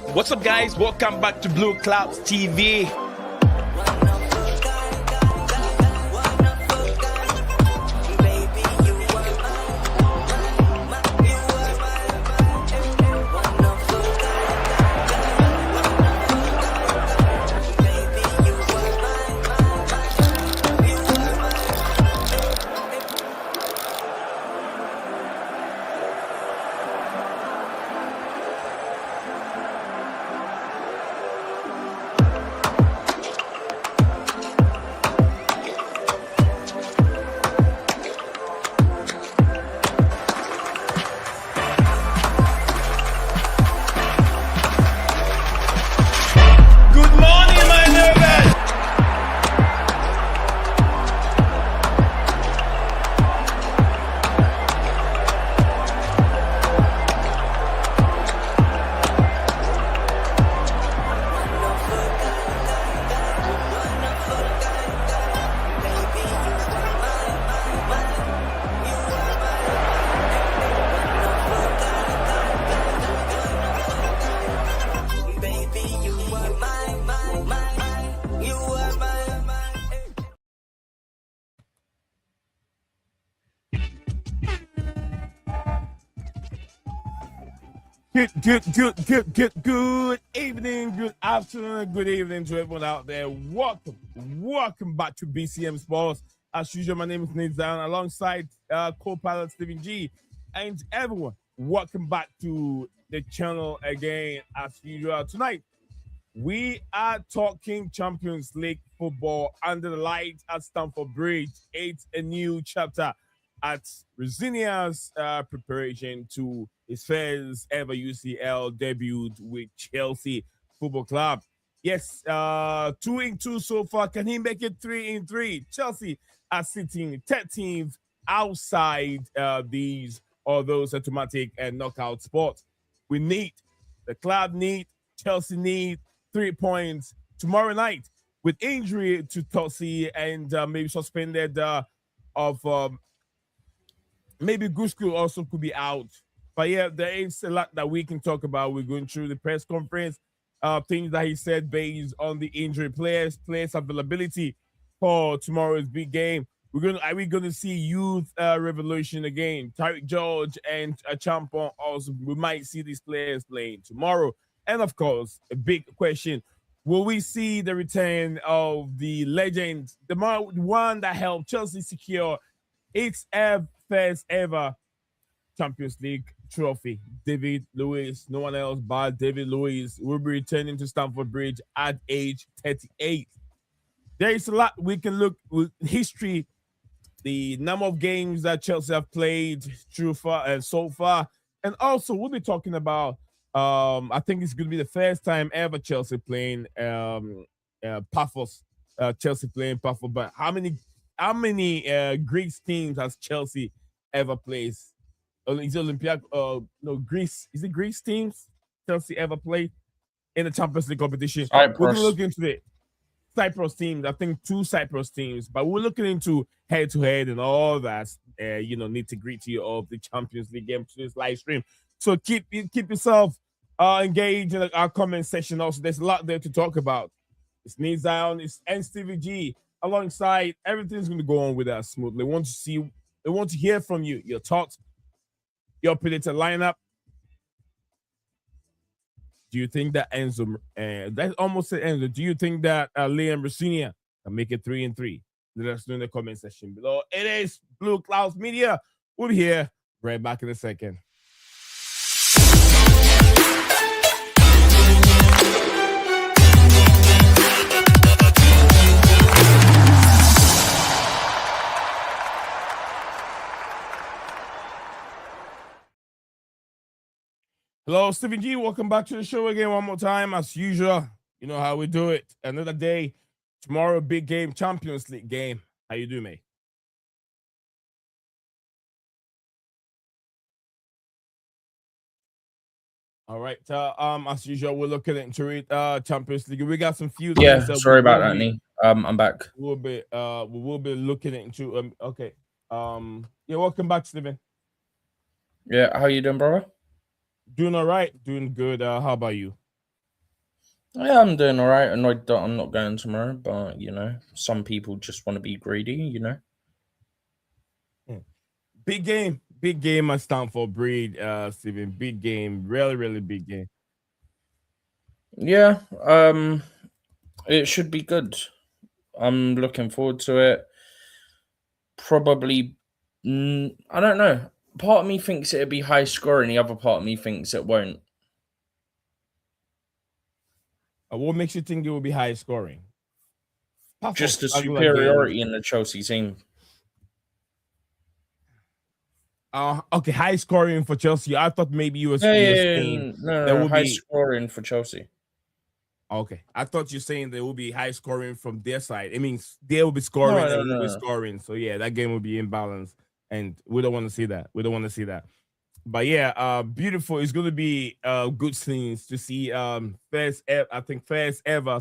What's up, guys? Welcome back to Blue Clouds TV. Good evening, good afternoon, good evening to everyone out there. Welcome back to BCM Sports. As usual, my name is Nate Down alongside co-pilot Stephen G. And everyone, welcome back to the channel again as usual. Tonight, we are talking Champions League football under the lights at Stamford Bridge. It's a new chapter at ROSENIOR'S preparation to his first ever UCL debut with Chelsea Football Club. Yes, 2-2 so far. Can he make it 3-3? Chelsea are sitting 13th outside these or those automatic and knockout spots. The club need, Chelsea need 3 points tomorrow night with injury to Tosin and maybe suspended maybe Gusko also could be out. But yeah, there is a lot that we can talk about. We're going through the press conference, things that he said based on the injury players availability for tomorrow's big game. Are we gonna see youth revolution again? Tyrique George and Acheampong also. We might see these players playing tomorrow. And of course, a big question: will we see the return of the legend, the one that helped Chelsea secure its first ever Champions League trophy? David Luiz, no one else but David Luiz, will be returning to Stamford Bridge at age 38. There is a lot we can look with history, the number of games that Chelsea have played so far, and also we'll be talking about. I think it's going to be the first time ever Chelsea playing Pafos. Chelsea playing Pafos, but how many Greece teams has Chelsea ever played? Is it Olympiac? No, Greece. Is it Greece teams Chelsea ever played in the Champions League competition? Cyprus. We're going to look into the Cyprus teams. I think 2 Cyprus teams, but we're looking into head-to-head and all that, nitty-gritty of the Champions League game to this live stream. So keep yourself engaged in our comment section. Also, there's a lot there to talk about. It's Nate Zion, and Stevie G alongside. Everything's going to go on with us smoothly. They want to hear from you, your thoughts, your predicted lineup. Do you think that Enzo, that's almost an Enzo, do you think that Liam Rosinia can make it 3-3? Let us know in the comment section below. It is BlueClouds Media. We'll be here right back in a second. Hello, Stephen G. Welcome back to the show again one more time. As usual, you know how we do it. Another day. Tomorrow, big game, Champions League game. How you doing, mate? All right. As usual, we're looking into it. Champions League. We got some few. Yeah, sorry about that, Nee. I'm back. We will be looking into. Okay. Yeah. Welcome back, Stephen. Yeah. How you doing, brother? Doing all right. Doing good. How about you? Yeah, I'm doing all right. Annoyed that I'm not going tomorrow, but some people just want to be greedy. Big game at Stamford Bridge, Steven. Big game, really, really big game. Yeah, it should be good. I'm looking forward to it. Probably, I don't know. Part of me thinks it'll be high scoring. The other part of me thinks it won't. What makes you think it will be high scoring? Just Pafos, the regular games. superiority in the Chelsea team. Okay, high scoring for Chelsea. I thought maybe you were saying there No, will high be. scoring for Chelsea. Okay, I thought you're saying there will be high scoring from their side. It means they will be No, scoring no, and we'll be no. scoring. So yeah, that game will be imbalanced, and we don't want to see that. We don't want to see that. But yeah, beautiful. It's going to be good scenes to see. First ever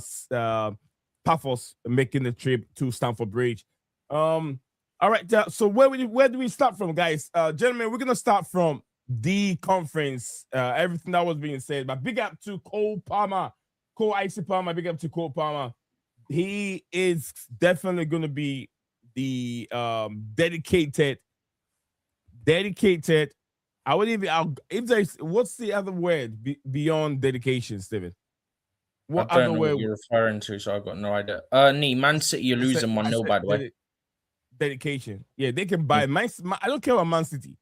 Pafos making the trip to Stamford Bridge. All right. So where do we start from, guys? Gentlemen, we're gonna start from the conference. Everything that was being said. But big up to Cole Palmer, Cole Icy Palmer. Big up to Cole Palmer. He is definitely gonna be the dedicated. I would even. If there's what's the other word beyond dedication, Steven? I What other don't know what word? you're referring to, so I've got no idea. Man City are losing 1-0, by the way. Dedication. Yeah, they can buy. I don't care about Man City.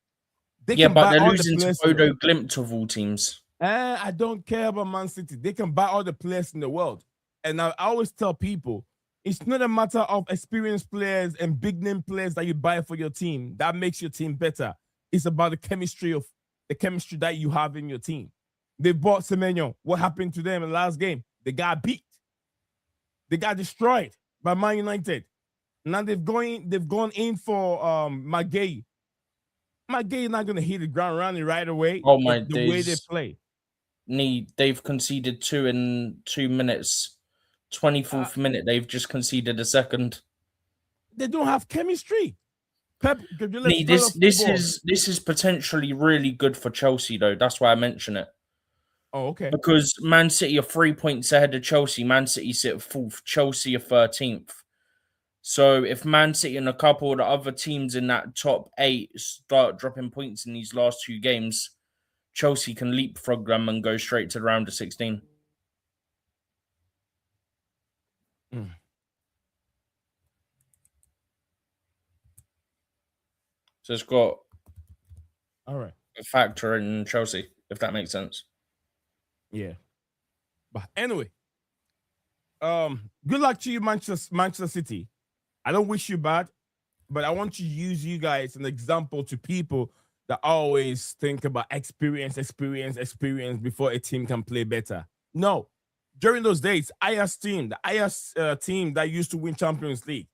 They Yeah, can but buy they're all the losing to players. Bodo Glimt of all teams. I don't care about Man City. They can buy all the players in the world. And I always tell people, it's not a matter of experienced players and big name players that you buy for your team that makes your team better. It's about the chemistry that you have in your team. They bought Semenyo. What happened to them in the last game? They got beat. They got destroyed by Man United. Now they've gone in for Magay. Magay is not gonna hit the ground running right away. Oh my It's the way they days. play. They've conceded 2 in 2 minutes. 24th minute, they've just conceded a second. They don't have chemistry. Pep Guardiola This is potentially really good for Chelsea, though. That's why I mention it. Oh, okay. Because Man City are 3 points ahead of Chelsea. Man City sit 4th, Chelsea are 13th. So if Man City and a couple of the other teams in that top 8 start dropping points in these last 2 games, Chelsea can leapfrog them and go straight to the round of 16. So it's got a factor in Chelsea, if that makes sense. Yeah. But anyway, good luck to you, Manchester City. I don't wish you bad, but I want to use you guys as an example to people that always think about experience before a team can play better. No. During those days, the Ajax team that used to win Champions League,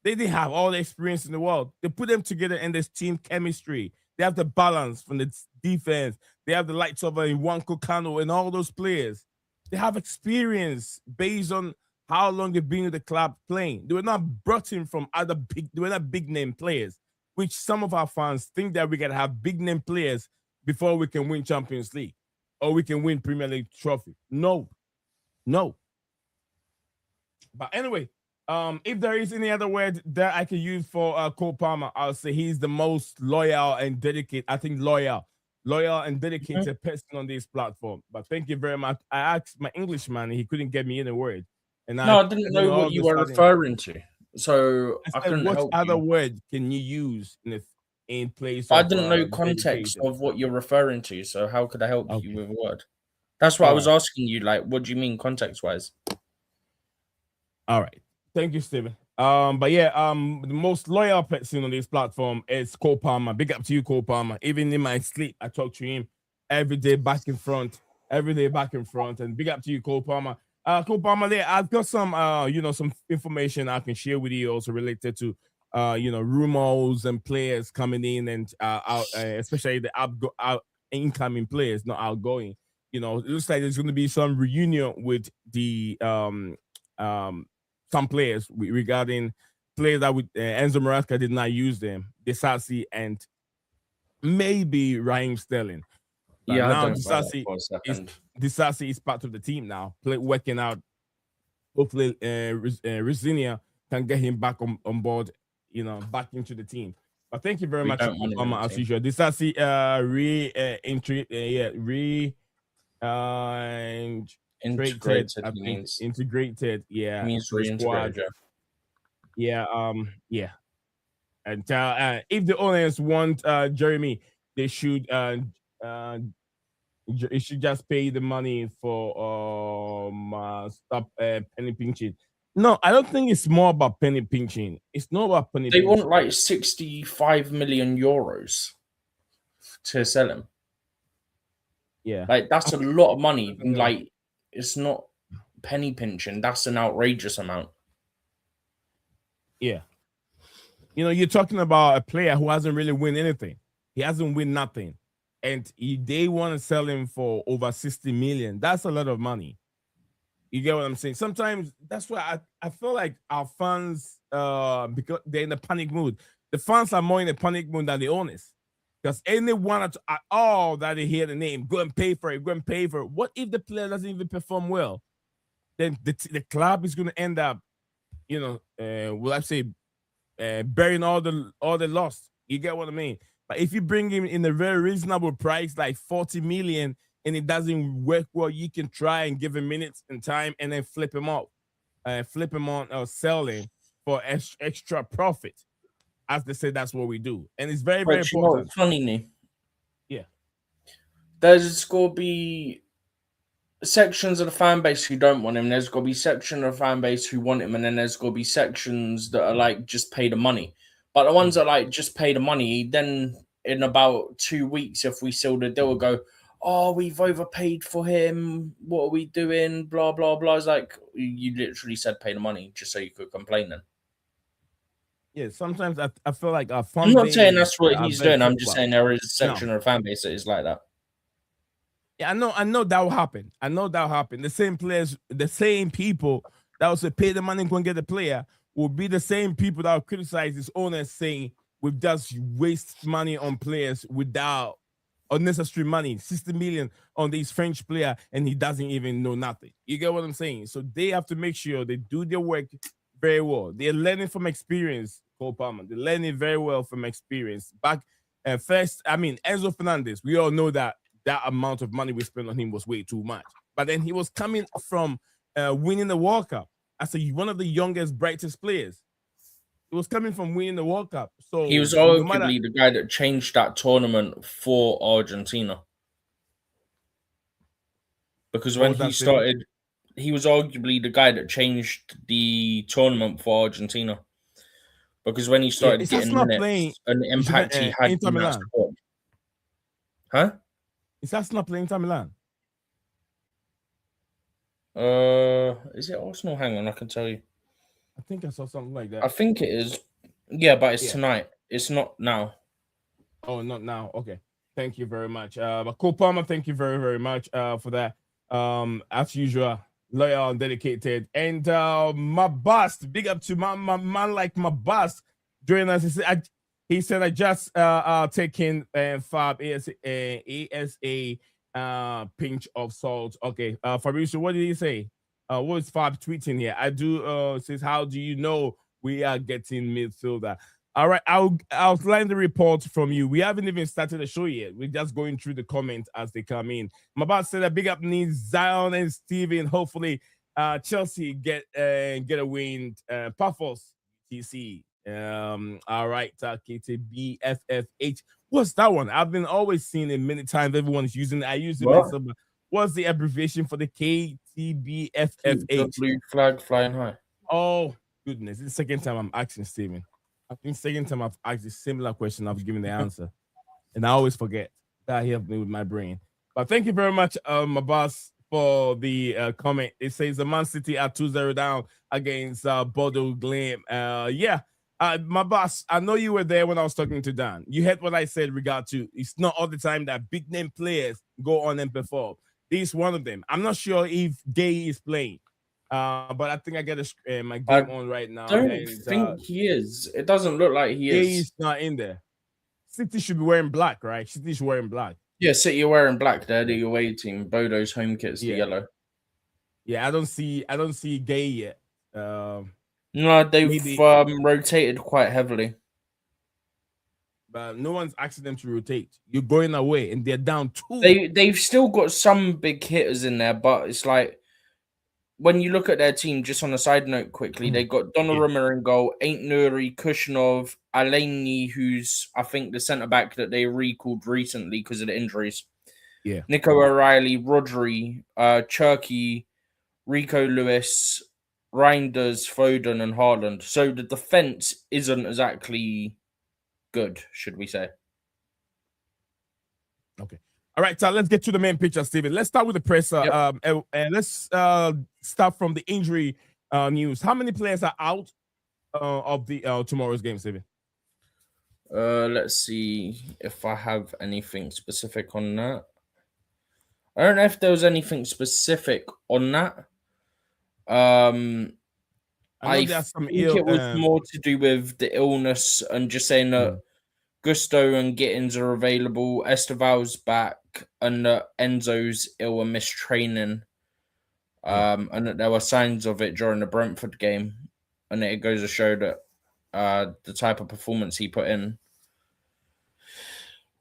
they didn't have all the experience in the world. They put them together and there's team chemistry. They have the balance from the defense. They have the likes of Nwankwo Kanu and all those players. They have experience based on how long they've been with the club playing. They were not brought in from they were not big name players, which some of our fans think that we can have big name players before we can win Champions League or we can win Premier League trophy. No. But anyway, if there is any other word that I can use for Cole Palmer, I'll say he's the most loyal and dedicated. I think loyal and dedicated person on this platform. But thank you very much. I asked my Englishman, he couldn't get me any word. And I didn't know what you were referring to, so I couldn't help you. What other word can you use in place? I didn't know context of what you're referring to, so how could I help you with a word? That's what I was asking you. Like, what do you mean context-wise? All right, thank you, Steven. But yeah, the most loyal person on this platform is Cole Palmer. Big up to you, Cole Palmer. Even in my sleep, I talk to him every day back in front, and big up to you, Cole Palmer. Cole Palmer, there, I've got some, some information I can share with you also related to, rumors and players coming in and out, especially the incoming players, not outgoing. It looks like there's going to be some reunion with the some players regarding players that Enzo Maresca did not use them, Disasi and maybe Raheem Sterling. But yeah, now Disasi Disasi is part of the team now, working out. Hopefully, Rosinia can get him back on board, back into the team. But thank you very much, Obama, as usual. Disasi integrated. I think integrated. Yeah, means reintegrated. Yeah. And if the owners want Jeremy, they should just pay the money for stop penny pinching. No, I don't think it's more about penny pinching. It's not about penny pinching. They want like 65 million euros to sell him. Yeah. Like, that's a lot of money. Like, it's not penny pinching. That's an outrageous amount. Yeah. You're talking about a player who hasn't really won anything. He hasn't won nothing. And they want to sell him for over 60 million. That's a lot of money. You get what I'm saying? Sometimes that's why I feel like our fans, because they're in a panic mood. The fans are more in a panic mood than the owners. Because anyone at all that they hear the name, go and pay for it, go and pay for it. What if the player doesn't even perform well? Then the club is going to end up, bearing all the loss. You get what I mean? But if you bring him in a very reasonable price, like 40 million, and it doesn't work well, you can try and give him minutes and time and then flip him on or selling for extra profit. As they say, that's what we do. And it's very, very important. Funny, me. Yeah. There's going to be sections of the fan base who don't want him. There's going to be section of the fan base who want him. And then there's going to be sections that are like, just pay the money. But the ones that like, just pay the money, then in about 2 weeks, if we seal the deal, will go, oh, we've overpaid for him. What are we doing? Blah, blah, blah. It's like, you literally said pay the money just so you could complain then. Yeah, sometimes I feel like I'm not saying that's what he's doing. I'm just saying there is a section of the fan base that is like that. Yeah, I know that will happen. The same players, the same people that will say pay the money and go and get the player will be the same people that will criticize his owners saying we've just waste money on players without unnecessary money, 60 million on this French player, and he doesn't even know nothing. You get what I'm saying? So they have to make sure they do their work very well. They're learning from experience, Cole Palmer. They're learning very well from experience. Enzo Fernandez, we all know that amount of money we spent on him was way too much. But then he was coming from winning the World Cup as one of the youngest, brightest players. He was coming from winning the World Cup. So he was arguably the guy that changed that tournament for Argentina. Because when he started, he was arguably the guy that changed the tournament for Argentina. Because when he started getting minutes and the impact he had in that squad. Huh? Is that not playing Inter Milan? Is it Arsenal? Hang on, I can tell you. I think I saw something like that. I think it is. Yeah, but it's tonight. It's not now. Oh, not now. Okay. Thank you very much. But Cole Palmer, thank you very, very much for that. As usual, loyal and dedicated. And my boss, big up to my man like my boss joining us. He said I just taking Fab ASA pinch of salt. Okay. Fabrizio, what did he say? What is Fab tweeting here? I do says, how do you know we are getting midfielder? All right, I'll outline the report from you. We haven't even started the show yet. We're just going through the comments as they come in. My boss said a big up needs Zion and Steven. Hopefully, Chelsea get a win. Pafos TC. All right, KTBFFH. What's that one? I've been always seeing it many times. Everyone is using it. I use it myself. What's the abbreviation for the KTBFFH? Blue flag flying high. Oh, goodness. It's the second time I'm asking Steven. I think second time I've asked a similar question, I've given the answer. And I always forget. That helped me with my brain. But thank you very much, my boss, for the comment. It says the Man City are 2-0 down against Bodo Glim. My boss, I know you were there when I was talking to Dan. You heard what I said regard to it's not all the time that big name players go on and perform. This is one of them. I'm not sure if Gay is playing, but I think I get my game on right now. I don't think he is. It doesn't look like he is. Gay is not in there. City should be wearing black, right? City is wearing black. Yeah, City are wearing black. They're the away team. Bodo's home kit's the yellow. Yeah, I don't see Gay yet. No, they've Maybe, rotated quite heavily. but no one's asking them to rotate. You're going away, and they're down 2. They've still got some big hitters in there, but it's like when you look at their team, just on a side note quickly, they got Donnarumma in goal, Ain't Nuri, Kushinov, Aleni, who's I think the centre back that they recalled recently because of the injuries. Yeah. Nico O'Reilly, Rodri, Cherky, Rico Lewis, Reinders, Foden, and Haaland. So the defense isn't exactly good, should we say? Okay. All right, so let's get to the main picture, Steven. Let's start with the presser. Yep. And let's start from the injury news. How many players are out of the tomorrow's game, Steven? Let's see if I have anything specific on that. I don't know if there was anything specific on that. I think it was more to do with the illness and just saying that Gusto and Gittins are available, Estevao's back, and Enzo's ill and missed training. And that there were signs of it during the Brentford game. And it goes to show that the type of performance he put in.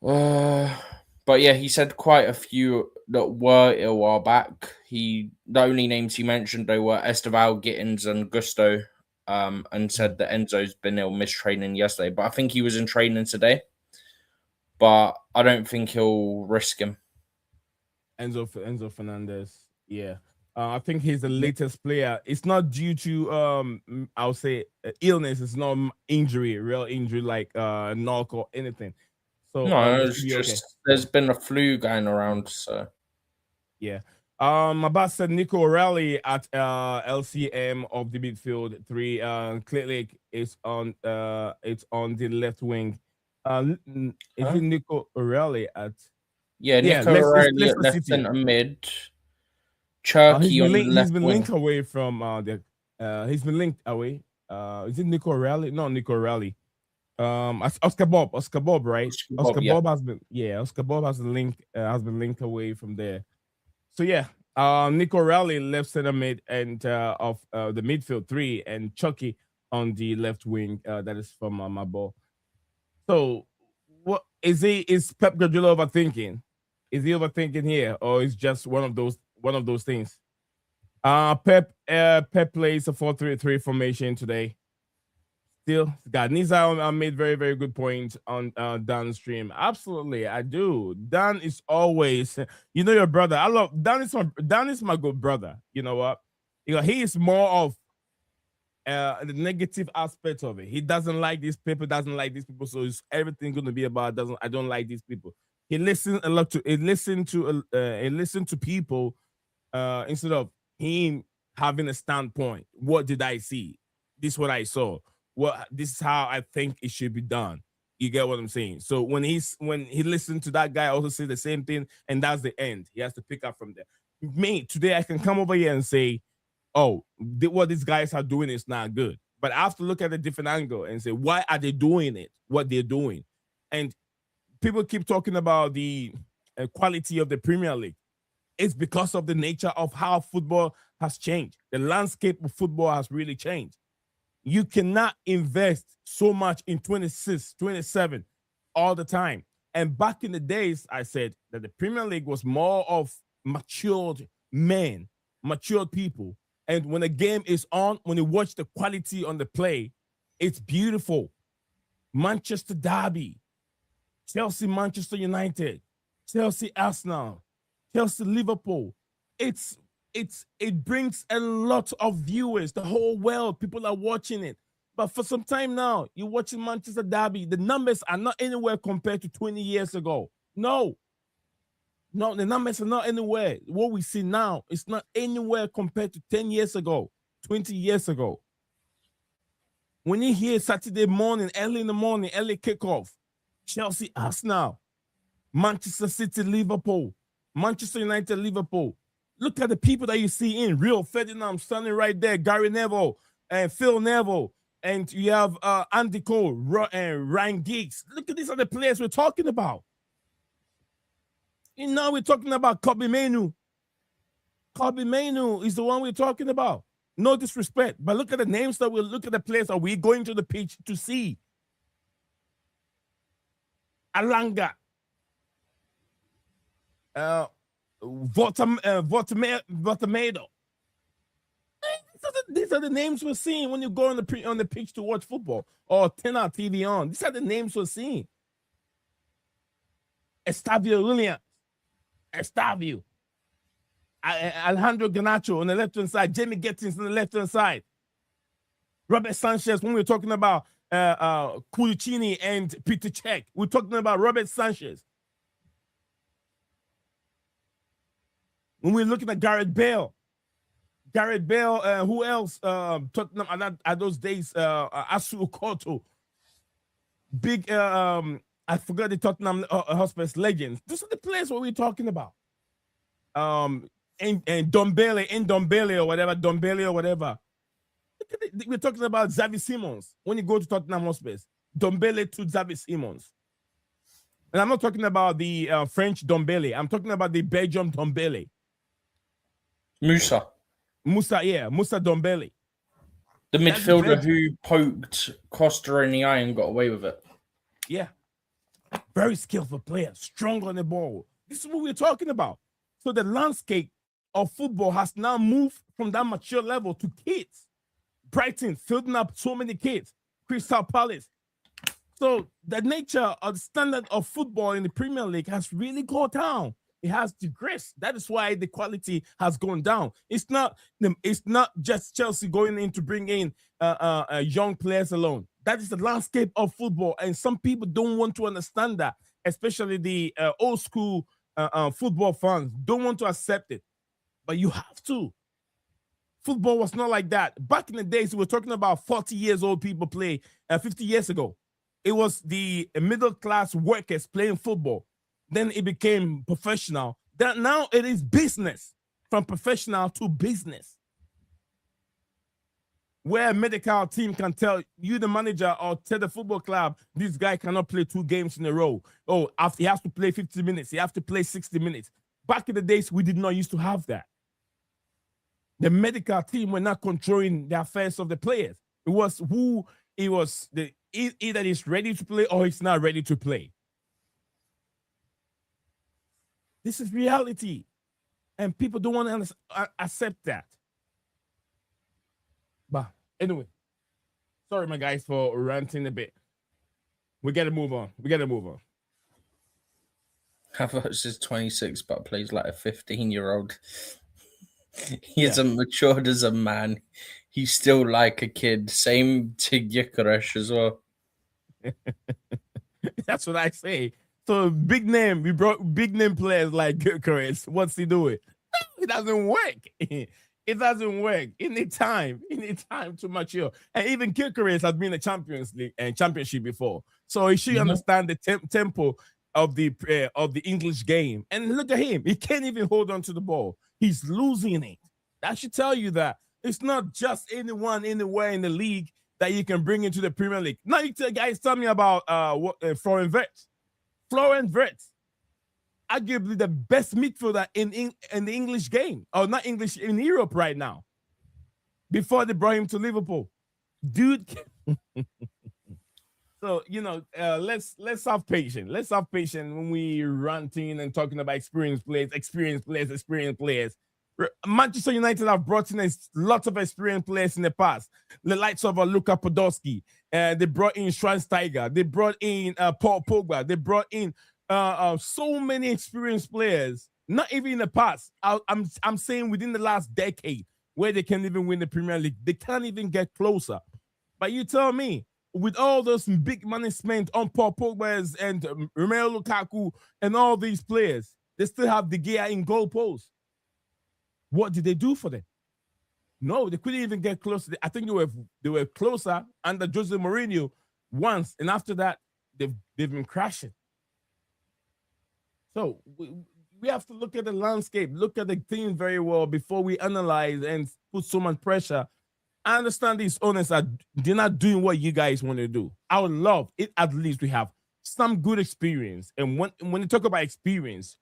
But yeah, he said quite a few that were ill are back. The only names he mentioned though were Estevao, Gittins, and Gusto. And said that Enzo's been ill, missed training yesterday. But I think he was in training today. But I don't think he'll risk him. Enzo Fernandez, yeah. I think he's the latest player. It's not due to I'll say illness. It's not injury, real injury like knock or anything. So no, it's just there's been a flu going around. So yeah. Abbas said Nico O'Reilly at LCM of the midfield 3. Clearly is on it's on the left wing. Is it Nico O'Reilly at? Nico O'Reilly at left centre mid. Cherky on the left He's been wing. linked away from he's been linked away. Is it Nico O'Reilly? No, Nico O'Reilly. Oscar Bob, right? Oscar Bob has been linked away from there. So yeah, Nico O'Reilly left center mid and of the midfield 3, and Chucky on the left wing. That is from my ball. So what is he? Is Pep Guardiola overthinking? Is he overthinking here, or is just one of those things? Pep plays a 4-3-3 formation today. Still, God, Nisa made very, very good points on downstream. Absolutely, I do. Dan is always, your brother. I love Dan. Dan is my good brother. You know what? He is more of the negative aspect of it. He doesn't like these people. Doesn't like these people. So it's everything going to be about. I don't like these people. He listens a lot to. He listened to people instead of him having a standpoint. What did I see? This is what I saw. This is how I think it should be done. You get what I'm saying? So when he listened to that guy also say the same thing, and that's the end. He has to pick up from there. Me today, I can come over here and say, "Oh, what these guys are doing is not good." But I have to look at a different angle and say, "Why are they doing it? What they're doing?" And people keep talking about the quality of the Premier League. It's because of the nature of how football has changed. The landscape of football has really changed. You cannot invest so much in 26, 27 all the time. And back in the days, I said that the Premier League was more of matured men, matured people. And when a game is on, when you watch the quality on the play, it's beautiful. Manchester Derby, Chelsea, Manchester United, Chelsea, Arsenal, Chelsea, Liverpool. It brings a lot of viewers, the whole world. People are watching it. But for some time now, you're watching Manchester Derby. The numbers are not anywhere compared to 20 years ago. No, the numbers are not anywhere. What we see now is not anywhere compared to 10 years ago, 20 years ago. When you hear Saturday morning, early in the morning, early kickoff, Chelsea, Arsenal, Manchester City, Liverpool, Manchester United, Liverpool. Look at the people that you see in Rio Ferdinand standing right there, Gary Neville and Phil Neville, and you have Andy Cole and Ryan Giggs. Look at these are the players we're talking about. We're talking about Kobe Mainu. Kobe Mainu is the one we're talking about. No disrespect, but look at the names that look at the players that we're going to the pitch to see. Alanga. Votamedo. These are the names we're seeing when you go on the pitch to watch football or turn our TV on. These are the names we're seeing. Estevao Willian. Estevao. Alejandro Garnacho on the left-hand side. Jamie Gettins on the left-hand side. Robert Sanchez, when we're talking about Kulicini and Peter Cech, we're talking about Robert Sanchez. When we're looking at Gareth Bale, who else? Tottenham at those days, Asu Okoto. Big, I forgot the Tottenham Hotspur legends. Those are the players what we're talking about. And Dombele or whatever. We're talking about Xavi Simons. When you go to Tottenham Hotspur, Dombele to Xavi Simons. And I'm not talking about the French Dombele. I'm talking about the Belgium Dombele. Musa Dombele. The midfielder who poked Costa in the eye and got away with it. Yeah. Very skillful player, strong on the ball. This is what we're talking about. So the landscape of football has now moved from that mature level to kids. Brighton filling up so many kids. Crystal Palace. So the nature of the standard of football in the Premier League has really gone down. It has digressed. That is why the quality has gone down. It's not just Chelsea going in to bring in young players alone. That is the landscape of football, and some people don't want to understand that, especially the old school football fans don't want to accept it. But you have to. Football was not like that. Back in the days, we were talking about 40 years old people play 50 years ago. It was the middle class workers playing football. Then it became professional. That now it is business, from professional to business. Where a medical team can tell you, the manager, or tell the football club, this guy cannot play 2 games in a row. Oh, he has to play 50 minutes. He has to play 60 minutes. Back in the days, we did not used to have that. The medical team were not controlling the affairs of the players. It was either he's ready to play or he's not ready to play. This is reality, and people don't want to accept that. But anyway, sorry, my guys, for ranting a bit. We got to move on. Havertz is 26, but plays like a 15-year-old. He isn't matured as a man. He's still like a kid. Same to Gyökeres as well. That's what I say. So big name, we brought big name players like Gyökeres. What's he doing? It doesn't work. It doesn't work. You need time to mature. And even Gyökeres has been a Champions League and championship before, so he should understand the tempo of the English game. And look at him; he can't even hold on to the ball. He's losing it. That should tell you that it's not just anyone anywhere in the league that you can bring into the Premier League. Now you guys tell me about Florian Wirtz. Florian Wirtz, arguably the best midfielder in the English game, or not English, in Europe right now, before they brought him to Liverpool. Dude, so, let's have patience. Let's have patience when we ranting and talking about experienced players. Manchester United have brought in a lot of experienced players in the past. The likes of Luka Podolski. They brought in Schweinsteiger. They brought in Paul Pogba. They brought in so many experienced players. Not even in the past. I'm saying within the last decade, where they can't even win the Premier League. They can't even get closer. But you tell me, with all those big money spent on Paul Pogba and Romelu Lukaku and all these players, they still have De Gea in goal post. What did they do for them? No, they couldn't even get close. I think they were closer under Jose Mourinho once, and after that, they've been crashing. So we have to look at the landscape, look at the team very well before we analyze and put so much pressure. I understand these owners they're not doing what you guys want to do. I would love it. At least we have some good experience, and when you talk about experience,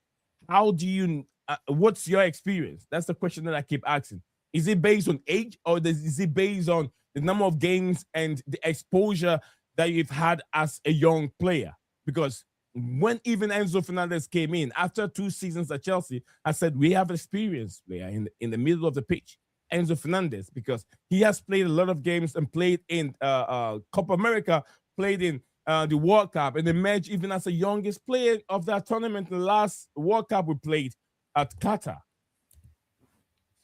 how do you? What's your experience? That's the question that I keep asking. Is it based on age, or is it based on the number of games and the exposure that you've had as a young player? Because when even Enzo Fernandez came in after 2 seasons at Chelsea, I said we have experienced player in the middle of the pitch, Enzo Fernandez, because he has played a lot of games and played in Copa America, played in the World Cup, and emerged even as the youngest player of that tournament. The last World Cup we played at Qatar.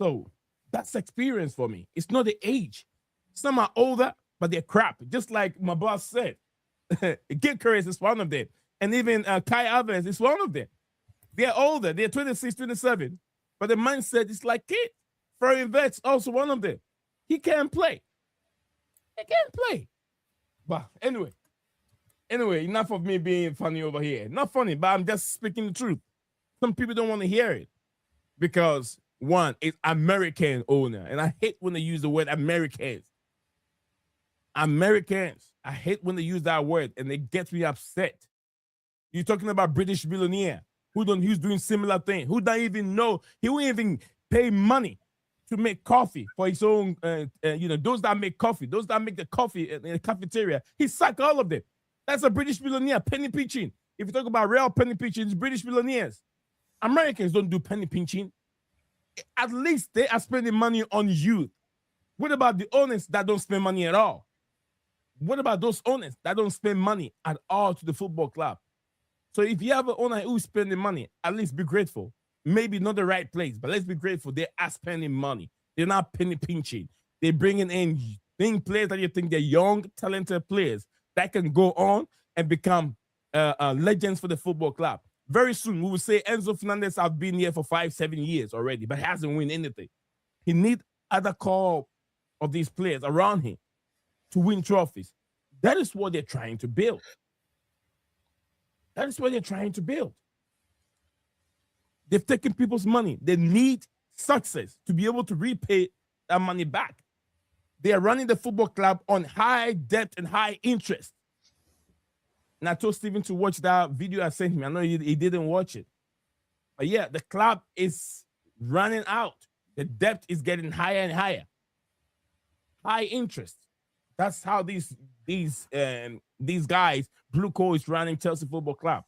So that's experience for me. It's not the age. Some are older, but they're crap. Just like my boss said, Gyökeres is one of them. And even Kai Havertz is one of them. They're older. They're 26, 27. But the mindset is like kids. Florian Wirtz also one of them. He can't play. He can't play. But anyway, enough of me being funny over here. Not funny, but I'm just speaking the truth. Some people don't want to hear it because, one, it's American owner. And I hate when they use the word Americans. Americans. I hate when they use that word and it gets me upset. You're talking about British billionaire who's doing similar thing, who don't even know, he won't even pay money to make coffee for his own, those that make coffee, those that make the coffee in the cafeteria. He sacked all of them. That's a British billionaire, penny pinching. If you talk about real penny pinching, it's British billionaires. Americans don't do penny pinching. At least they are spending money on youth. What about the owners that don't spend money at all? What about those owners that don't spend money at all to the football club? So if you have an owner who's spending money, at least be grateful. Maybe not the right place, but let's be grateful. They are spending money. They're not penny pinching. They're bringing in players that you think they're young, talented players that can go on and become legends for the football club. Very soon, we will say Enzo Fernandez has been here for 5-7 years already, but hasn't won anything. He needs other core of these players around him to win trophies. That is what they're trying to build. That is what they're trying to build. They've taken people's money. They need success to be able to repay that money back. They are running the football club on high debt and high interest. And I told Steven to watch that video I sent him. I know he didn't watch it. But yeah, the club is running out. The debt is getting higher and higher. High interest. That's how these guys, Blue Co is running Chelsea Football Club.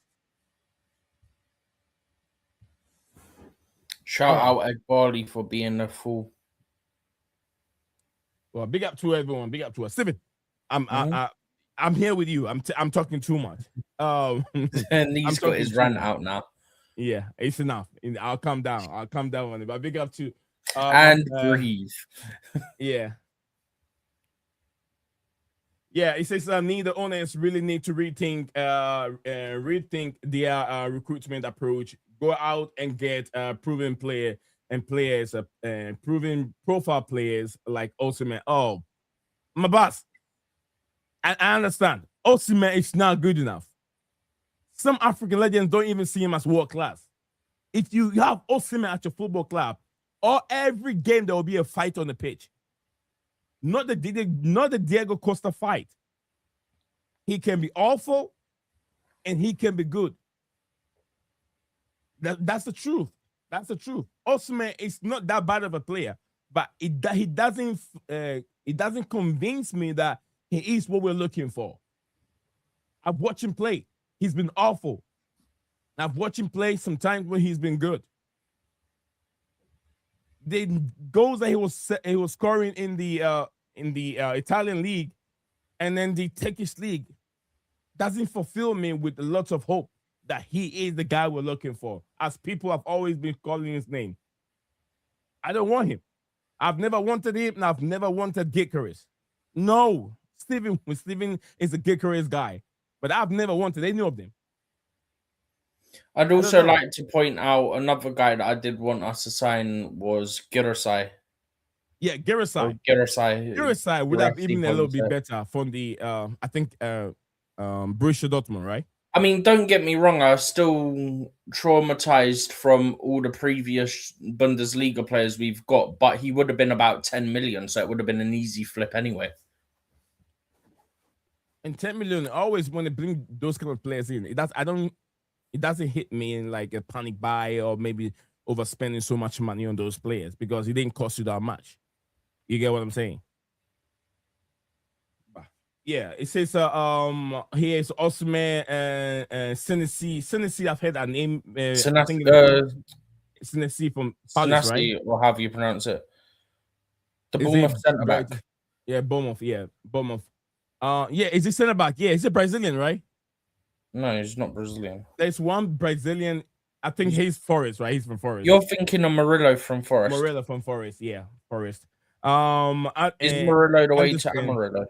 Shout out Ed Barley for being a fool. Well, big up to everyone. Big up to us. Steven, I'm here with you. I'm talking too much. And he's got his rant out now. Yeah, it's enough. I'll calm down. On it. But big up to and breathe. Yeah. Yeah, it says neither owners really need to rethink their recruitment approach. Go out and get proven players, proven profile players like Osimhen. Oh, my boss, I understand. Osimhen is not good enough. Some African legends don't even see him as world class. If you have Osimhen at your football club, or every game there will be a fight on the pitch. Not the Diego Costa fight. He can be awful and he can be good. That's the truth. That's the truth. Osimhen is not that bad of a player, but he doesn't convince me that he is what we're looking for. I've watched him play. He's been awful. I've watched him play sometimes when he's been good. The goals that he was scoring in the Italian league and then the Turkish league doesn't fulfill me with lots of hope that he is the guy we're looking for, as people have always been calling his name. I don't want him. I've never wanted him, and I've never wanted Gyökeres. No, Steven is a Gyökeres guy, but I've never wanted any of them. I'd also like to point out another guy that I did want us to sign was Girasai. Yeah, Girasai. Girasai would have even a little bit better from the I think Borussia Dortmund, right? I mean, don't get me wrong, I was still traumatized from all the previous Bundesliga players we've got, but he would have been about 10 million, so it would have been an easy flip anyway. And 10 million, I always want to bring those kind of players in. It doesn't hit me in like a panic buy or maybe overspending so much money on those players because it didn't cost you that much. You get what I'm saying? Yeah, it says here is Osman and Senesi. I've heard that name. I think Senesi from Palace, right? Senesi, or however you pronounce it. The Is it Bournemouth centre right? back. Yeah, Bournemouth. Yeah, Bournemouth. Yeah, is he centre back? Yeah, he's a Brazilian, right? No, he's not Brazilian. There's one Brazilian. I think he's Forest, right? He's from Forest. You're thinking of Murillo from Forest. Morella from Forest. Yeah, Forest. Is Murillo the way to Amarillo?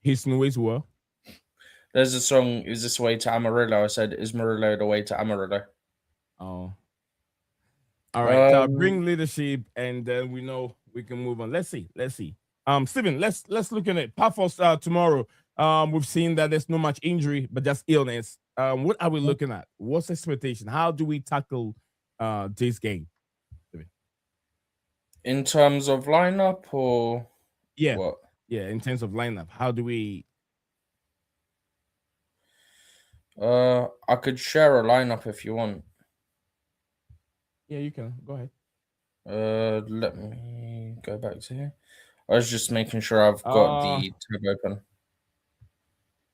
He's new as well. There's a song, Is This Way to Amarillo? I said, Is Murillo the way to Amarillo? Oh. All right. Bring leadership, and then we know we can move on. Let's see. Stephen, let's look at it. Pafos tomorrow. We've seen that there's not much injury, but just illness. What are we looking at? What's the expectation? How do we tackle this game? In terms of lineup, or what? Yeah, in terms of lineup, how do we? I could share a lineup if you want. Yeah, you can. Go ahead. Let me go back to here. I was just making sure I've got the tab open.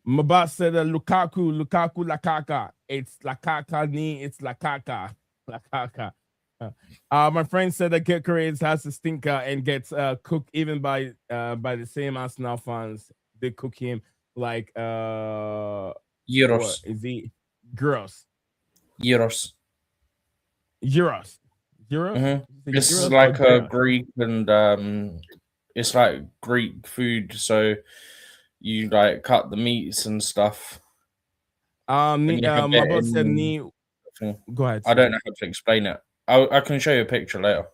Mabat said Lukaku, Lakaka. It's Lakaka ni, it's Lakaka. My friend said that Gyökeres has a stinker and gets cooked even by the same Arsenal fans. They cook him like Euros. What is he? Euros. Mm-hmm. This is like a Greek, and it's like Greek food. So you like cut the meats and stuff. My boss said Go ahead. I don't know how to explain it. I can show you a picture later.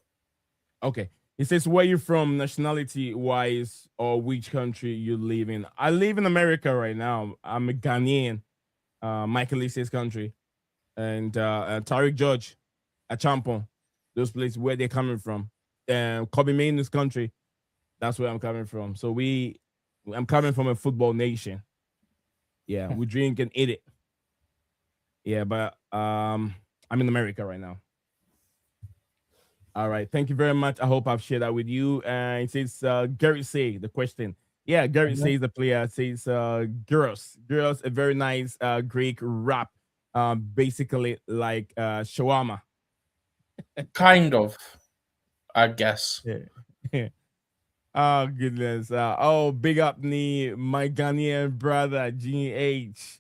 Okay. It says where you from, nationality wise, or which country you live in. I live in America right now. I'm a Ghanaian, Michael Lisa's country, and Tyrique George, Acheampong, those places where they're coming from. Kobe Main's country, that's where I'm coming from. So I'm coming from a football nation. Yeah, we drink and eat it. Yeah, but I'm in America right now. All right. Thank you very much. I hope I've shared that with you. It says Gary Say, the question. Yeah, Gary Say is the player. It says Girls, a very nice Greek rap. Basically like shawarma. Kind of, I guess. Yeah. Oh, goodness. Big up my Ghanaian brother, GH.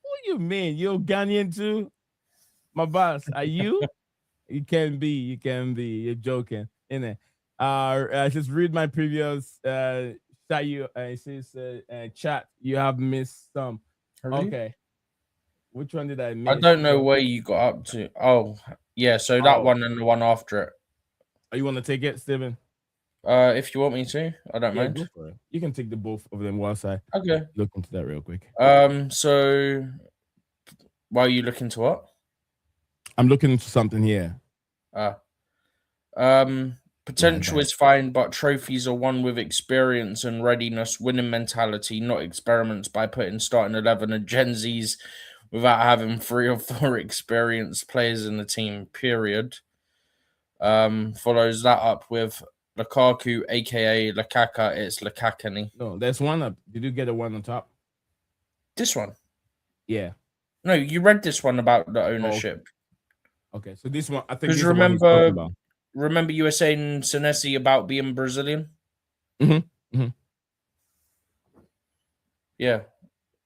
What do you mean? You're Ghanaian too? My boss, are you? You can be. You're joking, innit? Just read my previous it says chat. You have missed some. Really? Okay. Which one did I miss? I don't know where you got up to. Oh, yeah. So that one and the one after it. Oh, you want to take it, Steven? If you want me to, I don't mind. Go for it. You can take the both of them whilst I look into that real quick. So why are you looking to what? I'm looking into something here. Potential is fine, but trophies are won with experience and readiness, winning mentality, not experiments by putting starting 11 and Gen Zs without having 3 or 4 experienced players in the team, period. Follows that up with Lukaku, aka Lakaka. It's Lakakani. No, there's one up. Did you get a one on top? This one? Yeah. No, you read this one about the ownership. Okay, so this one, I think. Because remember you were saying Senesi about being Brazilian? Mm-hmm. Yeah,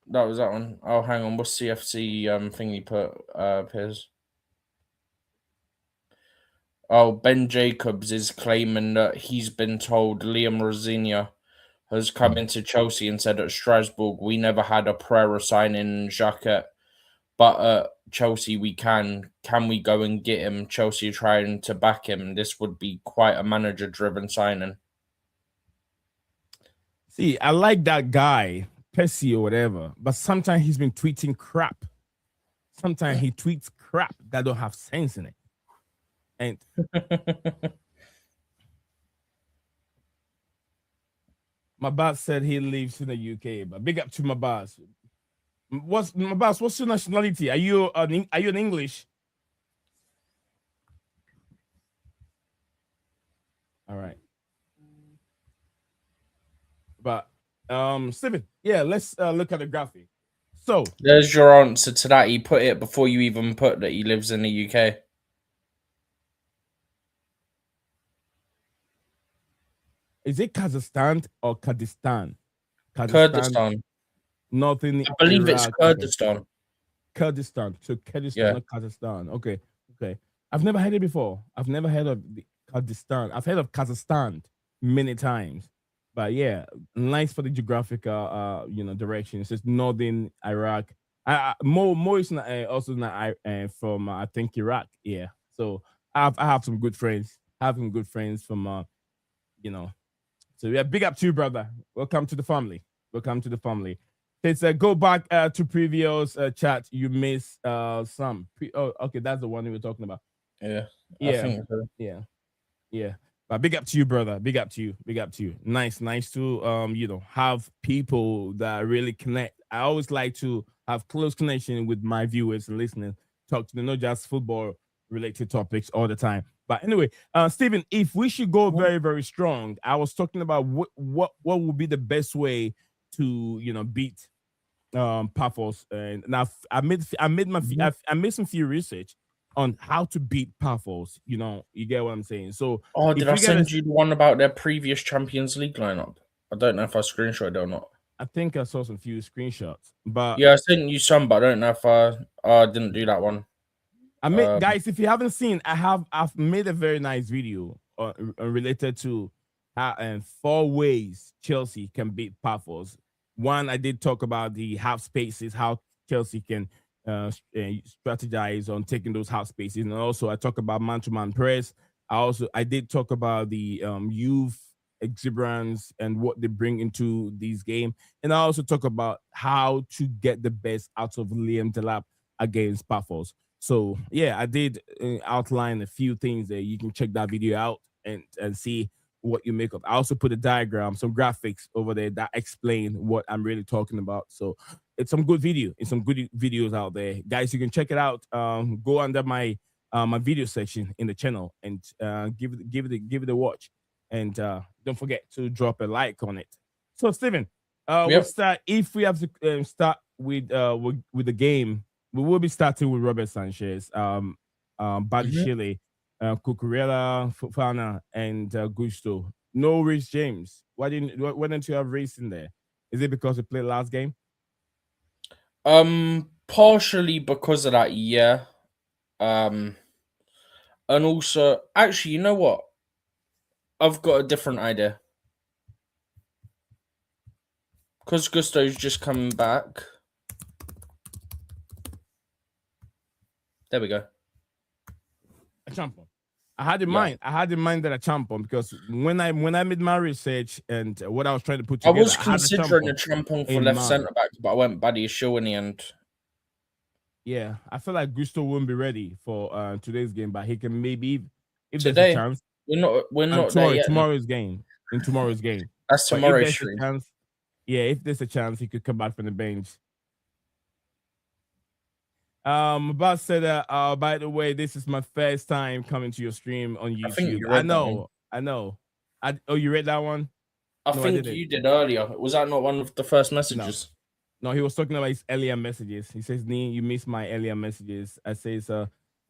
that was that one. Oh, hang on. What's CFC thing you put, Piers? Oh, Ben Jacobs is claiming that he's been told Liam Rosenior has come into Chelsea and said at Strasbourg, we never had a prayer of signing Jacquet, but at Chelsea we can. Can we go and get him? Chelsea are trying to back him. This would be quite a manager-driven signing. See, I like that guy, Pesci or whatever, but sometimes he's been tweeting crap. Sometimes he tweets crap that don't have sense in it. And my boss said he lives in the UK, but big up to my boss. What's your nationality? Are you an English? All right. But Steven, yeah, let's look at the graphic. So There's your answer to that. He put it before you even put that he lives in the UK. is it Kazakhstan or Kurdistan? Kazakhstan, Kurdistan. nothing I believe it's Iraq. Okay. Kurdistan. Kurdistan. So Kurdistan, Yeah. not Kazakhstan. Okay. Okay. I've never heard it before. I've never heard of the Kurdistan. I've heard of Kazakhstan many times. But yeah, nice for the geographical direction. It's just northern Iraq. More is not, also not from I think Iraq. Yeah. So I have some good friends. I have some good friends from you know so yeah, big up to you, brother. Welcome to the family. Welcome to the family. It's go back to previous chat. You missed some. Okay, that's the one we were talking about. Yeah. I Yeah, think so. yeah, yeah. But big up to you, brother. Big up to you. Big up to you. Nice to have people that really connect. I always like to have close connection with my viewers and listeners. Talk to them, not just football related topics all the time. But anyway, Stephen, if we should go very, very strong, I was talking about what would be the best way to beat Pafos, and now I made some few research on how to beat Pafos. You get what I'm saying. So Oh, did if I you get a, send you the one about their previous Champions League lineup? I don't know if I screenshot it or not. I think I saw some few screenshots, but Yeah, I sent you some, but I don't know if I didn't do that one. I made guys. If you haven't seen, I've made a very nice video related to how and 4 ways Chelsea can beat Pafos. One, I did talk about the half spaces, how Chelsea can strategize on taking those half spaces, and also I talk about man-to-man press. I did talk about the youth exuberance and what they bring into these game, and I also talk about how to get the best out of Liam Delap against Pafos. So yeah, I did outline a few things there. You can check that video out and see what you make of. I also put a diagram, some graphics over there that explain what I'm really talking about. So it's some good video. It's some good videos out there, guys. You can check it out. Go under my my video section in the channel and give it a watch. And don't forget to drop a like on it. So Steven, we'll Yep. start. If we have to start with the game, we will be starting with Robert Sanchez, Badiashile, Cucurella, Fofana, and Gusto. No Rhys James. Why didn't you have Rhys in there? Is it because we played last game? Partially because of that, yeah. And also, actually, you know what? I've got a different idea. Because Gusto's just coming back. There we go. Acheampong. I had in mind that Acheampong because when I made my research and what I was trying to put I together, was considering a Acheampong for left centre back, but I went Badiashile in the end. Yeah, I feel like Gusto won't be ready for today's game, but he can maybe if Today, there's a chance. We're not there yet. Tomorrow's game. That's But tomorrow's if there's stream. a chance, yeah, if there's a chance, he could come back from the bench. Boss said by the way, this is my first time coming to your stream on YouTube. I think you read I know. You read that one? I think you did earlier. Was that not one of the first messages? No, he was talking about his earlier messages. He says, "Nee, you missed my earlier messages." I says,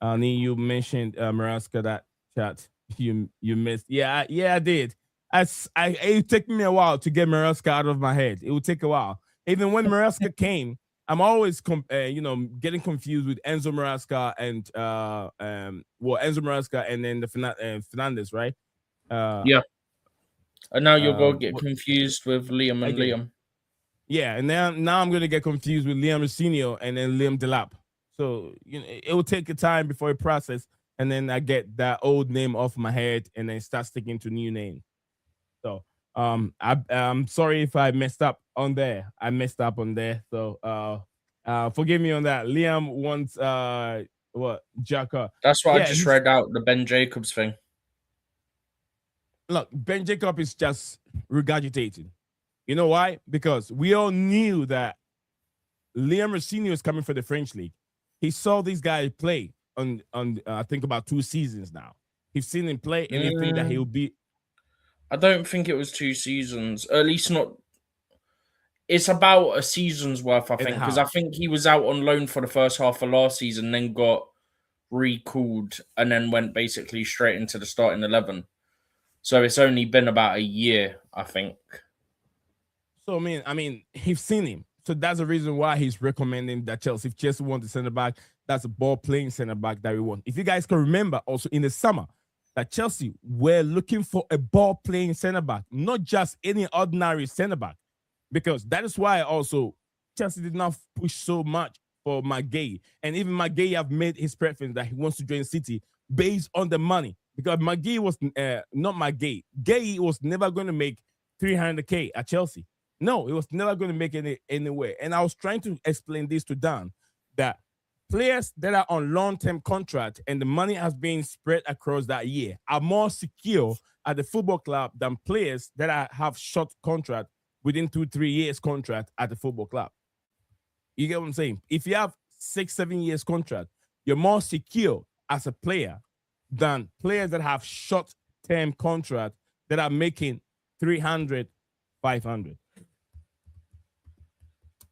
Nee, you mentioned Maraska that chat. You missed. Yeah, I did. It took me a while to get Maraska out of my head. It would take a while. Even when Maraska came, I'm always getting confused with Enzo Maraska and Enzo Maraska and then the Fernandez, right? Yeah. And now you're going to get confused with Liam and Liam. Yeah, and now I'm gonna get confused with Liam Rosenio and then Liam Delap. So it will take a time before it process, and then I get that old name off my head and then start sticking to new name. So I'm sorry if I messed up on there. I messed up on there. So forgive me on that. Liam wants Jaka. That's what I just read out, the Ben Jacobs thing. Look, Ben Jacob is just regurgitating. You know why? Because we all knew that Liam Rossini is coming for the French league. He saw this guy play on I think about 2 seasons now. He's seen him play, and he think that he'll be. I don't think it was 2 seasons. At least not. It's about a season's worth, I think, because I think he was out on loan for the first half of last season, then got recalled, and then went basically straight into the starting 11. So it's only been about a year, I think. So I mean, he's seen him. So that's the reason why he's recommending that Chelsea. If Chelsea want a center back, that's a ball playing center back that we want. If you guys can remember, also in the summer, that Chelsea were looking for a ball playing center back, not just any ordinary center back, because that is why also Chelsea did not push so much for McGay, and even McGay have made his preference that he wants to join City based on the money, because McGay was not McGay. Gay was never going to make 300K at Chelsea. No, it was never going to make any anywhere. And I was trying to explain this to Dan, that players that are on long-term contract and the money has been spread across that year are more secure at the football club than players that have short contract within 2-3 years contract at the football club. You get what I'm saying? If you have 6-7 years contract, you're more secure as a player than players that have short-term contract that are making 300, 500.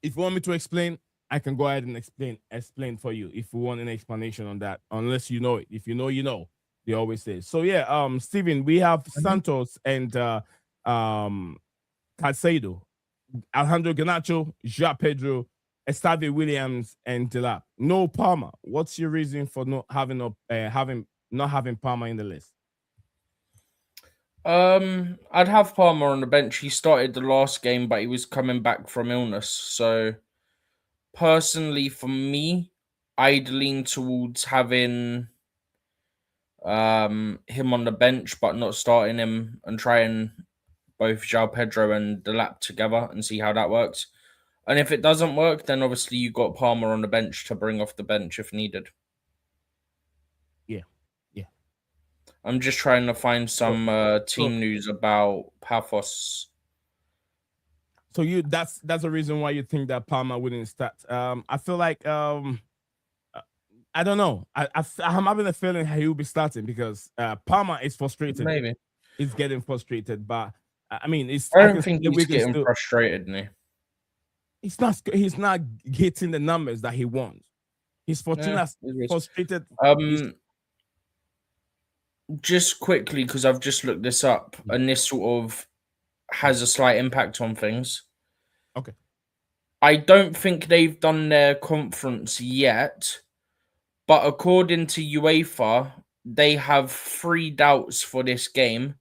If you want me to explain, I can go ahead and explain for you if you want an explanation on that, unless you know it. If you know, you know, they always say. So yeah, Steven, we have Santos and Caicedo, Alejandro Garnacho, João Pedro, Estevao, Williams, and Delap. No Palmer. What's your reason for not having Palmer in the list? I'd have Palmer on the bench. He started the last game, but he was coming back from illness. So personally, for me, I'd lean towards having him on the bench, but not starting him, and trying both João Pedro and Delap together and see how that works. And if it doesn't work, then obviously you got Palmer on the bench to bring off the bench if needed. Yeah. I'm just trying to find some team news about Pafos. So that's the reason why you think that Palmer wouldn't start. I feel like I don't know. I'm having a feeling he will be starting because Palmer is frustrated. Maybe he's getting frustrated, but I mean, I don't think he's getting frustrated. He's not hitting the numbers that he wants. He's frustrated. Just quickly, because I've just looked this up, and this sort of has a slight impact on things. Okay. I don't think they've done their conference yet, but according to UEFA, they have 3 doubts for this game.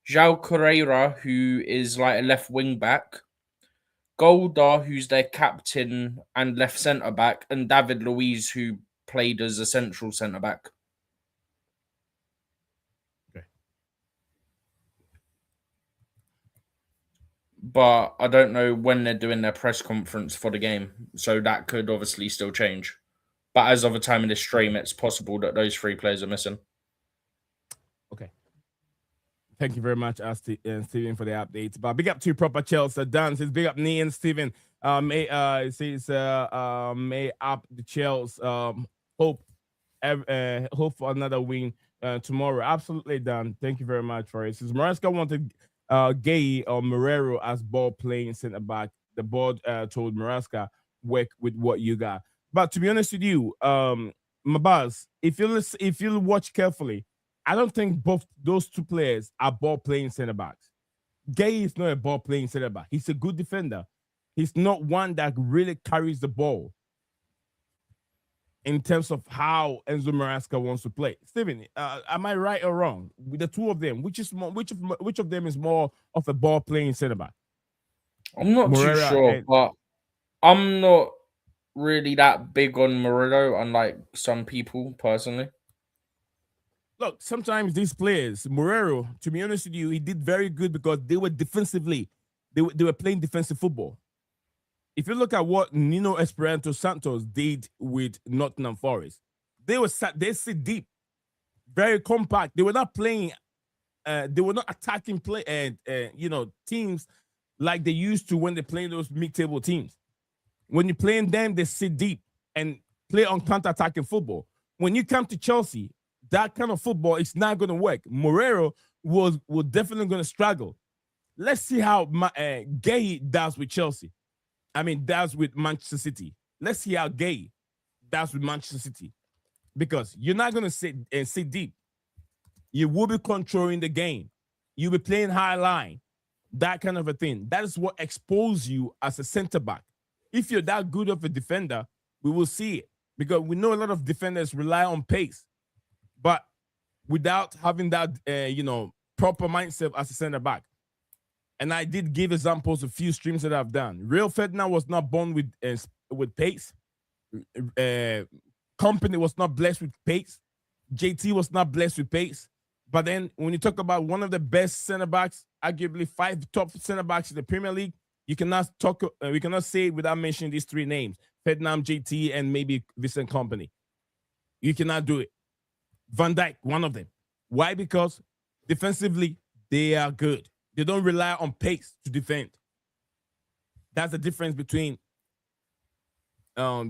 João Correia, who is like a left wing back, Goldar, who's their captain and left centre back, and David Luiz, who played as a central centre back. But I don't know when they're doing their press conference for the game, so that could obviously still change. But as of the time of this stream, it's possible that those 3 players are missing. Okay. Thank you very much, Steven, for the updates. But big up to proper Chelsea. Dan says big up me and Steven. May up the Chelsea. Hope for another win tomorrow. Absolutely, Dan. Thank you very much for it. Since Maresca wanted Gay or Morero as ball playing center back, the board told Maresca work with what you got. But to be honest with you, Mabaz, if you watch carefully, I don't think both those 2 players are ball playing center backs. Gay is not a ball playing center back. He's a good defender. He's not one that really carries the ball in terms of how Enzo Maresca wants to play. Steven, am I right or wrong? With the 2 of them, which of them is more of a ball playing center back? I'm not too sure, but I'm not really that big on Moreno, unlike some people personally. Look, sometimes these players, Morero, to be honest with you, he did very good because they were defensively, they were playing defensive football. If you look at what Nuno Espirito Santos did with Nottingham Forest, they sit deep, very compact. They were not playing, they were not attacking teams like they used to when they play those mid-table teams. When you're playing them, they sit deep and play on counter-attacking football. When you come to Chelsea, that kind of football is not going to work. Morero was definitely going to struggle. Let's see how Gay does with Chelsea. I mean, does with Manchester City. Let's see how Gay does with Manchester City. Because you're not going to sit deep. You will be controlling the game. You'll be playing high line. That kind of a thing. That is what exposes you as a center back. If you're that good of a defender, we will see it. Because we know a lot of defenders rely on pace. But without having that, proper mindset as a center back. And I did give examples of a few streams that I've done. Real Ferdinand was not born with pace. Company was not blessed with pace. JT was not blessed with pace. But then when you talk about one of the best center backs, arguably 5 top center backs in the Premier League, you cannot talk. We cannot say it without mentioning these 3 names: Ferdinand, JT, and maybe Vincent Company. You cannot do it. Van Dijk, one of them. Why? Because defensively they are good. They don't rely on pace to defend. That's the difference between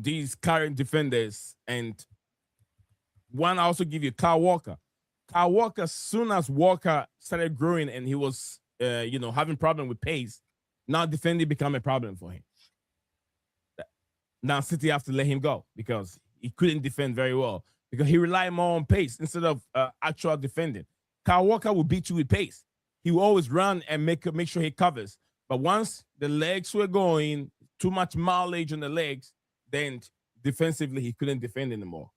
these current defenders and one. I also give you Kyle Walker. Kyle Walker, as soon as Walker started growing and he was, having problem with pace, now defending become a problem for him. Now City have to let him go because he couldn't defend very well because he relied more on pace instead of actual defending. Kyle Walker will beat you with pace. He will always run and make sure he covers. But once the legs were going, too much mileage on the legs, then defensively he couldn't defend anymore.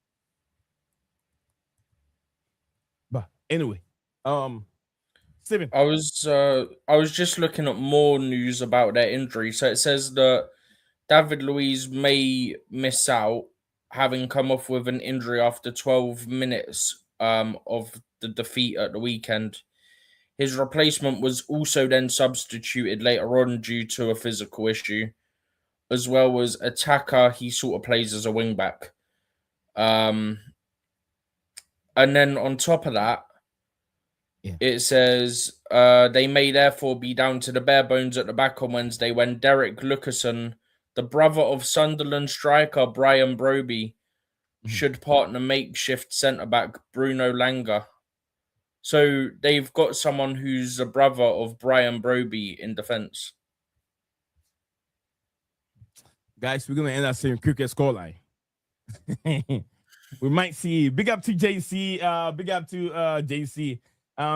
But anyway, Steven. I was just looking at more news about their injury. So it says that David Luiz may miss out, having come off with an injury after 12 minutes of the defeat at the weekend. His replacement was also then substituted later on due to a physical issue, as well as attacker. He sort of plays as a wing back. And then on top of that, It says they may therefore be down to the bare bones at the back on Wednesday when Derek Lucassen, the brother of Sunderland striker Brian Broby, should partner makeshift centre-back Bruno Langa. So they've got someone who's a brother of Brian Broby in defence. Guys, we're going to end up seeing cricket scoreline. We might see. Big up to JC. Big up to JC.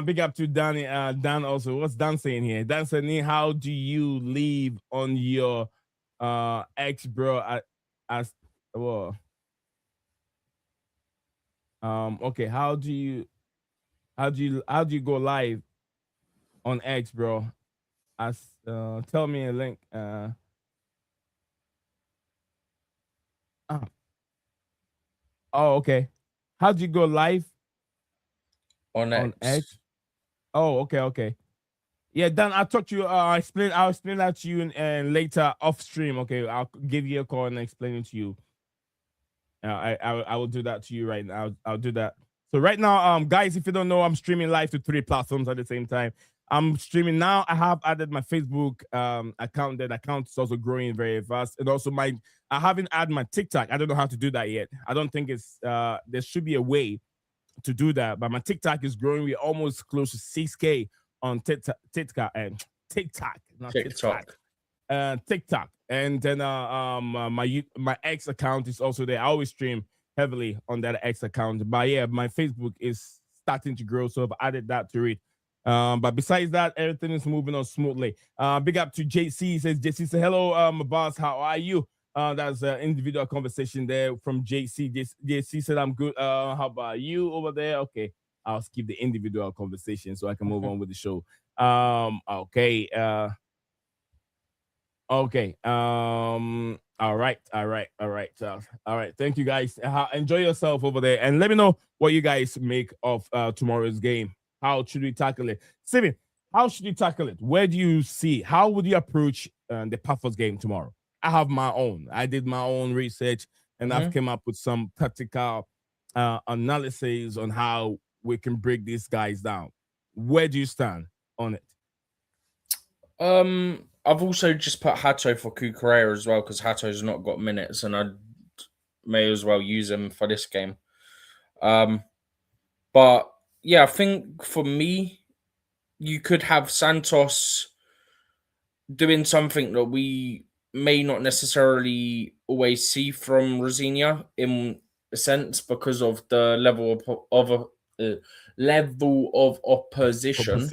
Big up to Danny. Dan also. What's Dan saying here? Dan saying, how do you leave on your ex, bro? As well. Okay. How do you go live on X, bro? As tell me a link. Oh, okay. How do you go live on X? Oh, okay. Yeah, Dan, I'll talk to you. I'll explain that to you and later off stream. Okay, I'll give you a call and explain it to you. I will do that to you right now. I'll do that. So right now, guys, if you don't know, I'm streaming live to 3 platforms at the same time. I'm streaming now. I have added my Facebook account. That account is also growing very fast. And also I haven't added my TikTok. I don't know how to do that yet. I don't think it's there should be a way to do that. But my TikTok is growing. We're almost close to 6K on TikTok. And then my X account is also there. I always stream heavily on that X account. But yeah, my Facebook is starting to grow. So I've added that to it. But besides that, everything is moving on smoothly. Big up to JC. Says JC, say hello, my boss. How are you? That's an individual conversation there from JC. JC said I'm good. How about you over there? Okay, I'll skip the individual conversation so I can move on with the show. Okay. Okay. All right. Thank you guys. Enjoy yourself over there, and let me know what you guys make of tomorrow's game. How should we tackle it? Steven, how should you tackle it? Where do you see? How would you approach the Pafos game tomorrow? I have my own. I did my own research, and I've come up with some tactical analysis on how we can break these guys down. Where do you stand on it? I've also just put Hato for Cucurella as well because Hato's not got minutes, and I may as well use him for this game. But yeah, I think for me, you could have Santos doing something that we may not necessarily always see from Rosinia in a sense because of the level of opposition.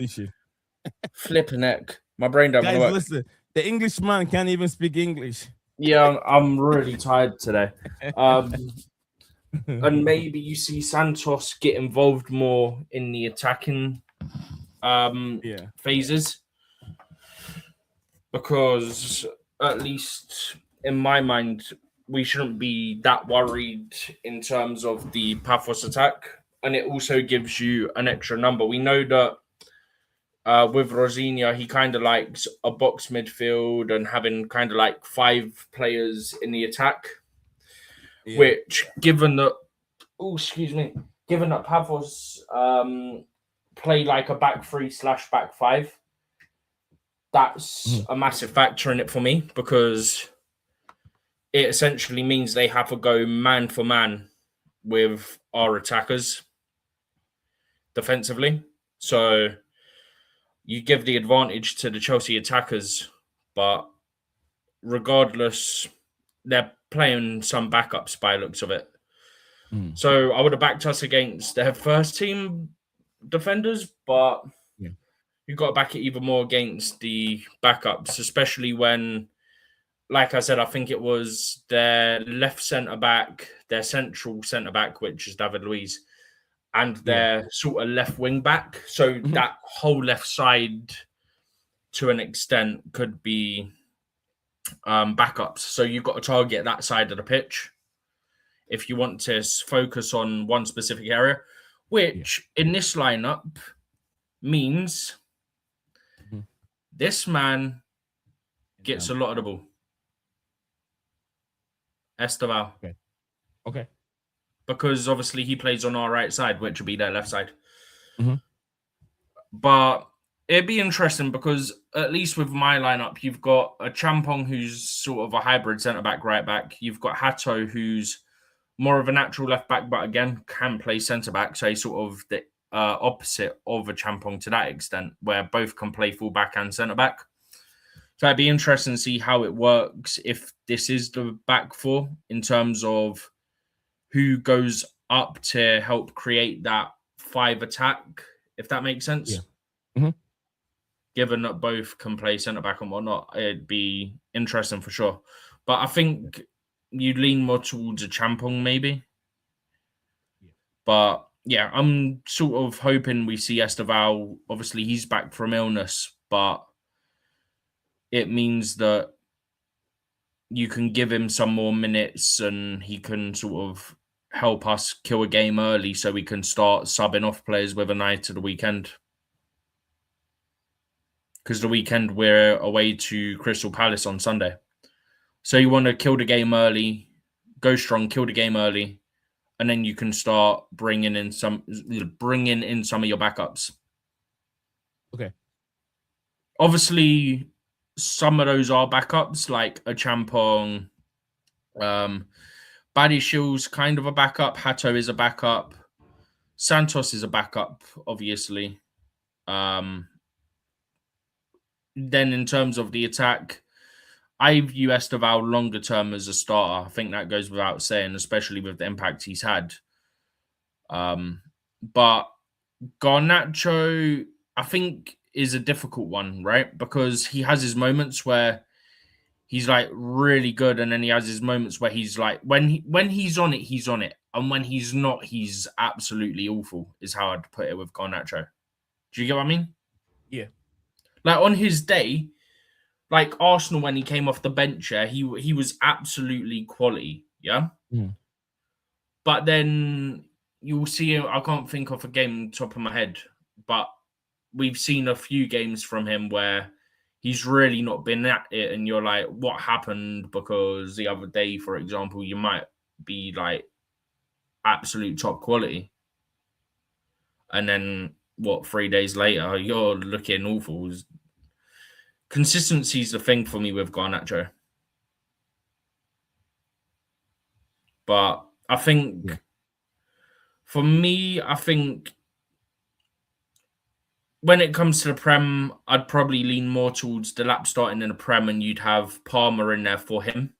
Flipping heck. My brain don't want to Guys, work. listen, the Englishman can't even speak English. Yeah, I'm really tired today. And maybe you see Santos get involved more in the attacking phases. Because at least in my mind, we shouldn't be that worried in terms of the Pafos attack. And it also gives you an extra number. We know that with Rosinia, he kind of likes a box midfield and having kind of like 5 players in the attack. Yeah. Which, given that Pafos play like a back 3/back 5, that's a massive factor in it for me because it essentially means they have to go man for man with our attackers defensively. So you give the advantage to the Chelsea attackers, but regardless, they're playing some backups by the looks of it. So I would have backed us against their first team defenders, but you've got to back it even more against the backups, especially when, like I said, I think it was their left centre-back, their central centre-back, which is David Luiz, and their sort of left wing-back. So that whole left side, to an extent, could be backups. So you've got to target that side of the pitch if you want to focus on one specific area, which in this lineup means this man gets a lot of the ball. Estevao. Okay. Because obviously he plays on our right side, which would be their left side. But it'd be interesting because at least with my lineup, you've got Acheampong, who's sort of a hybrid centre-back, right-back. You've got Hato, who's more of a natural left-back, but again, can play centre-back. So he's sort of the opposite of Acheampong to that extent, where both can play full-back and centre-back. So it'd be interesting to see how it works if this is the back 4 in terms of who goes up to help create that 5 attack, if that makes sense. Given that both can play centre-back and whatnot, it'd be interesting for sure. But I think you lean more towards a Acheampong maybe. But yeah, I'm sort of hoping we see Estevao. Obviously, he's back from illness, but it means that you can give him some more minutes and he can sort of help us kill a game early so we can start subbing off players with an eye to the weekend. Because the weekend we're away to Crystal Palace on Sunday. So you want to kill the game early, go strong, kill the game early, and then you can start bringing in some of your backups. Okay. Obviously, some of those are backups, like Acheampong. Buddy Shield's kind of a backup. Hato is a backup. Santos is a backup, obviously. Then in terms of the attack, I view Estevao longer term as a starter. I think that goes without saying, especially with the impact he's had. But Garnacho, I think, is a difficult one, right? Because he has his moments where he's like really good, and then he has his moments where he's like, when he's on it, he's on it. And when he's not, he's absolutely awful, is how I'd put it with Garnacho. Do you get what I mean? Yeah. Like on his day, like Arsenal when he came off the bench, he was absolutely quality, yeah? But then you'll see, I can't think of a game top of my head, but we've seen a few games from him where he's really not been at it, and you're like, what happened? Because the other day, for example, you might be like absolute top quality. And then, 3 days later, you're looking awful. Consistency is the thing for me with Garnacho. But I think, for me, I think when it comes to the Prem, I'd probably lean more towards Delap starting in the Prem, and you'd have Palmer in there for him.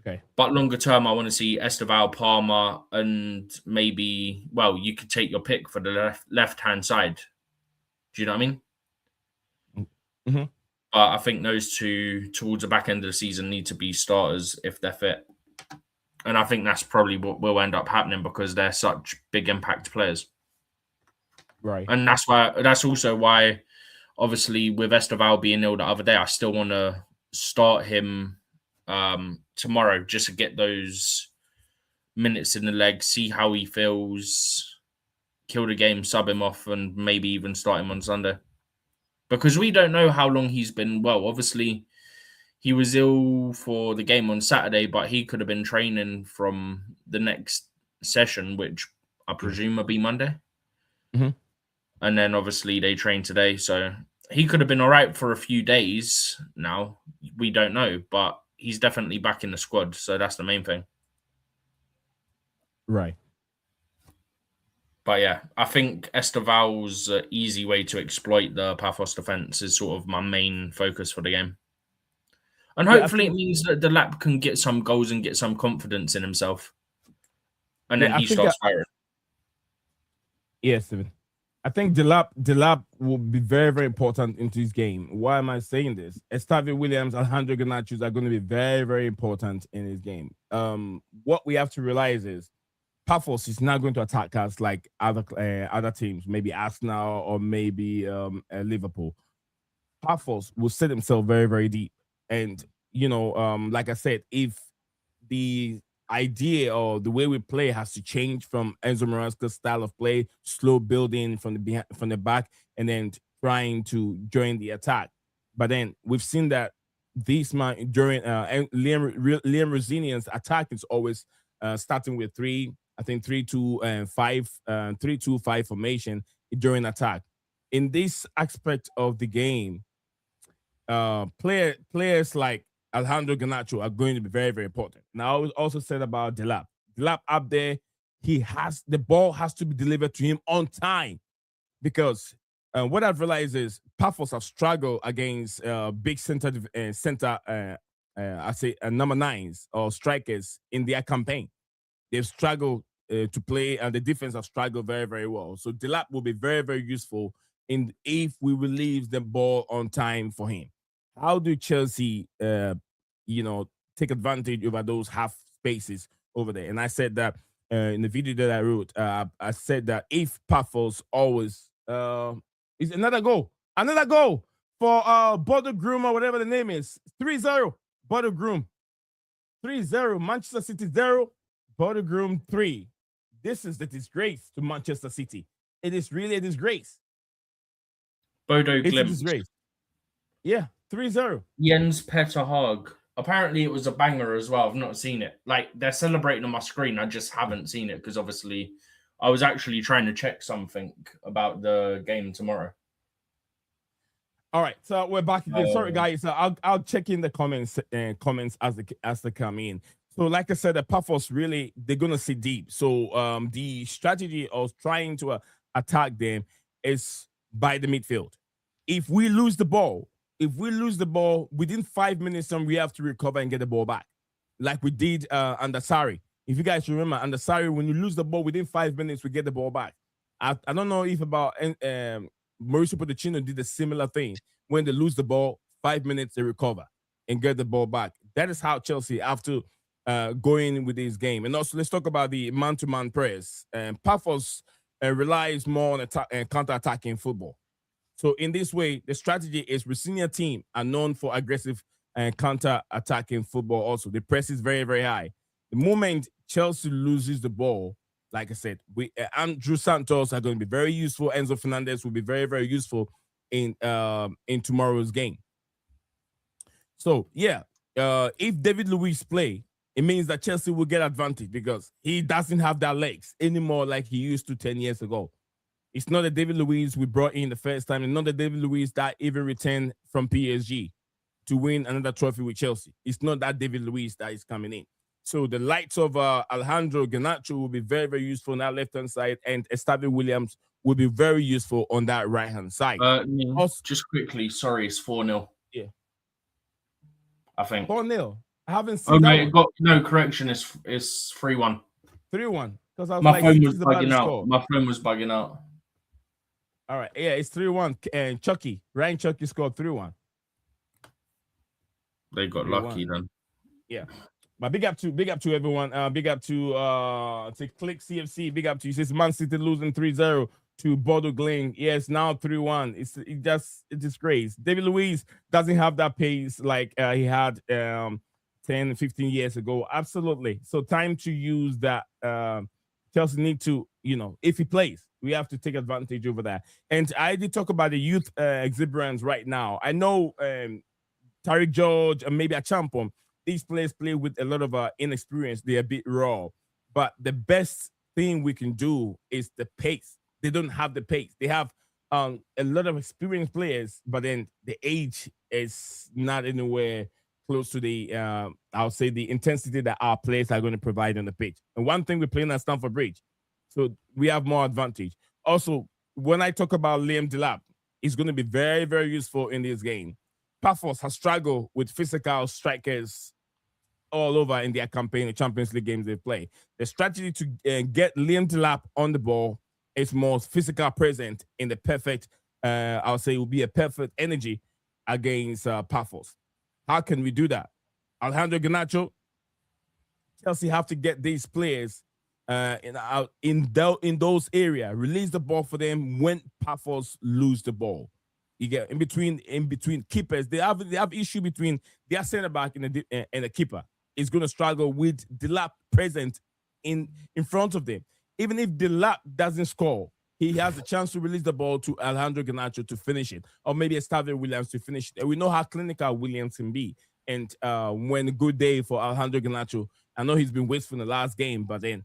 Okay. But longer term, I want to see Estevao, Palmer, and maybe, well, you could take your pick for the left-hand side. Do you know what I mean? Mm-hmm. But I think those two, towards the back end of the season, need to be starters if they're fit. And I think that's probably what will end up happening because they're such big impact players. Right. And that's also why, obviously, with Estevao being ill the other day, I still want to start him tomorrow just to get those minutes in the leg, see how he feels, kill the game, sub him off, and maybe even start him on Sunday. Because we don't know how long he's been well. Obviously, he was ill for the game on Saturday, but he could have been training from the next session, which I presume will be Monday. Mm-hmm. And then obviously they trained today. So he could have been all right for a few days now. We don't know, but he's definitely back in the squad. So that's the main thing. Right. But yeah, I think Estevao's easy way to exploit the Pafos defense is sort of my main focus for the game. And hopefully it means that the Lap can get some goals and get some confidence in himself. And then he starts firing. Yes, Steven. I think Delap will be very, very important into this game. Why am I saying this? Estevao, Williams, Alejandro Garnacho are going to be very, very important in this game. What we have to realize is Pafos is not going to attack us like other teams, maybe Arsenal or maybe Liverpool. Pafos will set himself very, very deep. And, like I said, if the idea or the way we play has to change from Enzo Maresca's style of play, slow building from the back, and then trying to join the attack. But then we've seen that this man during Liam Rosenior's attack is always starting with 3-2-5 formation during attack. In this aspect of the game, players like Alejandro Garnacho are going to be very, very important. Now, I was also said about Delap. Delap up there, the ball has to be delivered to him on time, because what I've realized is Pafos have struggled against big number nines or strikers in their campaign. They've struggled to play, and the defense have struggled very, very well. So Delap will be very, very useful if we release the ball on time for him. How do Chelsea, take advantage over those half spaces over there? And I said that in the video that I wrote, I said that if Pafos always is another goal for Border Groom or whatever the name is, 3-0 Border Groom, 3-0 Manchester City 0, Border Groom 3. This is the disgrace to Manchester City. It is really a disgrace. Bodo It's Glimt. a disgrace. Yeah. 3-0. Jens Petter Haag. Apparently, it was a banger as well. I've not seen it. Like, they're celebrating on my screen. I just haven't seen it because obviously I was actually trying to check something about the game tomorrow. All right, so we're back again. Sorry, guys. I'll check in the comments as they come in. So, like I said, the Pafos really, they're gonna sit deep. So, the strategy of trying to attack them is by the midfield. If we lose the ball within 5 minutes, we have to recover and get the ball back, like we did under Sarri. If you guys remember, under Sarri, when you lose the ball within 5 minutes, we get the ball back. I don't know if Mauricio Pochettino did a similar thing. When they lose the ball, 5 minutes they recover and get the ball back. That is how Chelsea have to go in with this game. And also, let's talk about the man-to-man press. Pafos relies more on counter-attacking football. So in this way, the strategy is Rosenior team are known for aggressive and counter-attacking football also. The press is very, very high. The moment Chelsea loses the ball, like I said, Andrew Santos are going to be very useful. Enzo Fernandez will be very, very useful in tomorrow's game. So, yeah, if David Luiz play, it means that Chelsea will get advantage because he doesn't have that legs anymore like he used to 10 years ago. It's not the David Luiz we brought in the first time, and not the David Luiz that even returned from PSG to win another trophy with Chelsea. It's not that David Luiz that is coming in. So the likes of Alejandro Garnacho will be very, very useful on that left-hand side, and Estevao Williams will be very useful on that right-hand side. Just quickly, sorry, it's 4-0. Yeah. I think. 4-0. I haven't seen that one. No, correction, it's 3-1. 3-1. Because I was My phone was bugging out. My phone was bugging out. All right. Yeah, it's 3-1. And Ryan Chucky scored 3-1. They got lucky then. Yeah. But big up to everyone. Big up to Click CFC. Big up to you. Says Man City losing 3-0 to Bodo Gling. Yes, now 3-1. It's a disgrace. David Luiz doesn't have that pace like he had 10, 15 years ago. Absolutely. So time to use that. Chelsea need to, if he plays, we have to take advantage over that. And I did talk about the youth exuberance right now. I know Tyrique George and maybe Acheampong, these players play with a lot of inexperience. They're a bit raw. But the best thing we can do is the pace. They don't have the pace. They have a lot of experienced players, but then the age is not anywhere close to the, I'll say, the intensity that our players are going to provide on the pitch. And one thing we're playing at Stamford Bridge, so we have more advantage. Also, when I talk about Liam Delap, he's going to be very, very useful in this game. Pafos has struggled with physical strikers all over in their campaign, the Champions League games they play. The strategy to get Liam Delap on the ball is more physical present in the perfect, I'll say it will be a perfect energy against Pafos. How can we do that? Alejandro Garnacho, Chelsea have to get these players in those areas, release the ball for them when Pafos lose the ball. You get in between keepers. They have issue between their center back and the keeper. Is going to struggle with Delap present in front of them. Even if Delap doesn't score, he has a chance to release the ball to Alejandro Garnacho to finish it, or maybe Estevao Williams to finish it. And we know how clinical Williams can be. And when a good day for Alejandro Garnacho, I know he's been wasteful in the last game, but then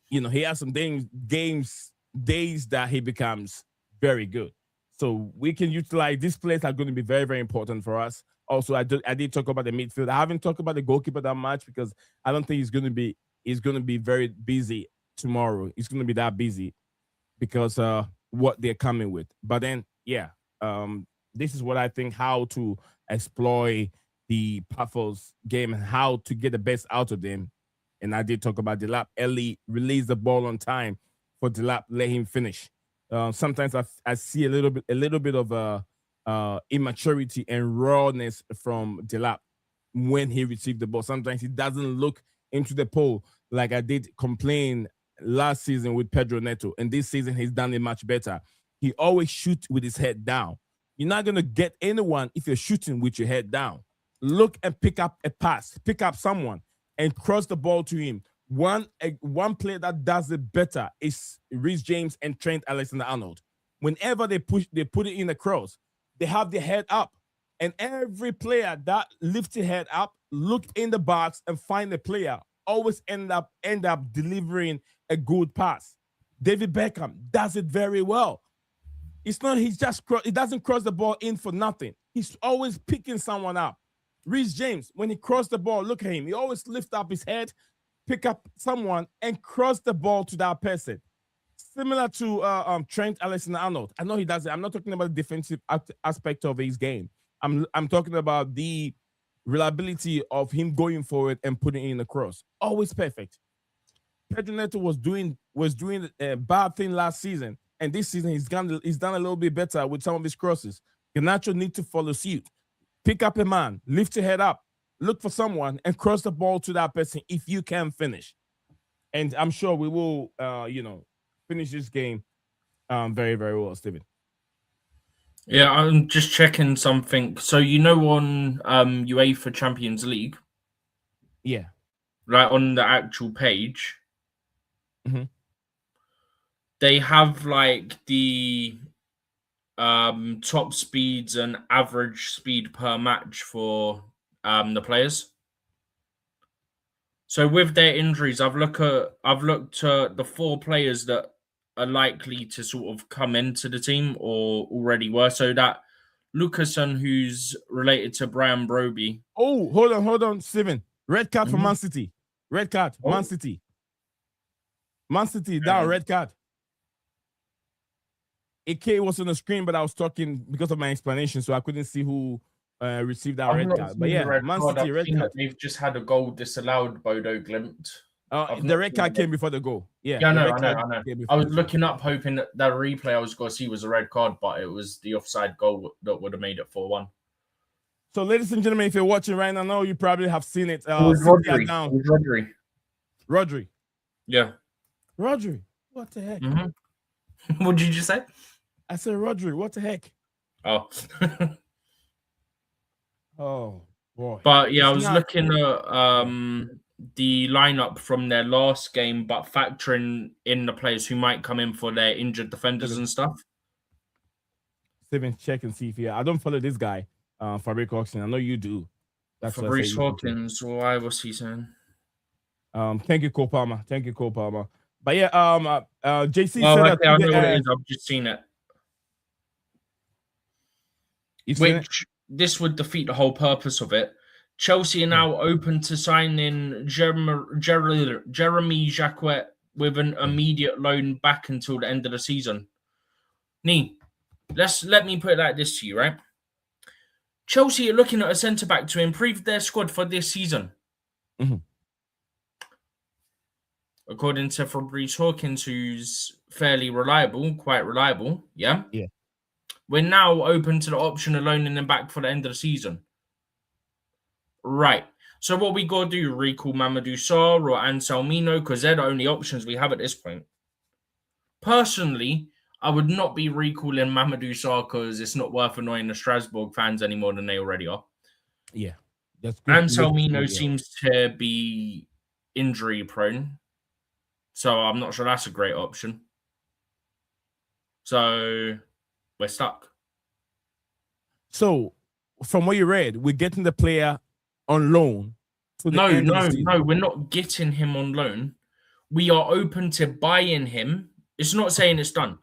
he has some days that he becomes very good. So we can utilize these players are going to be very, very important for us. Also, I did talk about the midfield. I haven't talked about the goalkeeper that much because I don't think he's going to be very busy tomorrow. He's going to be that busy because what they're coming with. But then, this is what I think, how to exploit the Pafos game and how to get the best out of them. And I did talk about Delap early, release the ball on time for Delap, let him finish. Sometimes I see a little bit of immaturity and rawness from Delap when he received the ball. Sometimes he doesn't look into the pole like I did complain last season with Pedro Neto. And this season he's done it much better. He always shoots with his head down. You're not going to get anyone if you're shooting with your head down. Look and pick up a pass, pick up someone and cross the ball to him. One player that does it better is Reece James and Trent Alexander-Arnold. Whenever they put it in the cross, they have their head up. And every player that lifts their head up, look in the box and find the player, always end up delivering a good pass. David Beckham does it very well. It's not he doesn't cross the ball in for nothing. He's always picking someone up. Reece James, when he crossed the ball, look at him. He always lift up his head, pick up someone, and cross the ball to that person. Similar to Trent Alexander-Arnold. I know he does it. I'm not talking about the defensive aspect of his game. I'm talking about the reliability of him going forward and putting in the cross. Always perfect. Pedro Neto was doing a bad thing last season, and this season he's done a little bit better with some of his crosses. Garnacho need to follow suit. Pick up a man, lift your head up, look for someone, and cross the ball to that person if you can finish. And I'm sure we will, finish this game very, very well, Steven. Yeah, I'm just checking something. So on UEFA Champions League, yeah, right on the actual page, they have like the top speeds and average speed per match for the players. So with their injuries, I've looked at the 4 players that are likely to sort of come into the team or already were. So that Lucasen, who's related to Brian Broby. Oh, hold on, Steven. Red card for Man City. Red card, Man City. Man City, down, red card. AK was on the screen, but I was talking because of my explanation, so I couldn't see who received that red card. But yeah, Man City, red card. They've just had a goal disallowed, Bodo Glimt. The red card came before the goal. Yeah, I know. I was looking up, hoping that replay I was going to see was a red card, but it was the offside goal that would have made it 4-1. So, ladies and gentlemen, if you're watching right now, I know you probably have seen it. Rodri. Rodri. Yeah. Rodri. What the heck? What did you just say? I said Rodri. What the heck? Oh. Oh, boy. But yeah, I was looking at the lineup from their last game, but factoring in the players who might come in for their injured defenders and stuff. Steven, check and see if I don't follow this guy, Fabric Auction. I know you do. That's Fabrice Hawkins. Why was he saying? Thank you, Cole Palmer. But yeah, JC said that. I know what it is. I've just seen it. This would defeat the whole purpose of it. Chelsea are now open to signing Jeremy Jacquet with an immediate loan back until the end of the season. Let me put it like this to you, right? Chelsea are looking at a centre-back to improve their squad for this season. According to Fabrice Hawkins, who's fairly reliable, quite reliable, yeah? Yeah. We're now open to the option of loaning them back for the end of the season. Right. So what we got to do, recall Mamadou Sarr or Anselmino, because they're the only options we have at this point. Personally, I would not be recalling Mamadou Sarr because it's not worth annoying the Strasbourg fans any more than they already are. Yeah. That's good. Anselmino seems to be injury prone. So I'm not sure that's a great option. So we're stuck. So from what you read, we're getting the player on loan. No, we're not getting him on loan. We are open to buying him. It's not saying it's done.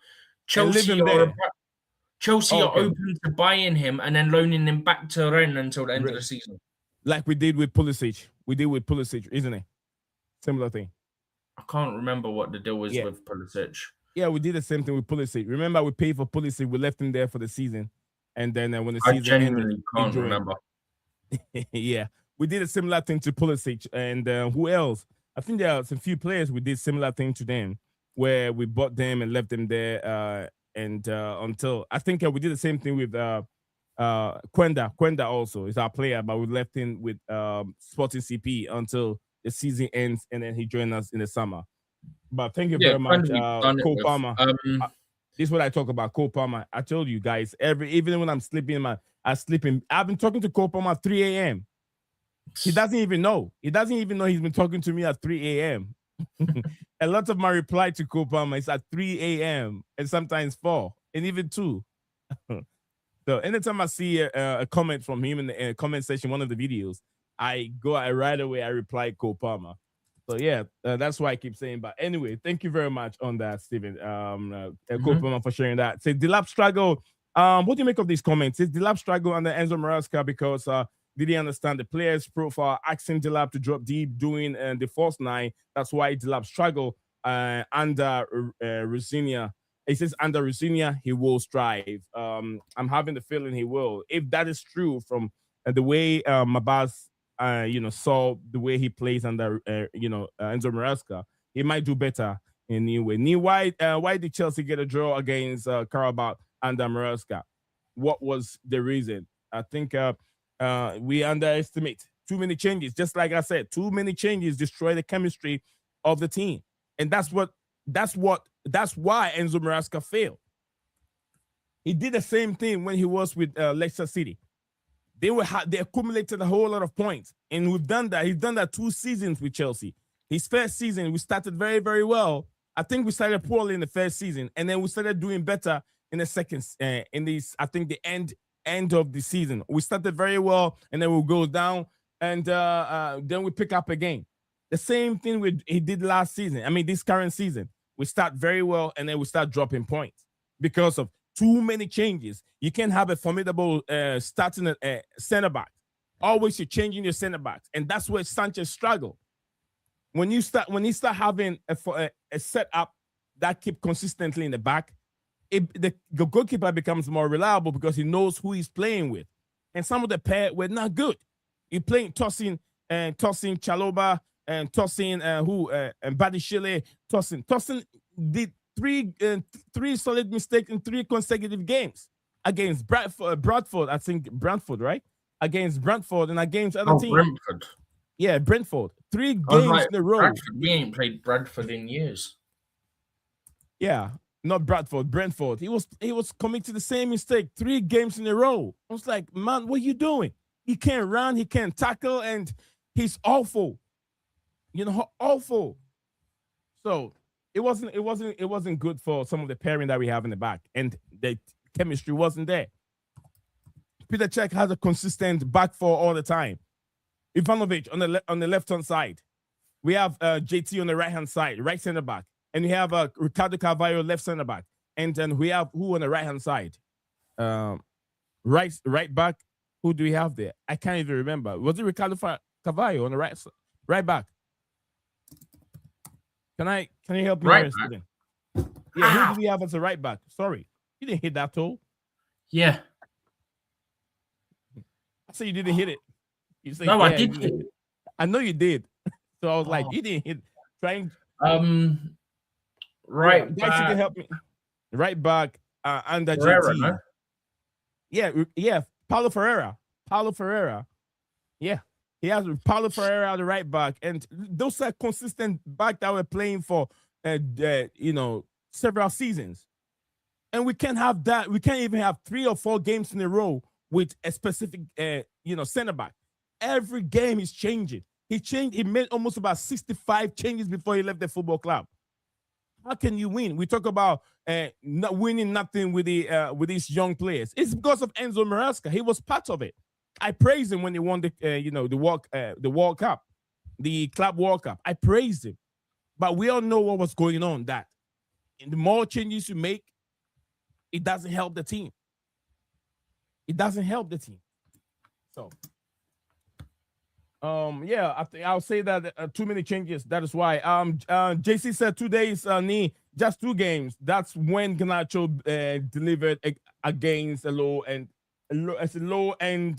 Chelsea are open to buying him and then loaning him back to Rennes until the end of the season. Like we did with Pulisic. Isn't it? Similar thing. I can't remember what the deal was with Pulisic. Yeah, we did the same thing with Pulisic. Remember, we paid for Pulisic. We left him there for the season. And then when the season ended... I genuinely can't remember. Yeah. We did a similar thing to Pulisic. And who else? I think there are some few players we did similar thing to them where we bought them and left them there until... I think we did the same thing with Quenda. Quenda also is our player, but we left him with Sporting CP until the season ends, and then he joined us in the summer. But thank you very much, Cole Palmer. This is what I talk about, Cole Palmer. I told you guys, even when I'm sleeping, I've been talking to Cole Palmer at 3 a.m. He doesn't even know. He doesn't even know he's been talking to me at 3 a.m. A lot of my reply to Cole Palmer is at 3 a.m. and sometimes 4 and even 2. So anytime I see a comment from him in the comment section, one of the videos, I right away, I reply Cole Palmer. So yeah, that's why I keep saying. But anyway, thank you very much on that, Steven. Cole Palmer for sharing that. Say Delap struggle. What do you make of these comments? Is Delap struggle under Enzo Maresca because did he understand the player's profile, asking Delap to drop deep, doing the false 9? That's why Delap struggle under Rosinia. He says under Rosinia, he will strive. I'm having the feeling he will. If that is true from the way Mabaz saw the way he plays under, Enzo Maresca, he might do better in new way. Why did Chelsea get a draw against Carabao under Maresca? What was the reason? I think we underestimate too many changes. Just like I said, too many changes destroy the chemistry of the team, and that's why Enzo Maresca failed. He did the same thing when he was with Leicester City. They accumulated a whole lot of points, and we've done that. He's done that 2 seasons with Chelsea. His first season, we started very, very well. I think we started poorly in the first season, and then we started doing better in the second. I think the end of the season, we started very well, and then we'll go down, and then we pick up again. The same thing he did last season. I mean, this current season. We start very well, and then we start dropping points because of too many changes. You can't have a formidable starting center back. Always you're changing your center backs, and that's where Sanchez struggled. When you start having a setup that keep consistently in the back, the goalkeeper becomes more reliable because he knows who he's playing with. And some of the pair were not good. You're playing Tosin Chaloba and Tosin and Badishile. Tosin did three solid mistakes in 3 consecutive games against Bradford, I think Brentford, right? Against Brentford and against other teams. Brentford. Yeah, Brentford. 3 games in a row. Bradford. We ain't played Bradford in years. Yeah, not Bradford, Brentford. He was committing the same mistake 3 games in a row. I was like, man, what are you doing? He can't run, he can't tackle, and he's awful. Awful. So it wasn't good for some of the pairing that we have in the back, and the chemistry wasn't there. Peter Cech has a consistent back 4 all the time. Ivanovic on the left hand side. We have JT on the right hand side, right center back, and we have Ricardo Carvalho left center back, and then we have who on the right hand side, right back. Who do we have there? I can't even remember. Was it Ricardo Carvalho on the right back? Can you help me? Right back. Yeah, who do we have as a right back? Sorry, you didn't hit that toe. Yeah, I said you didn't hit it. Said, no, I did hit it. I know you did. So I was like, you didn't hit. Trying. Right back. You can help me. Right back under Ferreira, GT. no? Yeah. Paulo Ferreira. Yeah. He has Paulo Ferreira at the right back, and those are consistent back that we're playing for, several seasons. And we can't have that. We can't even have 3 or 4 games in a row with a specific, center back. Every game is changing. He made almost about 65 changes before he left the football club. How can you win? We talk about not winning nothing with these young players. It's because of Enzo Maresca. He was part of it. I praised him when he won the World Cup, the Club World Cup. I praised him, but we all know what was going on. That the more changes you make, it doesn't help the team. It doesn't help the team. So, I think I'll say that too many changes. That is why. JC said 2 days, just 2 games. That's when Garnacho delivered against a low end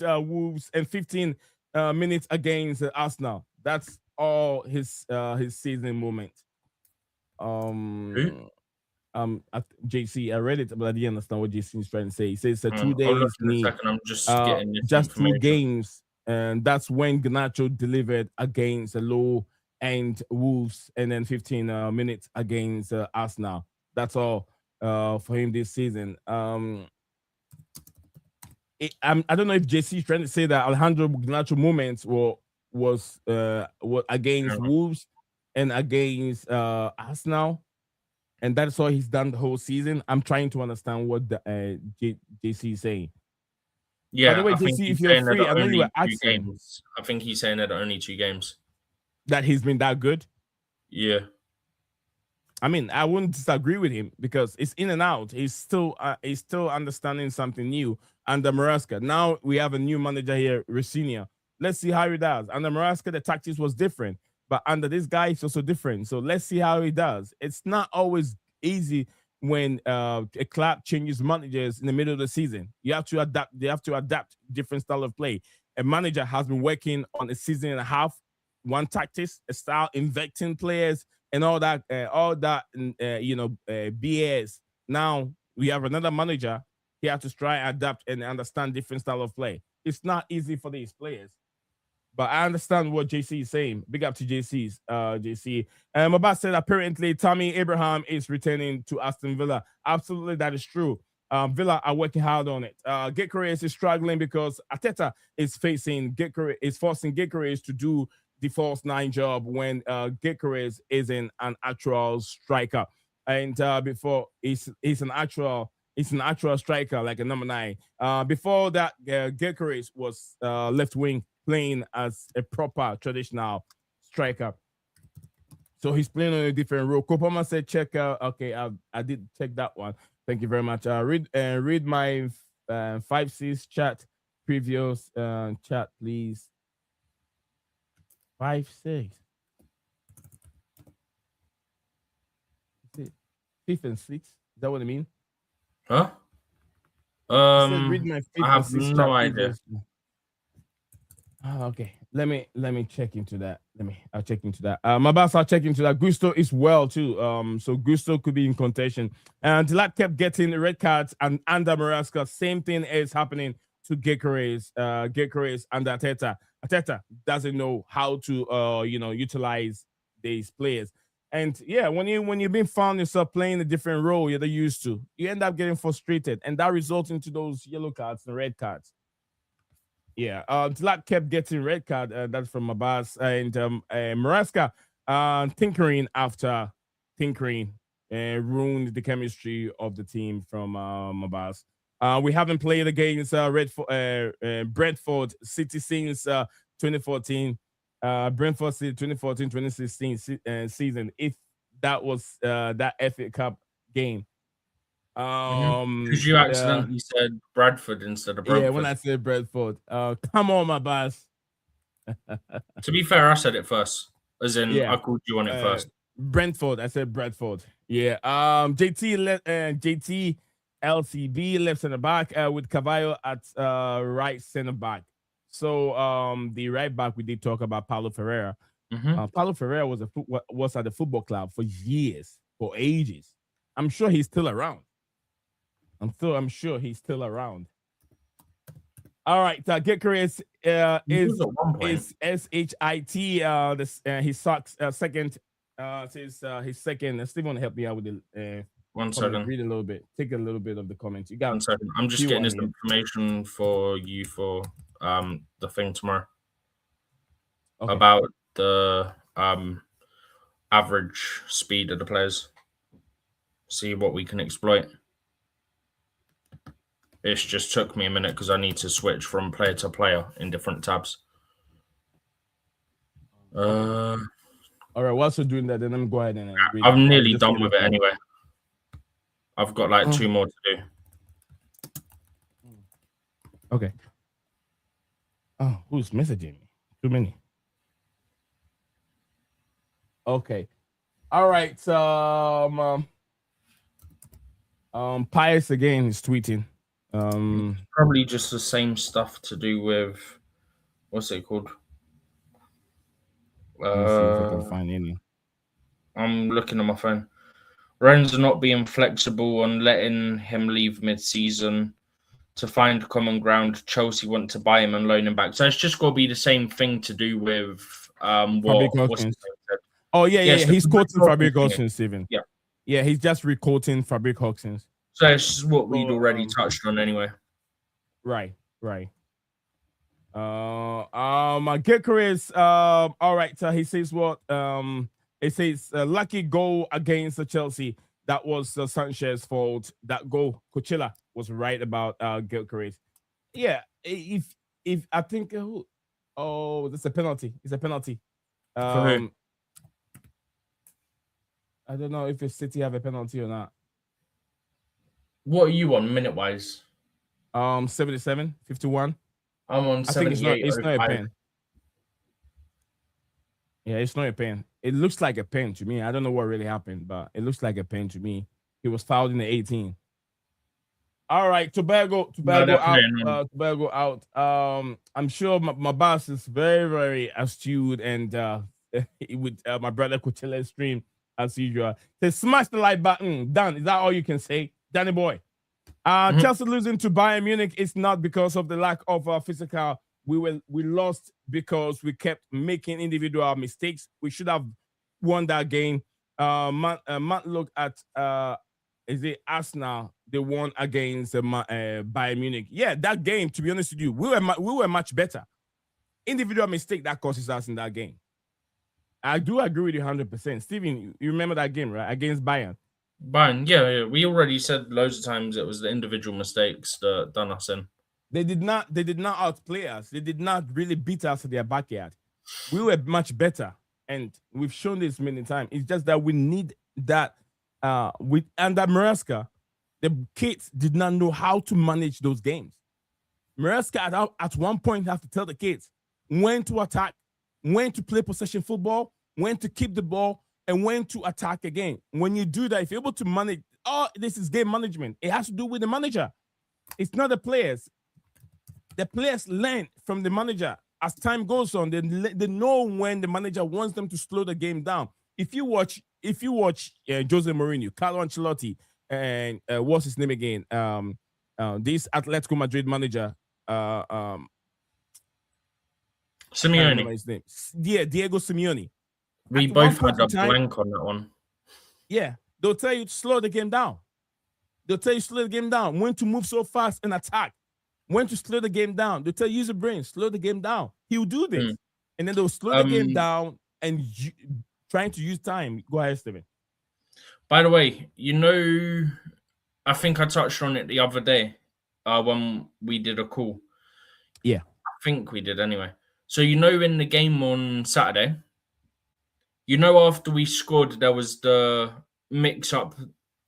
Wolves and 15 minutes against Arsenal. That's all his season moment. JC, I read it, but I didn't understand what JC is trying to say. He says 2 days, I'm just getting this just 2 games. And that's when Garnacho delivered against the low end Wolves, and then 15 minutes against Arsenal. That's all for him this season. I don't know if JC is trying to say that Alejandro Garnacho moments was against Wolves and against Arsenal, and that's all he's done the whole season. I'm trying to understand what the JC is saying. Yeah, by the way, JC, if you're free, I know you were asking. I think he's saying that only 2 games. That he's been that good? Yeah. I mean, I wouldn't disagree with him because it's in and out. He's still understanding something new under Maresca. Now we have a new manager here, Rosinio. Let's see how he does. Under Maresca, the tactics was different, but under this guy, it's also different. So let's see how he does. It's not always easy when a club changes managers in the middle of the season. You have to adapt. They have to adapt different style of play. A manager has been working on a season and a half, one tactics, a style, inventing players, and all that BS. Now we have another manager. He has to try and adapt and understand different style of play. It's not easy for these players. But I understand what JC is saying. Big up to JC. Mabas said apparently Tammy Abraham is returning to Aston Villa. Absolutely, that is true. Villa are working hard on it. Gyökeres is struggling because Arteta is forcing Gyökeres to do the false 9 job when Gyökeres isn't an actual striker. And before he's an actual striker, like a number 9. Before that, Gyökeres was left wing, playing as a proper traditional striker. So he's playing on a different role. Kopama said, check out. Okay, I did check that one. Thank you very much. Read my 5-6 chat previous chat, please. 5-6. Is it 5th and 6th? Is that what I mean? Huh? I said, read my 5th I have and 6th no chat idea. previous. Okay. Let me check into that. I'll check into that. My boss, I'll check into that. Gusto is well too. So Gusto could be in contention. And Dilat kept getting red cards, and under Maraska, same thing is happening to Gyökeres and Arteta. Arteta doesn't know how to utilize these players. And yeah, when you've been found yourself playing a different role you're used to, you end up getting frustrated, and that results into those yellow cards and red cards. Yeah, Tlak kept getting red card. That's from Mabas and Maraska tinkering after tinkering ruined the chemistry of the team from Mabas. We haven't played against Brentford City since 2014. Brentford City 2014-2016 season. If that was that FA Cup game. Because you accidentally said Bradford instead of Brentford. Yeah, when I said Brentford. Come on, my boss. To be fair, I said it first. As in, I called you on it first. Brentford. I said Bradford. Yeah. JT LCB left center back with Cavallo at right center back. So the right back we did talk about Paulo Ferreira. Paulo Ferreira was at the football club for years, for ages. I'm sure he's still around. I'm sure he's still around. All right, Gyökeres is SHIT. He sucks. Second, says his second. Steve, want to help me out with the 1 second. Read a little bit. Take a little bit of the comments. You got 1 second. I'm just getting this information for you for the thing tomorrow about the average speed of the players. See what we can exploit. It just took me a minute because I need to switch from player to player in different tabs. All right, whilst you're doing that, then I'm going ahead and read I'm nearly done with it anyway. I've got like 2 more to do. Okay. Oh, who's messaging me? Too many. Okay. All right. Pius again is tweeting. Probably just the same stuff to do with what's it called? Let me see if I can find any. I'm looking on my phone. Rennes not being flexible on letting him leave mid-season to find common ground. Chelsea want to buy him and loan him back. So it's just got to be the same thing to do with what's his name? Oh yeah. He's quoting Fabric Hawkins, Steven. Yeah, he's just re-quoting Fabric Hawkins. So it's what we'd already touched on anyway. Right. Gyökeres, all right. So he says what? It says lucky goal against the Chelsea. That was Sanchez's fault. That goal, Coachella was right about Gyökeres. Yeah, if I think, that's a penalty. It's a penalty. I don't know if City have a penalty or not. What are you on minute-wise? 77, 51. I'm on 78. It's not a pen. Yeah, it's not a pen. It looks like a pen to me. I don't know what really happened, but it looks like a pen to me. He was fouled in the 18. All right, Tobago out. Tobago out. I'm sure my boss is very, very astute and with my brother Coachella's stream as usual. Say smash the like button. Done. Is that all you can say, Danny boy? Chelsea losing to Bayern Munich is not because of the lack of physical. We lost because we kept making individual mistakes. We should have won that game. Matt, look at is it Arsenal? They won against Bayern Munich. Yeah, that game. To be honest with you, we were much better. Individual mistake that causes us in that game. I do agree with you 100%. Steven, you remember that game, right? Against Bayern. Bayern, yeah. We already said loads of times it was the individual mistakes that done us in. They did not outplay us. They did not really beat us in their backyard. We were much better. and we've shown this many times. It's just that we need that. With under Maresca, the kids did not know how to manage those games. Maresca at one point have to tell the kids when to attack, when to play possession football, when to keep the ball, and when to attack again. When you do that, if you're able to manage, this is game management. It has to do with the manager. It's not the players. The players learn from the manager. As time goes on, they know when the manager wants them to slow the game down. If you watch Jose Mourinho, Carlo Ancelotti, and what's his name again? This Atletico Madrid manager, Simeone. His name. Yeah, Diego Simeone. We both had a blank on that one. Yeah, they'll tell you to slow the game down. They'll tell you to slow the game down. When to move so fast and attack. When to slow the game down. They'll tell you use your brain, slow the game down. He'll do this. And then they'll slow the game down and trying to use time. Go ahead, Steven. By the way, I think I touched on it the other day when we did a call. Yeah. I think we did anyway. So, in the game on Saturday, after we scored, there was the mix-up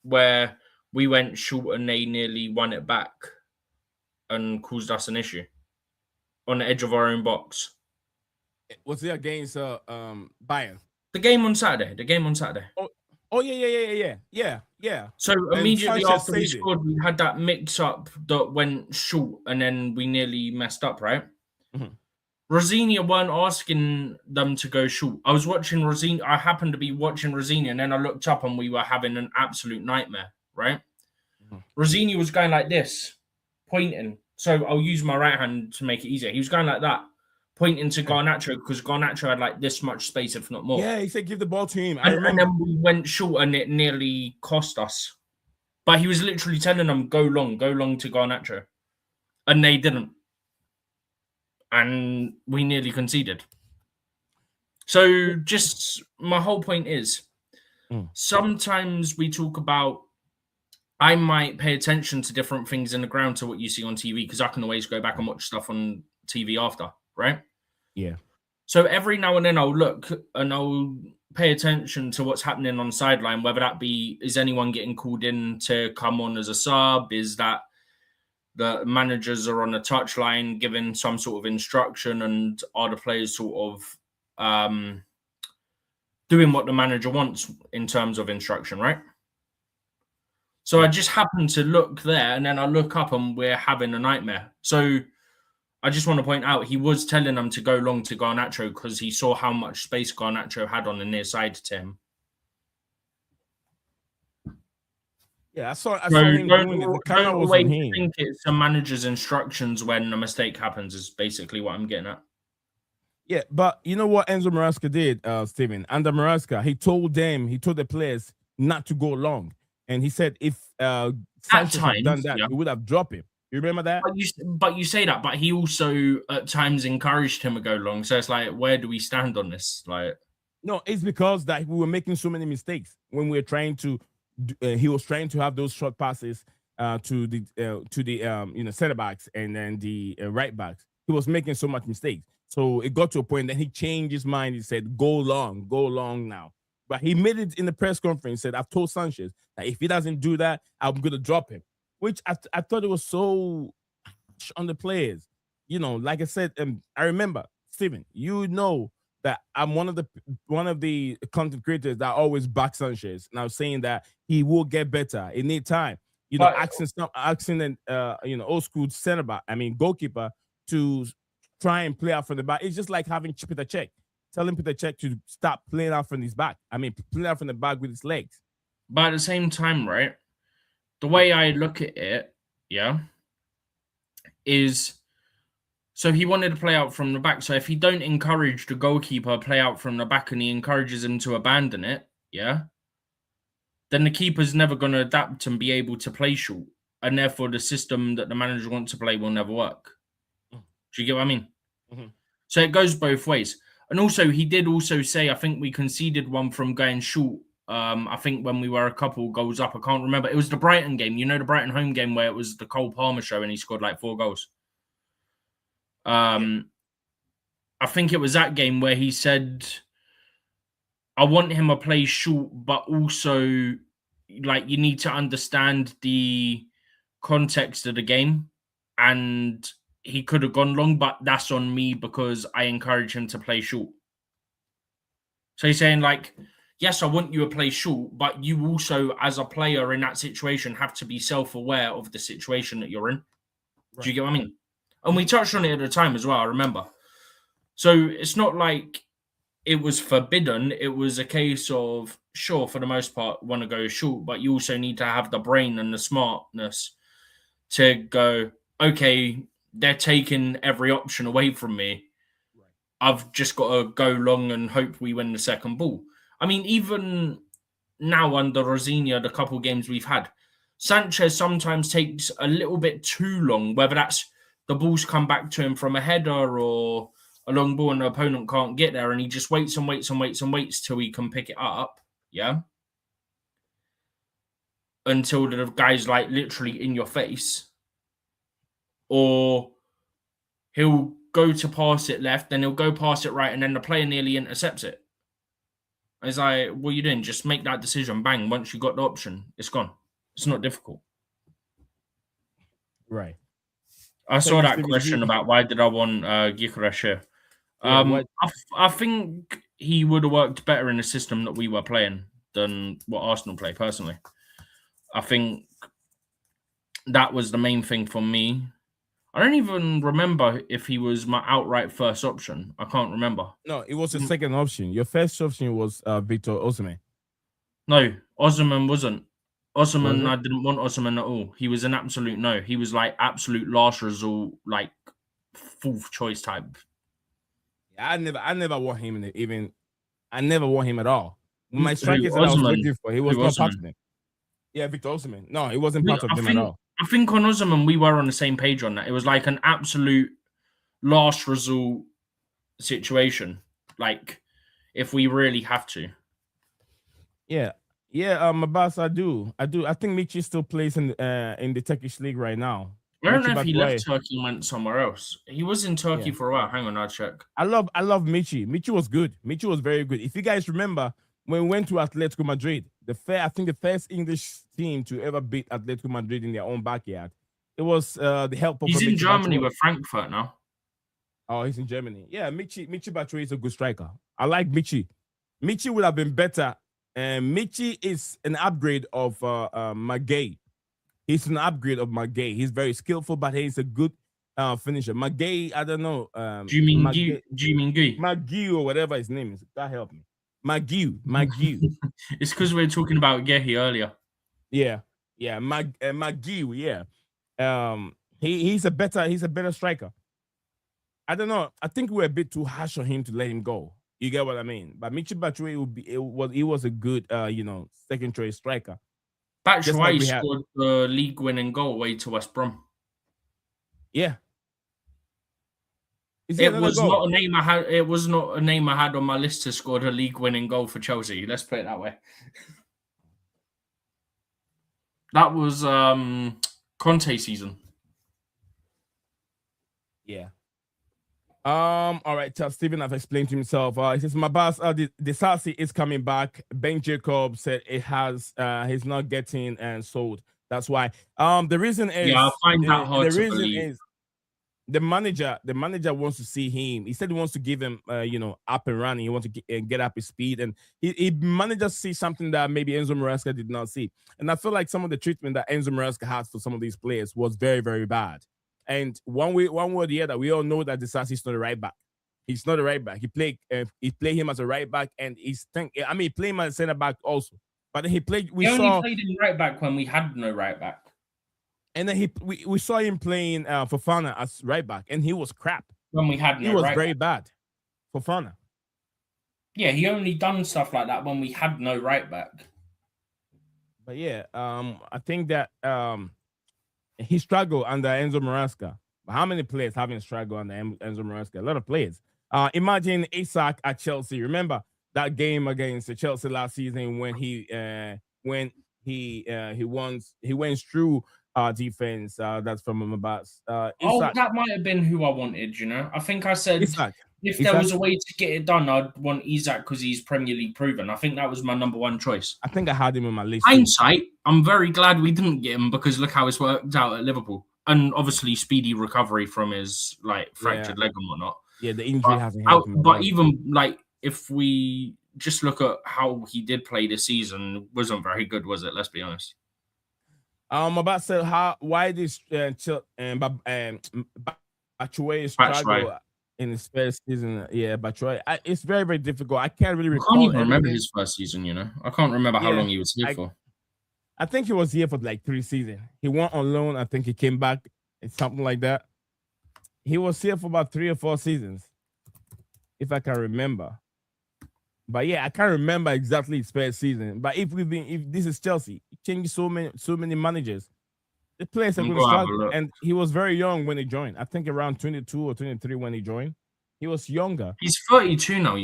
where we went short and they nearly won it back and caused us an issue on the edge of our own box. Was it against Bayern? The game on Saturday. Oh yeah. So immediately after we scored, we had that mix-up that went short and then we nearly messed up, right? Mm-hmm. Rosenia weren't asking them to go short. I was watching Rosenia. I happened to be watching Rosenia, and then I looked up and we were having an absolute nightmare, right? Mm-hmm. Rosenia was going like this, pointing. So I'll use my right hand to make it easier. He was going like that, pointing to Garnacho because Garnacho had like this much space, if not more. Yeah, he said give the ball to him. And then we went short and it nearly cost us. But he was literally telling them, go long to Garnacho. And they didn't. And we nearly conceded. So just my whole point is, sometimes we talk about, I might pay attention to different things in the ground to what you see on TV because I can always go back and watch stuff on TV after, right? Yeah. So every now and then I'll look and I'll pay attention to what's happening on the sideline, whether that be, is anyone getting called in to come on as a sub? Is that the managers are on the touchline giving some sort of instruction, and are the players sort of doing what the manager wants in terms of instruction, right? So I just happen to look there and then I look up and we're having a nightmare. So I just want to point out, he was telling them to go long to Garnacho because he saw how much space Garnacho had on the near side to him. Yeah, I saw him doing it. The camera was on him. Think it's a manager's instructions when a mistake happens is basically what I'm getting at. Yeah, but you know what Enzo Maresca did, Steven? Under Maresca, he told the players not to go long. And he said if Sanchez had done that, he would have dropped him. You remember that? But you say that, but he also at times encouraged him to go long. So it's like, where do we stand on this? Like, no, it's because that we were making so many mistakes when we were trying to. He was trying to have those short passes to the center backs and then the right backs. He was making so much mistakes, so it got to a point that he changed his mind. He said, "Go long now." But he made it in the press conference. Said, "I've told Sanchez that if he doesn't do that, I'm going to drop him." Which I thought it was so harsh on the players. Like I said, I remember, Steven, that I'm one of the content creators that always back Sanchez. Now saying that he will get better. It need time. Asking old school center back, goalkeeper to try and play out from the back. It's just like having Peter Cech. Telling Peter Cech to stop playing out from his back. Playing out from the back with his legs. But at the same time, right? The way I look at it, is so he wanted to play out from the back. So if he don't encourage the goalkeeper play out from the back and he encourages him to abandon it, then the keeper's never going to adapt and be able to play short. And therefore the system that the manager wants to play will never work. Do you get what I mean? Mm-hmm. So it goes both ways. And also, he did also say, I think we conceded one from going short. I think when we were a couple goals up, I can't remember. It was the Brighton game. The Brighton home game where it was the Cole Palmer show and he scored like 4 goals. I think it was that game where he said I want him to play short, but also like you need to understand the context of the game, and he could have gone long, but that's on me because I encourage him to play short. So he's saying like, yes, I want you to play short, but you also, as a player in that situation, have to be self-aware of the situation that you're in. Right. Do you get what I mean? And we touched on it at the time as well, I remember. So it's not like it was forbidden. It was a case of, sure, for the most part, want to go short, but you also need to have the brain and the smartness to go, okay, they're taking every option away from me. I've just got to go long and hope we win the second ball. I mean, even now under Rosinio, the couple games we've had, Sanchez sometimes takes a little bit too long, whether that's the balls come back to him from a header or a long ball and the opponent can't get there, and he just waits and waits and waits and waits till he can pick it up, yeah? Until the guy's like literally in your face. Or he'll go to pass it left, then he'll go pass it right, and then the player nearly intercepts it. It's like, what are you doing? Just make that decision. Bang. Once you got the option, it's gone. It's not difficult. Right. I saw that question about why did I want Gyökeres here. I think he would have worked better in the system that we were playing than what Arsenal play, personally. I think that was the main thing for me. I don't even remember if he was my outright first option. I can't remember. No, it was the second option. Your first option was Victor Osimhen. No, Osimhen wasn't. Osimhen, I didn't want Osimhen at all. He was an absolute no. He was like absolute last resort, like fourth choice type. I never want him I never want him at all. My strikers that I was looking for, he was not part of them. Yeah, Victor Osimhen. No, he wasn't part of them at all. I think on Osimhen, we were on the same page on that. It was like an absolute last resort situation. Like, if we really have to. Yeah. Yeah, Abbas, I do. I think Michi still plays in the Turkish league right now. I don't know if he left Turkey and went somewhere else. He was in Turkey for a while. Hang on, I'll check. I love Michi. Michi was good. Michi was very good. If you guys remember, when we went to Atletico Madrid, I think the first English team to ever beat Atletico Madrid in their own backyard, it was the help of. He's in Germany with Frankfurt now. Oh, he's in Germany. Yeah, Michi Batshuayi is a good striker. I like Michi. Michi would have been better. And Michi is an upgrade of Magay. He's an upgrade of Magay. He's very skillful, but he's a good finisher. Magay, I don't know. Magui or whatever his name is. God help me. Magui. It's because we were talking about Gehi earlier. Yeah. Magui, yeah. He's a better striker. I don't know. I think we're a bit too harsh on him to let him go. You get what I mean? But Michi Batshuayi he was a good second choice striker. Batshuayi scored the league winning goal away to West Brom. Yeah. It was not a name I had on my list to score the league winning goal for Chelsea. Let's put it that way. That was Conte season. Yeah. All right, Stephen have explained to himself. He says, my boss, the Sassi is coming back. Ben Jacob said he's not getting sold. That's why. The reason is I find that hard to believe. Is the manager wants to see him. He said he wants to give him up and running. He wants to get up his speed, and he manager see something that maybe Enzo Maresca did not see. And I feel like some of the treatment that Enzo Maresca has for some of these players was very, very bad. And one way or the other, we all know that Disasi is not a right back. He's not a right back. He played him as a right back, and he played him as a center back also. But then he played. He only played him right back when we had no right back. And then we saw him playing Fofana as right back, and he was crap. When we had no right back. He was very bad. Fofana. Yeah, he only done stuff like that when we had no right back. But yeah, I think that he struggled under Enzo Maresca. But how many players haven't struggled under Enzo Maresca? A lot of players. Imagine Isak at Chelsea. Remember that game against Chelsea last season when he went through defense. That's from Abbas. That might have been who I wanted. I think I said If there was a way to get it done, I'd want Isak because he's Premier League proven. I think that was my number one choice. I think I had him on my list. Hindsight, I'm very glad we didn't get him because look how it's worked out at Liverpool. And obviously speedy recovery from his fractured leg and whatnot. Yeah, the injury hasn't helped him. But even if we just look at how he did play this season, wasn't very good, was it? Let's be honest. I'm about to say why this Batshuayi struggle in his first season. Yeah, Batshuayi, it's very, very difficult. I can't really recall. I can't even remember his first season, I can't remember how long he was here for. I think he was here for like 3 seasons. He went on loan. I think he came back. It's something like that. He was here for about 3 or 4 seasons, if I can remember. But yeah, I can't remember exactly his first season. But if this is Chelsea, it changed so many managers. The players are going to struggle. And he was very young when he joined. I think around 22 or 23 when he joined. He was younger. He's 32 now,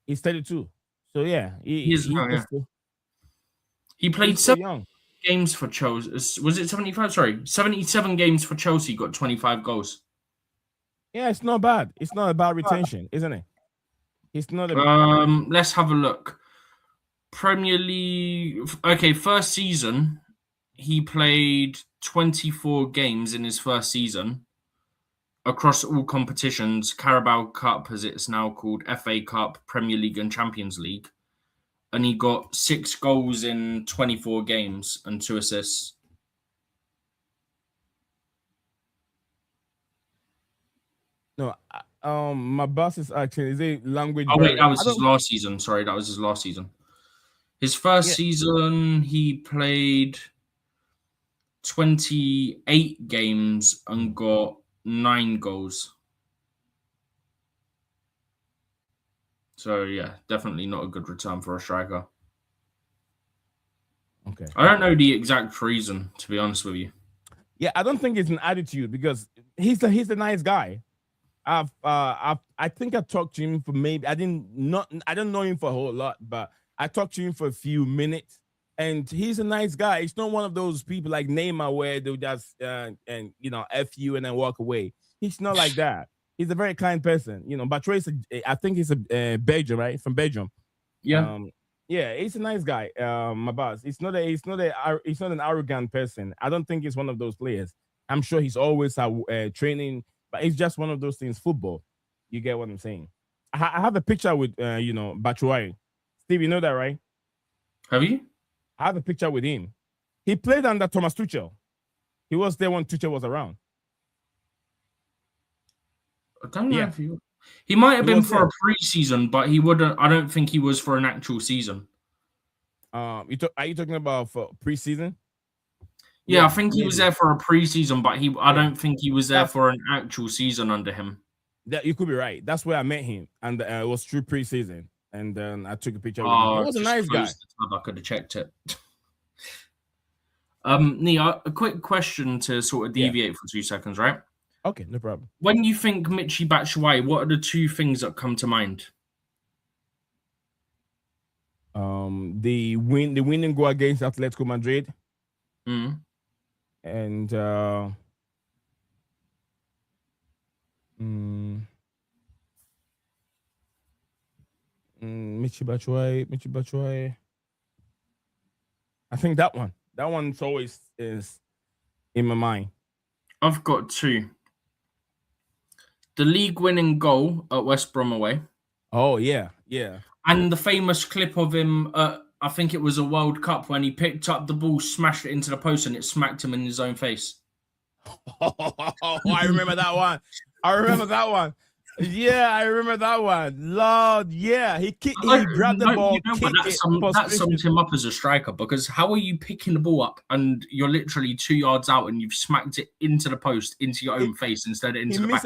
He's 32. So yeah, he played 7 games for Chelsea. Was it 75? Sorry, 77 games for Chelsea. Got 25 goals. Yeah, it's not bad. It's not a bad retention, isn't it? It's not. Let's have a look. Premier League. Okay, first season, he played 24 games in his first season across all competitions: Carabao Cup, as it's now called, FA Cup, Premier League, and Champions League. And he got 6 goals in 24 games and 2 assists. No, my boss is actually is a language. Oh wait, that was his last season. Sorry, that was his last season. His first season, he played 28 games and got 9 goals. So yeah, definitely not a good return for a striker. Okay. I don't know the exact reason, to be honest with you. Yeah, I don't think it's an attitude because he's a nice guy. I think I talked to him for maybe I don't know him for a whole lot, but I talked to him for a few minutes, and he's a nice guy. He's not one of those people like Neymar where they'll just F you and then walk away. He's not like that. He's a very kind person, But I think he's a Belgium, right? From Belgium. Yeah. Yeah, he's a nice guy. My boss. He's not an arrogant person. I don't think he's one of those players. I'm sure he's always training, but it's just one of those things. Football, you get what I'm saying. I have a picture with Batshuayi. Steve, you know that, right? Have you? I have a picture with him. He played under Thomas Tuchel. He was there when Tuchel was around. I don't know if he might have been for a pre-season, but he wouldn't. I don't think he was for an actual season. Are you talking about for pre-season? Yeah, I think he was there for a pre-season, but I don't think he was there for an actual season under him. That you could be right. That's where I met him, and it was through pre-season, and then I took a picture with him. He was a nice guy. I could have checked it. Nia, a quick question to sort of deviate for 2 seconds, right? Okay, no problem. When you think Michy Batshuayi, what are the 2 things that come to mind? The winning goal against Atletico Madrid. Mm. And Michy Batshuayi. I think that one's always is in my mind. I've got 2. The league-winning goal at West Brom away. Oh, yeah. And the famous clip of him, I think it was a World Cup, when he picked up the ball, smashed it into the post, and it smacked him in his own face. I remember that one. Yeah, I remember that one. Lord, yeah. He grabbed the ball. That sums him up as a striker, because how are you picking the ball up and you're literally 2 yards out and you've smacked it into the post, into your own face instead of into the back?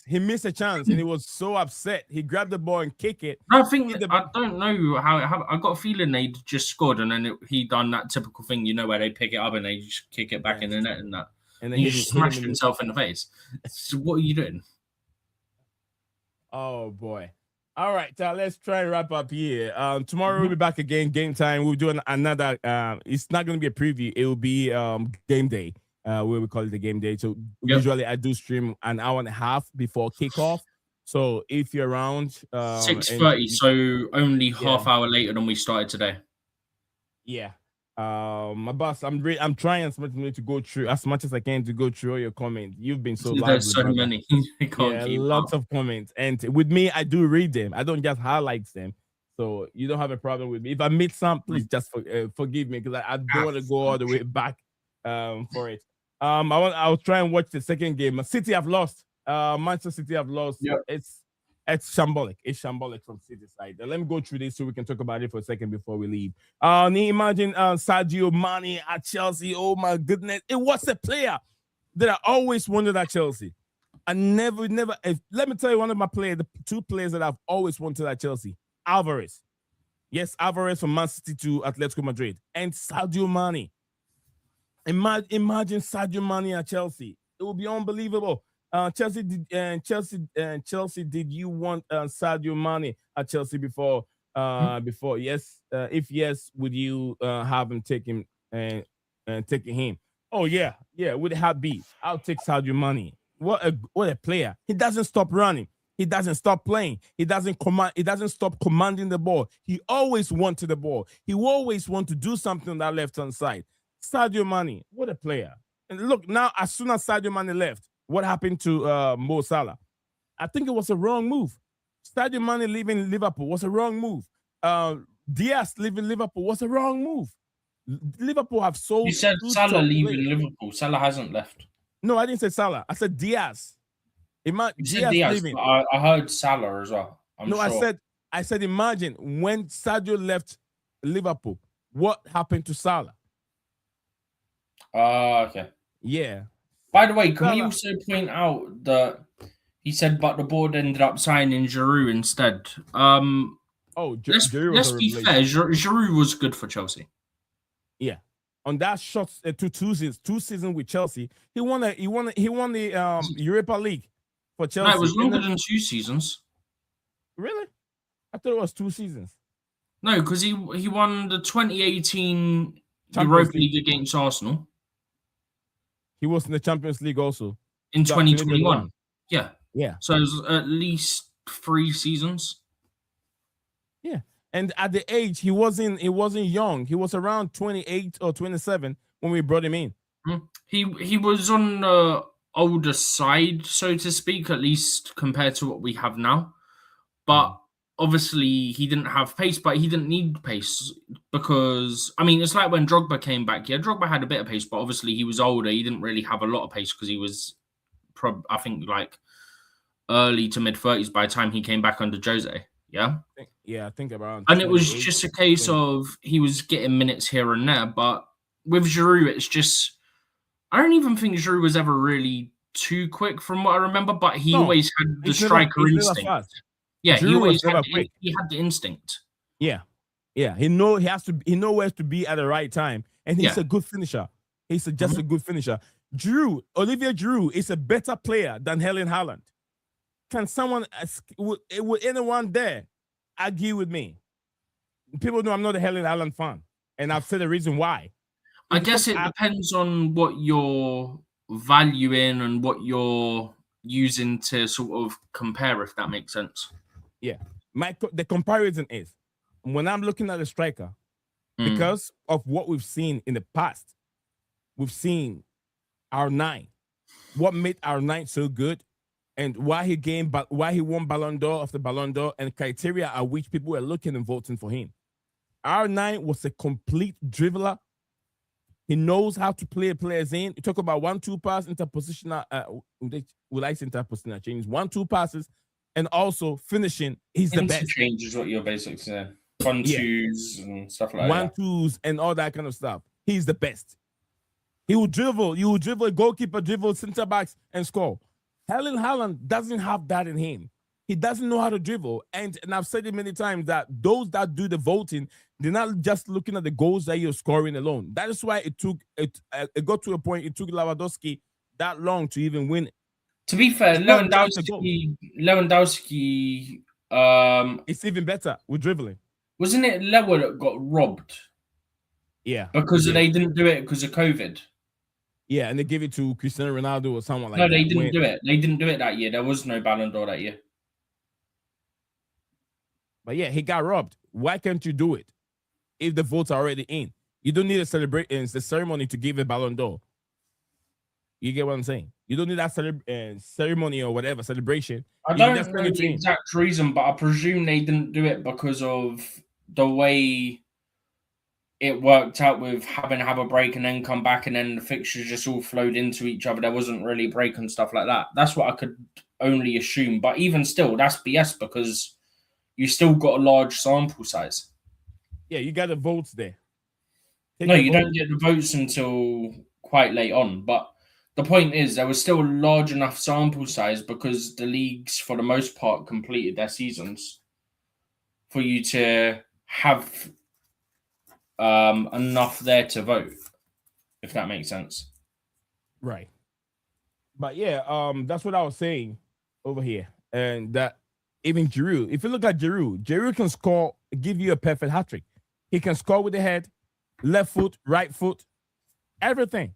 He missed a chance and he was so upset. He grabbed the ball and kicked it. I don't know how it happened. I got a feeling they just scored and then he done that typical thing, where they pick it up and they just kick it back in the net and that. And then he just smashed himself in the face. So what are you doing? Oh, boy. All right, let's try and wrap up here. Tomorrow we'll be back again, game time. We'll do another, it's not going to be a preview. It will be game day, where we call it the game day. So usually I do stream an hour and a half before kickoff. So if you're around, 6:30, so only half hour later than we started today. Yeah. My boss, I'm trying as much to go through as much as I can to go through all your comments. You've been so lively. There's so many. You can't keep lots up. of comments. And with me, I do read them. I don't just highlight them. So you don't have a problem with me. If I miss some, please just forgive me because I don't want to go all the way back for it. I'll try and watch the second game. City have lost. Manchester City have lost. Yep. It's shambolic. It's shambolic from City side. Let me go through this so we can talk about it for a second before we leave. Imagine Sadio Mane at Chelsea. Oh my goodness. It was a player that I always wanted at Chelsea. I never. Let me tell you one of my players, the two players that I've always wanted at Chelsea. Alvarez. Yes, Alvarez from Man City to Atletico Madrid. And Sadio Mane. Imagine Sadio Mane at Chelsea. It would be unbelievable. Chelsea, did you want Sadio Mane at Chelsea before? Before, yes. If yes, would you have him taking him? Oh yeah. Would it have be? I'll take Sadio Mane. What a player! He doesn't stop running. He doesn't stop playing. He doesn't stop commanding the ball. He always wanted the ball. He always want to do something on that left-hand side. Sadio Mane, what a player! And look now, as soon as Sadio Mane left, what happened to Mo Salah? I think it was a wrong move. Sadio Mane leaving Liverpool was a wrong move. Diaz leaving Liverpool was a wrong move. Liverpool have sold. You said Salah leaving Liverpool. Salah hasn't left. No, I didn't say Salah. I said Diaz. Diaz leaving. I heard Salah as well. I said imagine when Sadio left Liverpool, what happened to Salah? Okay. Yeah. By the way, can we also point out that he said, but the board ended up signing Giroud instead. Let's be fair. Giroud was good for Chelsea. Yeah. On that short two seasons with Chelsea, he won the Europa League for Chelsea. No, it was longer than 2 seasons. Really? I thought it was 2 seasons. No, because he won the 2018 Europa League against Arsenal. He was in the Champions League also. In 2021. Yeah. Yeah. So it was at least 3 seasons. Yeah. And at the age, he wasn't young. He was around 28 or 27 when we brought him in. He was on the older side, so to speak, at least compared to what we have now. But obviously he didn't have pace, but he didn't need pace because, I mean, it's like when Drogba came back. Yeah, Drogba had a bit of pace, but obviously he was older. He didn't really have a lot of pace because he was, I think, like early to mid-30s by the time he came back under Jose. Yeah? Yeah, I think around. And it was just a case of he was getting minutes here and there. But with Giroud, it's just, I don't even think Giroud was ever really too quick from what I remember, but he always had the striker instinct. Yeah, he had the instinct. Yeah. He know where to be at the right time, and he's a good finisher. He's just a good finisher. Olivier Giroud is a better player than Erling Haaland. Can someone, would anyone there argue with me? People know I'm not a Erling Haaland fan, and I've said the reason why. I guess it depends on what you're valuing and what you're using to sort of compare, if that makes sense. Yeah. The comparison is when I'm looking at a striker, because of what we've seen in the past, we've seen R9. What made R9 so good and why he won Ballon d'Or after Ballon d'Or and criteria at which people were looking and voting for him. R9 was a complete dribbler. He knows how to play players in. You talk about 1-2 pass, interpositional. We like interpositional change. 1-2 passes, and also finishing. He's the best. Interchange is what you're basically saying. 1-2s and stuff like that. 1-2s and all that kind of stuff. He's the best. He will dribble. You will dribble a goalkeeper, dribble center backs, and score. Erling Haaland doesn't have that in him. He doesn't know how to dribble. And I've said it many times that those that do the voting, they're not just looking at the goals that you're scoring alone. That is why it got to a point, it took Lewandowski that long to even win. To be fair, Lewandowski, it's even better with dribbling. Wasn't it Lewa that got robbed? Yeah. Because they didn't do it because of COVID. Yeah, and they gave it to Cristiano Ronaldo or someone like that. No, they didn't do it. They didn't do it that year. There was no Ballon d'Or that year. But yeah, he got robbed. Why can't you do it if the votes are already in? You don't need a celebration, the ceremony to give a Ballon d'Or. You get what I'm saying? You don't need that ceremony or whatever celebration. I You can just don't send know it to the him. exact reason, but I presume they didn't do it because of the way it worked out with having to have a break and then come back, and then the fixtures just all flowed into each other. There wasn't really a break and stuff like that. That's what I could only assume. But even still, that's BS because you still got a large sample size. Yeah, you got the votes there. No, you don't get the votes until quite late on. But the point is, there was still a large enough sample size because the leagues, for the most part, completed their seasons for you to have enough there to vote, if that makes sense. Right. But yeah, that's what I was saying over here. And that even Giroud, if you look at Giroud can score, give you a perfect hat trick. He can score with the head, left foot, right foot, everything.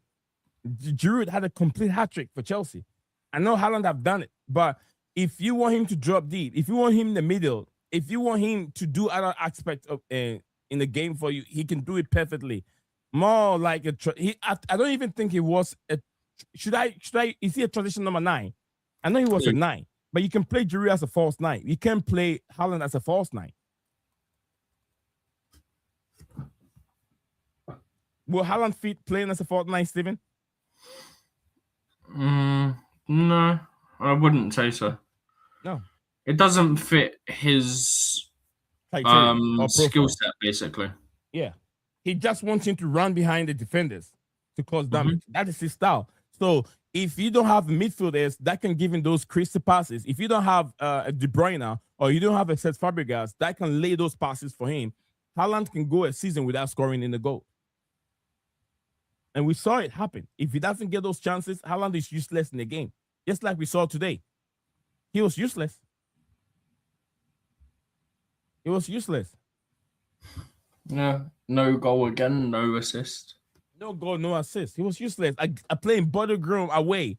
Giroud had a complete hat trick for Chelsea. I know Haaland have done it, but if you want him to drop deep, if you want him in the middle, if you want him to do other aspects of in the game for you, he can do it perfectly. More like I don't even think he was a. Should I? Is he a transition number 9? I know he was a 9, but you can play Giroud as a false 9. You can play Haaland as a false 9. Will Haaland fit playing as a false 9, Steven? No, I wouldn't say so. No, it doesn't fit his skill set, basically. Yeah, he just wants him to run behind the defenders to cause damage. That is his style. So if you don't have midfielders that can give him those crisp passes, if you don't have a De Bruyne or you don't have a Cesc Fabregas that can lay those passes for him, Haaland can go a season without scoring in the goal. And we saw it happen. If he doesn't get those chances, Haaland is useless in the game. Just like we saw today. He was useless. He was useless. Yeah, no goal again, no assist. No goal, no assist. He was useless. I playing Buttergroom away.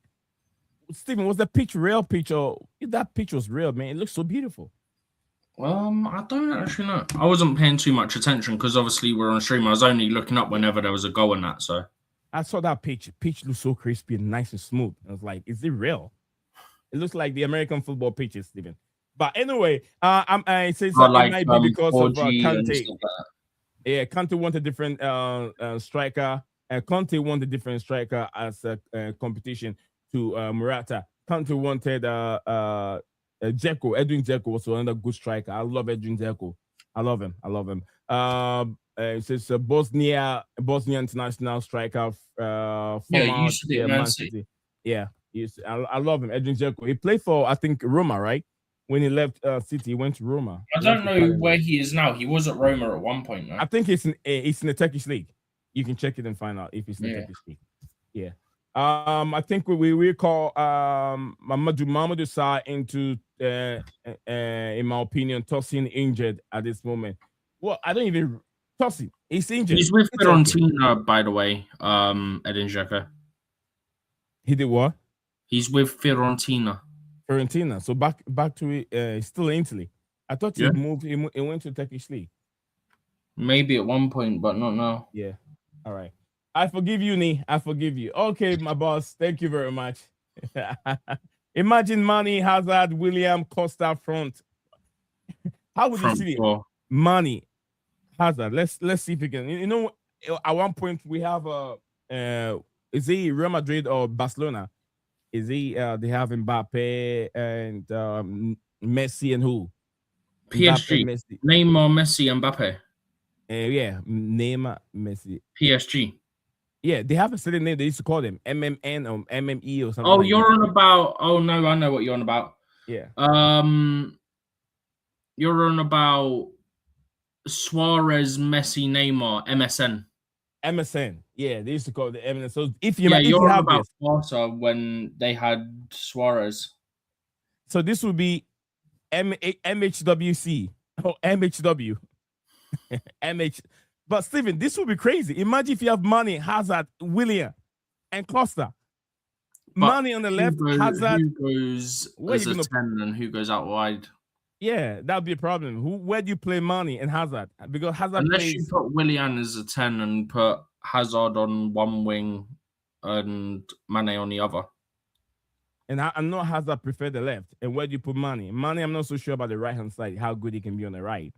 Steven, was the pitch real pitch or if that pitch was real, man? It looks so beautiful. I don't actually know. I wasn't paying too much attention because obviously we're on stream. I was only looking up whenever there was a goal in that. So I saw that pitch. Pitch looks so crispy and nice and smooth. I was like, is it real? It looks like the American football pitches, Steven. But anyway, I say something like, might be because of Kante. Yeah, Kante wanted a different striker. Conte wanted a different striker as a competition to Morata. Kante wanted Dzeko. Edwin Dzeko was another good striker. I love Edwin Dzeko. I love him. It says Bosnia international striker. Man City. Yeah, I love him. Edwin Dzeko. He played for, I think, Roma, right? When he left City, he went to Roma. I don't know where he is now. He was at Roma at one point, though. I think it's in the Turkish league. You can check it and find out if it's in the Turkish league. Yeah. I think we call Mamadou Sarr into, in my opinion, Tosin injured at this moment. Well, I don't even Tosin. He's injured. He's with Fiorentina, by the way. Edin Dzeko. He did what? He's with Fiorentina. So back to it. Still in Italy. I thought he moved. He went to the Turkish league. Maybe at one point, but not now. Yeah. All right. I forgive you, Nee. I forgive you. Okay, my boss. Thank you very much. Imagine Mane, Hazard, William, Costa front. How would you see it? Mane, Hazard. Let's see if we can. You know, at one point we have is he Real Madrid or Barcelona? Is he they have Mbappe and Messi and who? PSG. Mbappe, Messi. Neymar, Messi, Mbappe. Yeah, Neymar, Messi. PSG. Yeah, they have a certain name they used to call them MMN or MME or something. Oh, you're on about. Oh no, I know what you're on about. Yeah. You're on about Suarez, Messi, Neymar, MSN. MSN. Yeah, they used to call it the MSN. So if you're on about Barca when they had Suarez. So this would be MHWC or MHW. MH. But Steven, this would be crazy. Imagine if you have Mane, Hazard, Willian, and Costa. Mane on the left, Hazard. Who goes as a 10 and who goes out wide? Yeah, that'd be a problem. Where do you play Mane and Hazard? Because Hazard Unless you plays, put Willian as a 10 and put Hazard on one wing and Mane on the other. and I know Hazard prefer the left. And where do you put Mane? Mane, I'm not so sure about the right hand side, how good he can be on the right.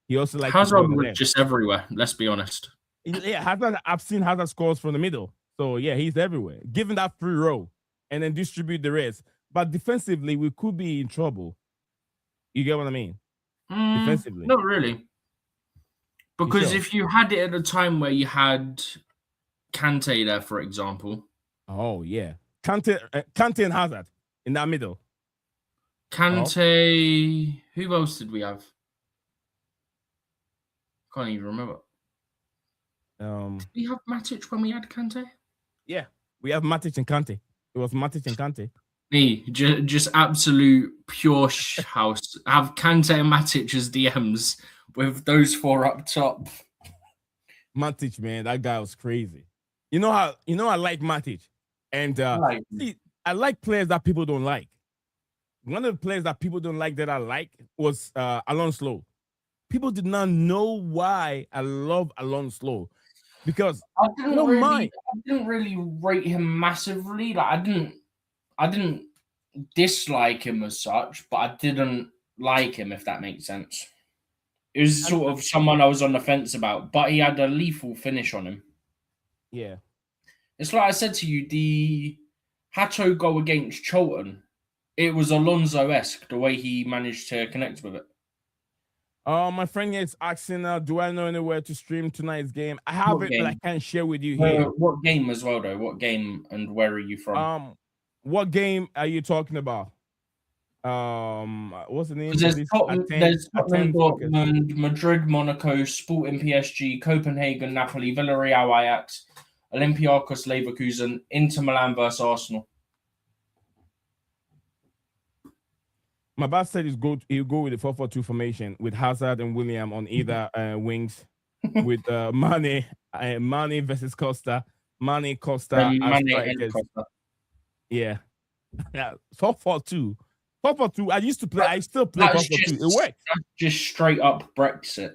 He also likes to play Hazard on the was left. just everywhere, let's be honest. Yeah, Hazard, I've seen Hazard scores from the middle. So yeah, he's everywhere. Given that free row and then distribute the rest. But defensively, we could be in trouble. You get what I mean? Defensively. Not really. Because if you had it at a time where you had Kante there, for example. Oh, yeah. Kante and Hazard in that middle. Kante, who else did we have? Can't even remember. Did we have Matic when we had Kante? Yeah, we have Matic and Kante. It was Matic and Kante. Me, just absolute pure house. Have Kante and Matic as DMs with those four up top. Matic, man, that guy was crazy. You know I like Matic, and I like players that people don't like. One of the players that people don't like that I like was Alonso. People did not know why I love Alonso because I didn't really rate him massively. Like I didn't dislike him as such, but I didn't like him, if that makes sense. It was sort of someone I was on the fence about, but he had a lethal finish on him. Yeah. It's like I said to you, the Hato goal against Charlton, it was Alonso-esque, the way he managed to connect with it. My friend is asking, do I know anywhere to stream tonight's game? I have it, but I can't share with you here. What game as well, though? What game and where are you from? What game are you talking about? What's the name? There's Tottenham, Dortmund, Madrid, Monaco, Sporting PSG, Copenhagen, Napoli, Villarreal, Ajax, Olympiacos, Leverkusen, Inter Milan versus Arsenal. My boss said he'll go with the 4-4-2 formation with Hazard and Willian on either wings, with Mane versus Costa, Mane Costa as strikers. Yeah, 4-4-2. 4-4-2. I still play 4-4-2. It works. Just straight up Brexit.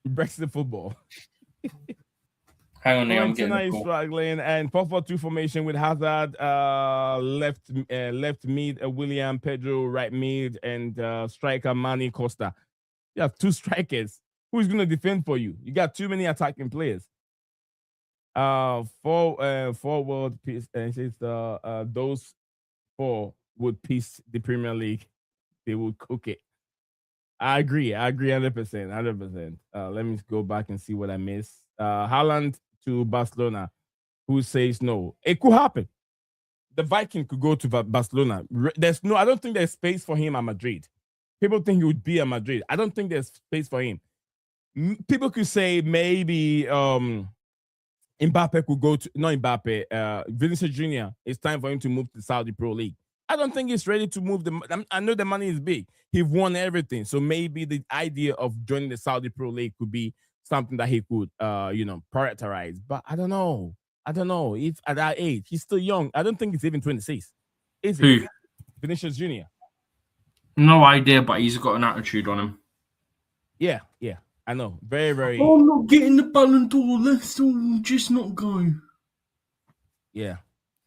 Brexit football. Hang on, I'm getting struggling, and 4-4-2 formation with Hazard left mid, Willian, Pedro right mid, and striker Mane Costa. You have two strikers. Who's going to defend for you? You got too many attacking players. Forward piece, and says those four would piece the Premier League. They would cook it. I agree 100%. Let me go back and see what I missed. Haaland to Barcelona. Who says no? It could happen. The Viking could go to Barcelona. I don't think there's space for him at Madrid. People think he would be at Madrid. I don't think there's space for him. People could say maybe Mbappe could go to, not Mbappe, Vinicius Jr. It's time for him to move to the Saudi Pro League. I don't think he's ready to move. I know the money is big. He's won everything. So maybe the idea of joining the Saudi Pro League could be something that he could, prioritize. But I don't know. If at that age, he's still young. I don't think he's even 26. Is he? Who? Vinicius Jr. No idea, but he's got an attitude on him. Yeah. I know. Very, very. Oh, I'm not getting the Ballon d'Or. Let's all just not go. Yeah.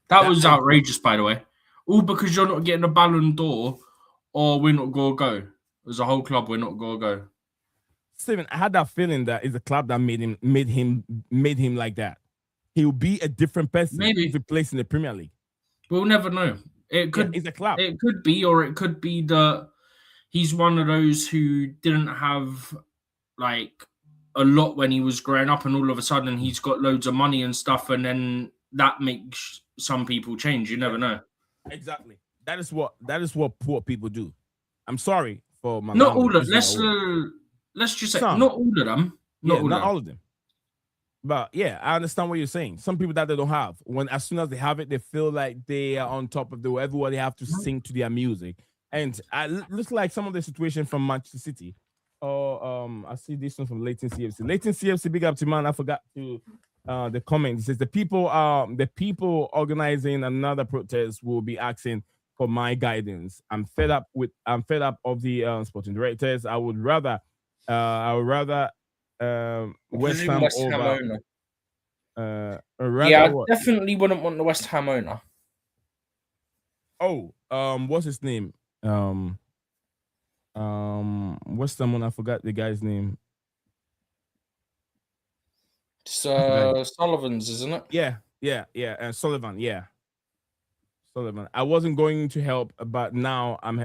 That was outrageous, by the way. All because you're not getting a Ballon d'Or, or we're not going to go. As a whole club, we're not going to go. Steven, I had that feeling that it's a club that made him like that. He'll be a different person if he plays in the Premier League. We'll never know. It could. It's a club. It could be, or it could be that he's one of those who didn't have like a lot when he was growing up, and all of a sudden he's got loads of money and stuff, and then that makes some people change. You never know. Exactly. That is what poor people do. I'm sorry for my. Not all of. Let's just say not all of them. Not all of them. But yeah, I understand what you're saying. Some people that they don't have, as soon as they have it, they feel like they are on top of the world. Everybody have to sing to their music. And I looks like some of the situation from Manchester City. I see this one from Leighton CFC. Leighton CFC, big up to man. I forgot to the comment. It says the people organizing another protest will be asking for my guidance. I'm fed up of the sporting directors. I would rather I West presume Ham West Ham over owner. rather Yeah, I what? definitely wouldn't want the West Ham owner. Oh, what's his name? West Ham. I forgot the guy's name. It's I forgot. Sullivan's, isn't it? Yeah, and Sullivan. Yeah, Sullivan. I wasn't going to help, but now I'm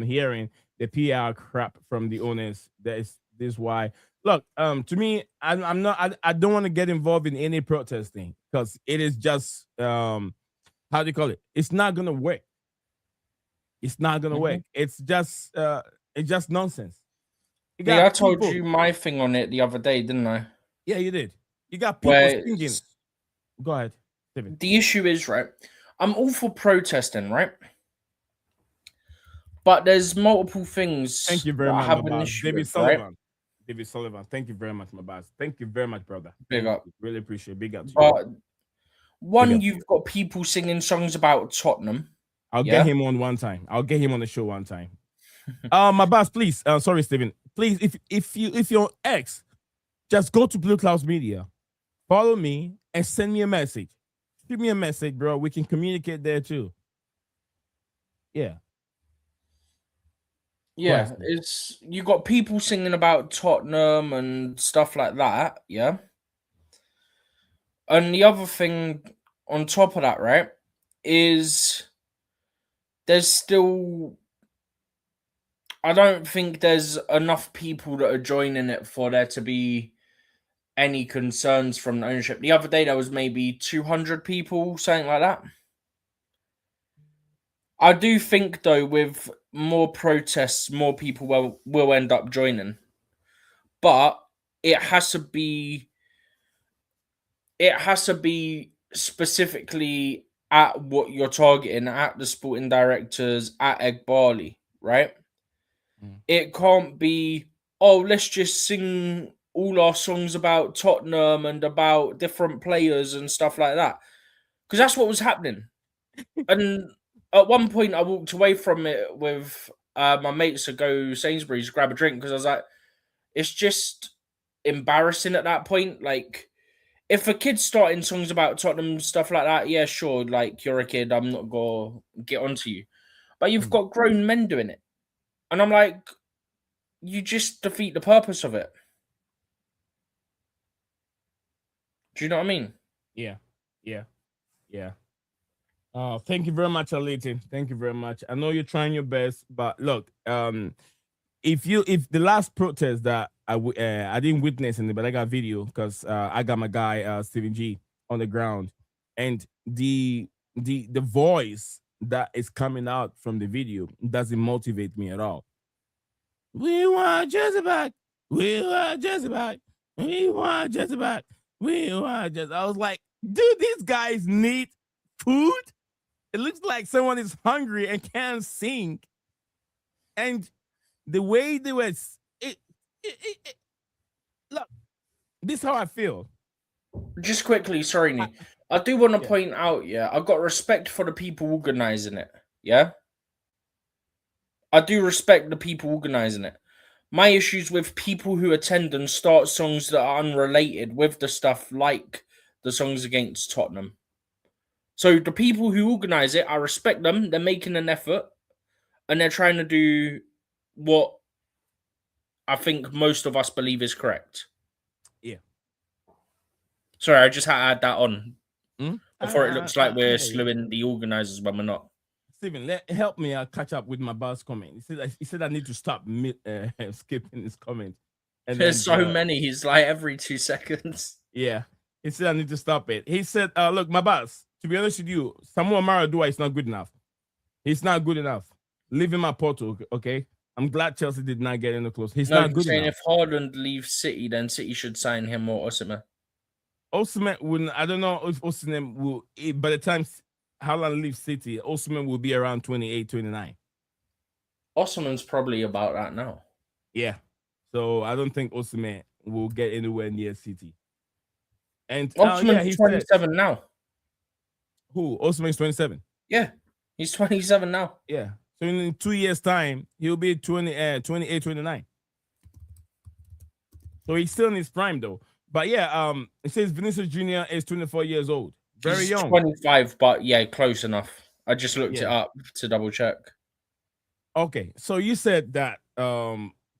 hearing the PR crap from the owners. This is why. Look, to me, I'm not. I don't want to get involved in any protesting because it is just how do you call it? It's not gonna work. It's not gonna work. It's just nonsense. You Yeah, I got told people. you my thing on it the other day, didn't I? Yeah, you did. You got people Where singing. Go ahead, Steven. the issue is, right, I'm all for protesting, right? But there's multiple things Thank you very that I much, my have an boss. issue David with, right? Sullivan. David Sullivan. Thank you very much, my boss. Thank you very much, brother. Big Thank up. you. Really appreciate it. Big up to you. But Big one, up. you've got people singing songs about Tottenham. I'll Yeah? get him on one time. I'll get him on the show one time. My boss, please. Sorry, Steven. Please, if you're ex, just go to BlueClouds Media, follow me, and send me a message. Shoot me a message, bro. We can communicate there too. Yeah. Yeah, it's you got people singing about Tottenham and stuff like that, yeah. And the other thing on top of that, right, is there's still I don't think there's enough people that are joining it for there to be any concerns from the ownership. The other day there was maybe 200 people, something like that. I do think though, with more protests, more people will end up joining. But it has to be specifically at what you're targeting, at the sporting directors, at Egbali, right? It can't be, oh, let's just sing all our songs about Tottenham and about different players and stuff like that. Because that's what was happening. And at one point, I walked away from it with my mates to go Sainsbury's to grab a drink because I was like, it's just embarrassing at that point. Like, if a kid's starting songs about Tottenham, stuff like that, yeah, sure, like, you're a kid, I'm not going to get onto you. But you've got grown men doing it. And I'm like, you just defeat the purpose of it. Do you know what I mean? Yeah. Thank you very much, Alita. Thank you very much. I know you're trying your best, but look, if the last protest that I didn't witness anything, but I got video because I got my guy Steven G on the ground, and the voice that is coming out from the video doesn't motivate me at all. We want Jezebel. We want Jezebel. We want Jezebel. We want Jezebel. I was like, do these guys need food? It looks like someone is hungry and can't sing. And the way they were, look, this is how I feel. Just quickly, sorry, Nee. I do want to point out, I've got respect for the people organizing it, yeah? I do respect the people organizing it. My issues with people who attend and start songs that are unrelated with the stuff like the songs against Tottenham. So the people who organize it, I respect them. They're making an effort and they're trying to do what I think most of us believe is correct. Yeah. Sorry, I just had to add that on before it looks like we're slewing the organizers when we're not. Steven, help me catch up with my boss comment. He said I need to stop skipping his comment. And there's so many. He's like every 2 seconds. Yeah. He said I need to stop it. He said, look, my boss, to be honest with you, Samuel Maradua is not good enough. He's not good enough. Leave him at Porto, okay? I'm glad Chelsea did not get in the close. He's not good enough. If Haaland leaves City, then City should sign him or Osimhen. Osimhen wouldn't. I don't know if Osimhen will. By the time Haaland leaves City, Osimhen will be around 28, 29. Osimhen's probably about that now. Yeah. So I don't think Osimhen will get anywhere near City. And Osimhen's 27 now. Who? Osimhen's 27? Yeah. He's 27 now. Yeah. So in 2 years' time, he'll be 28, 29. So he's still in his prime, though. But yeah, it says Vinicius Jr. is 24 years old. Very He's young. 25, but yeah, close enough. I just looked it Yeah. up to double check. Okay, so you said that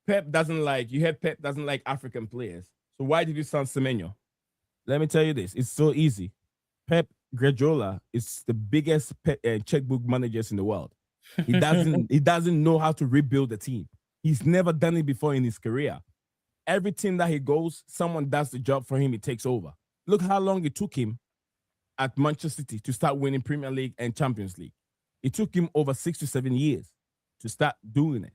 Pep doesn't like African players. So why did you sign Semenyo? Let me tell you this. It's so easy. Pep Guardiola is the biggest checkbook managers in the world. He doesn't know how to rebuild a team. He's never done it before in his career. Every team that he goes, someone does the job for him. He takes over. Look how long it took him at Manchester City to start winning Premier League and Champions League. It took him over 6 to 7 years to start doing it.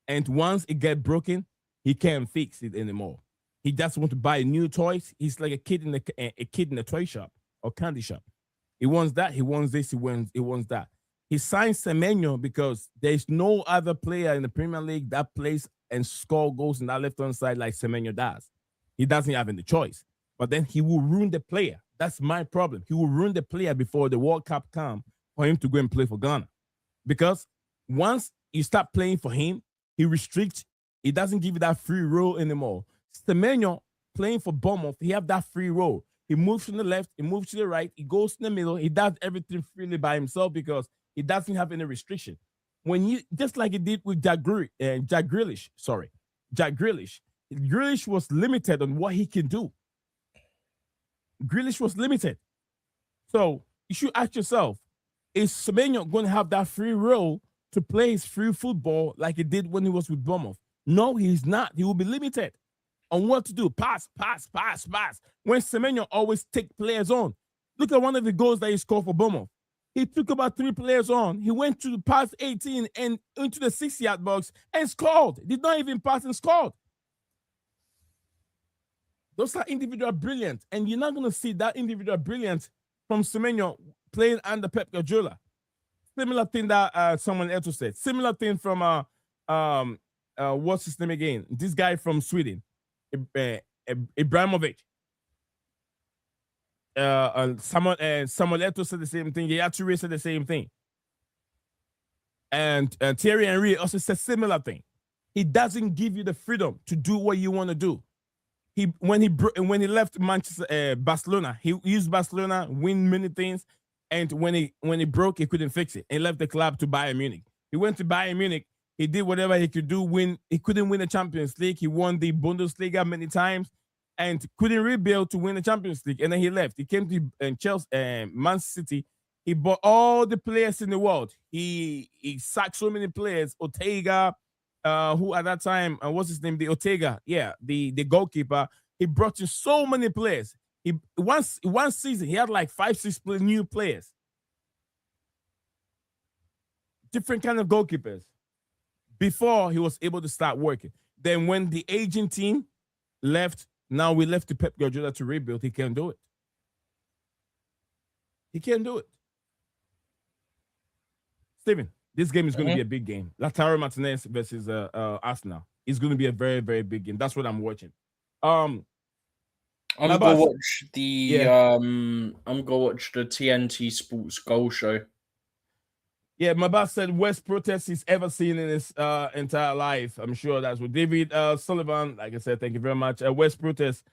And once it gets broken, he can't fix it anymore. He just wants to buy new toys. He's like a kid in a toy shop or candy shop. He wants that. He wants this. He wants that. He signed Semenyo because there's no other player in the Premier League that plays and score goals in that left-hand side like Semenyo does. He doesn't have any choice. But then he will ruin the player. That's my problem. He will ruin the player before the World Cup comes for him to go and play for Ghana. Because once you start playing for him, he restricts. He doesn't give you that free role anymore. Semenyo playing for Bournemouth, he have that free role. He moves from the left, he moves to the right, he goes in the middle, he does everything freely by himself because he doesn't have any restriction. When you just like he did with Jack Grealish. Grealish was limited on what he can do. Grealish was limited. So you should ask yourself, is Semenyo going to have that free role to play his free football like he did when he was with Bournemouth? No, he's not. He will be limited on what to do. Pass. When Semenyo always take players on. Look at one of the goals that he scored for Bournemouth. He took about 3 players on. He went to the past 18 and into the 6-yard box and scored. Did not even pass and scored. Those are individual brilliance. And you're not going to see that individual brilliance from Semenyo playing under Pep Guardiola. Similar thing that someone else said. Similar thing from what's his name again? This guy from Sweden, Ibrahimovic. Someone Eto'o said the same thing. Touré said the same thing. And Thierry Henry also said similar thing. He doesn't give you the freedom to do what you want to do. When he left Barcelona, he used Barcelona, win many things, and when he broke, he couldn't fix it. He left the club to Bayern Munich. He went to Bayern Munich. He did whatever he could do. He couldn't win the Champions League. He won the Bundesliga many times and couldn't rebuild to win the Champions League. And then he left. He came to Chelsea, Man City. He bought all the players in the world. He sacked so many players. Ortega, who at that time, what's his name? The Ortega, yeah, the goalkeeper. He brought in so many players. One season, he had like 5-6 new players. Different kind of goalkeepers. Before he was able to start working. Then when the aging team left, now we left to Pep Guardiola to rebuild. He can't do it. He can't do it. Steven, this game is going to be a big game. Lautaro Martinez versus Arsenal. It's going to be a very, very big game. That's what I'm watching. I'm gonna watch the TNT Sports goal show. Yeah, my boss said worst protest he's ever seen in his entire life. I'm sure that's what David Sullivan, like I said, thank you very much. Worst protest,